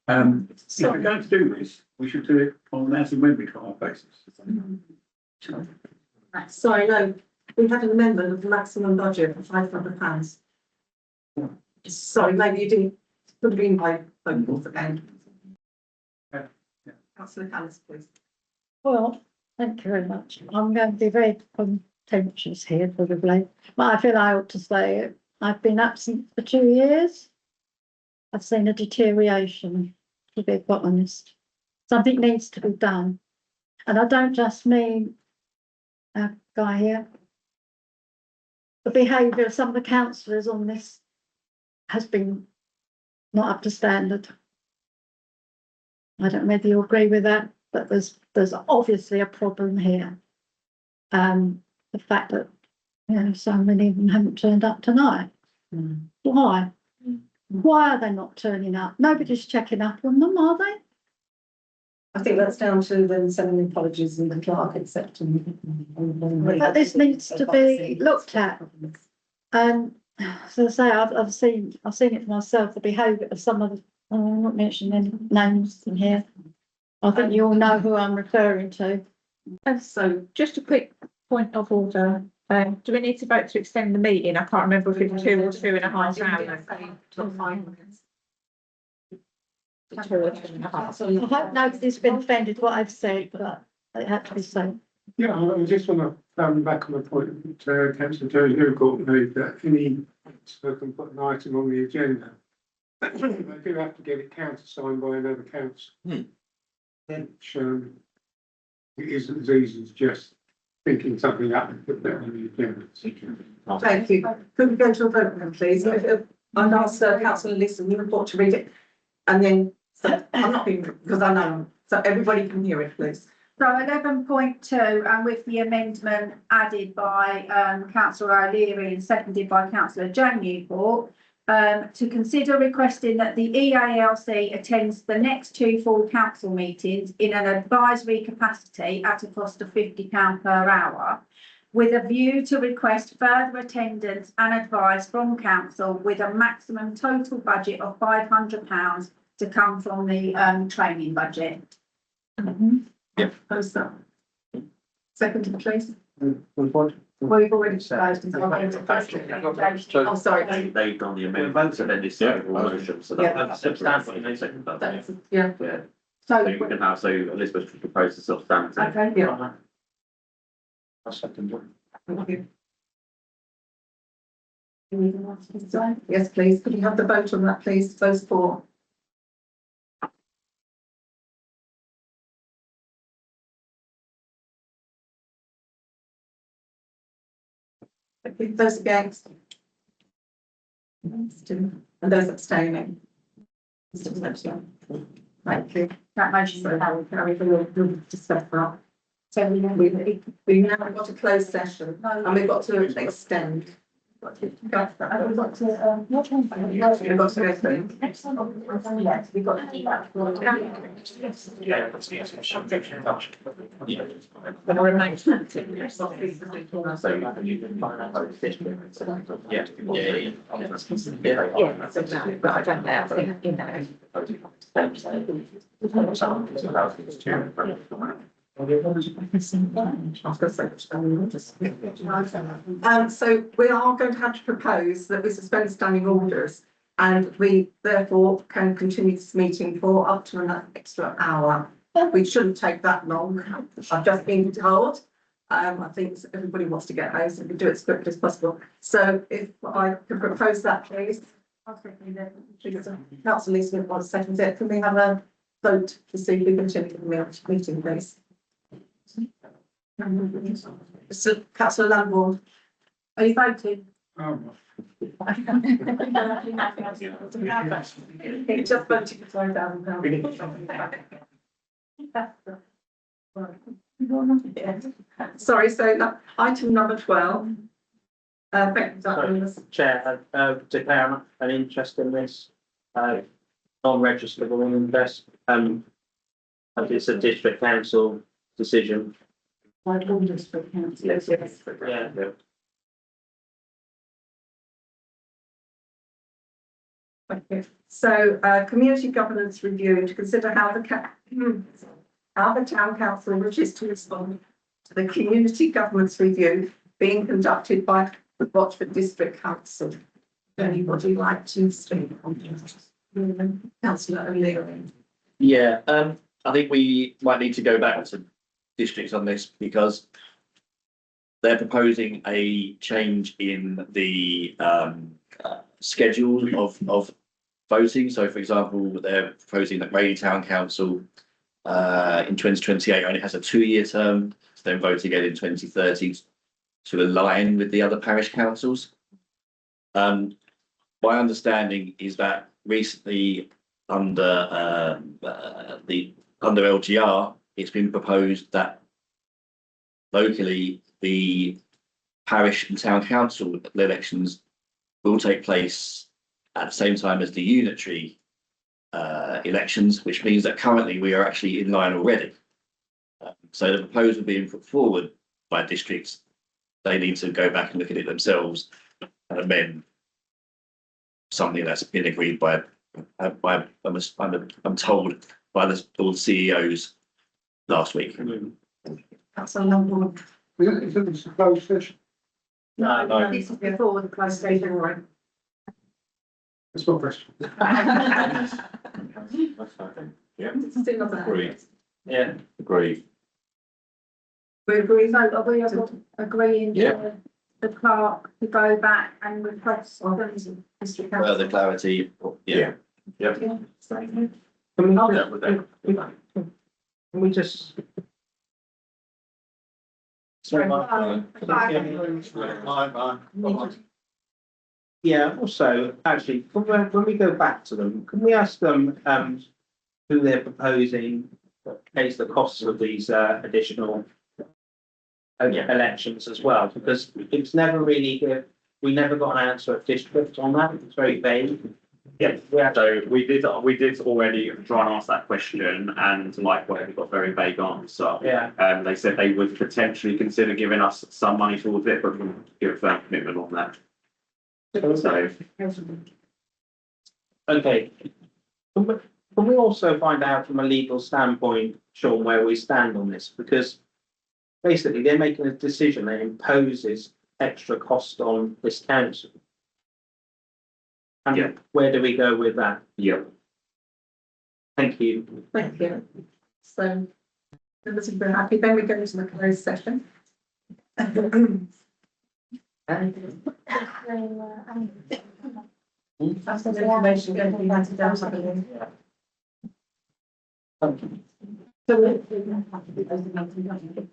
If we're going to do this, we should do it on an as and when required basis. Sorry, no, we had an amendment of the maximum budget of £500. Sorry, maybe you didn't, could have been by phone calls again. Councillor Callis, please. Well, thank you very much. I'm going to be very contentious here, probably. But I feel I ought to say it. I've been absent for 2 years. I've seen a deterioration, to be quite honest. Something needs to be done. And I don't just mean our guy here. The behaviour of some of the councillors on this has been not up to standard. I don't know whether you agree with that, but there's obviously a problem here. The fact that, you know, so many of them haven't turned up tonight. Why? Why are they not turning up? Nobody's checking up on them, are they? I think that's down to them sending apologies and the clerk accepting. But this needs to be looked at. So I say, I've seen it for myself, the behaviour of some of the, I'm not mentioning any names in here. I think you all know who I'm referring to. And so just a quick point of order. Do we need to vote to extend the meeting? I can't remember if it's 2 or 2.5 hours. 2 or 2.5. I hope nobody's been offended what I've said, but it had to be said. Yeah, I just want to come back on the point that Councillor Joe Newcourt made, that any councillor can put an item on the agenda. They do have to get it countersigned by another council. Which it isn't as easy as just thinking something up and put that on the agenda. Thank you. Could we go to a vote then, please? I'd ask Councillor Liston, you report to read it. And then, so I'm not being, because I know, so everybody can hear it, please. So 11.2, and with the amendment added by councillor O'Leary and seconded by councillor Joe Newport, to consider requesting that the EALC attends the next 2 full council meetings in an advisory capacity at a cost of £50 per hour, with a view to request further attendance and advice from council with a maximum total budget of £500 to come from the training budget. Yep. Post that. Second, please. Good point. Well, we've already discussed. Oh, sorry. They've done the amendment, so then this motion, so that's separate. Yeah. So we can have, so Elizabeth can propose the substantive. Okay, yeah. I'll second it. Yes, please. Could you have the vote on that, please? Those 4. Those against? And those abstaining? Thank you. That motion will carry, we'll discuss that. So we now got a closed session and we've got to extend. We've got to go through. Yes, we've got to do that. But I don't know, I think, you know. So we are going to have to propose that we suspend standing orders and we therefore can continue this meeting for up to an extra hour. We shouldn't take that long. I've just been told. I think everybody wants to get home, so we can do it as quickly as possible. So if I could propose that, please. Councillor Leeson wants to second it. Can we have a vote to see if we continue the meeting, please? So, Councillor Lambourne, are you voting? He just voted for £5,000. Sorry, so item number 12. Chair, declare an interest in this, non-registered will invest, it's a district council decision. District council, yes. Yeah. Thank you. So, community governance review to consider how how the town council wishes to respond to the community governance review being conducted by the Watford District Council. Anybody like to speak on this? Councillor O'Leary. Yeah, I think we might need to go back to districts on this because they're proposing a change in the schedule of voting. So for example, they're proposing that Raleigh Town Council in 2028 only has a 2-year term, to then vote again in 2030 to align with the other parish councils. My understanding is that recently under LGR, it's been proposed that locally the parish and town council elections will take place at the same time as the unitary elections, which means that currently we are actually in line already. So the proposal being put forward by districts, they need to go back and look at it themselves and amend something that's been agreed by I'm told by all the CEOs last week. That's a long one. Is it a closed session? No. This is before the closed session, right? That's my question. Yeah, Still not agreed, Yeah. agreed. We agree. So are we agreeing Yeah. the clerk to go back and request from the district council? Further clarity, yeah. Yep. Yeah, so, Can we, Yeah, with that. can we just? Yeah, also, actually, when we go back to them, can we ask them, who they're proposing pays the costs of these, additional elections as well, because it's never really, we never got an answer at district on that, it's very vague. Yeah, so we did already try and ask that question and likewise we got a very vague answer. Yeah. They said they would potentially consider giving us some money towards it, but wouldn't give a firm commitment on that. So, Okay. Can we also find out from a legal standpoint, Sean, where we stand on this? Because basically they're making a decision that imposes extra cost on this council. Yeah. And where do we go with that? yeah. Thank you. Thank you. So, members have been happy, then we go into the closed session. That's the information going to be handed down to the.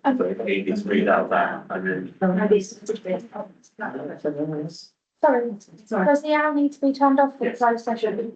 Everybody needs to read out that and then. Sorry, does the hour need to be turned off for the closed session?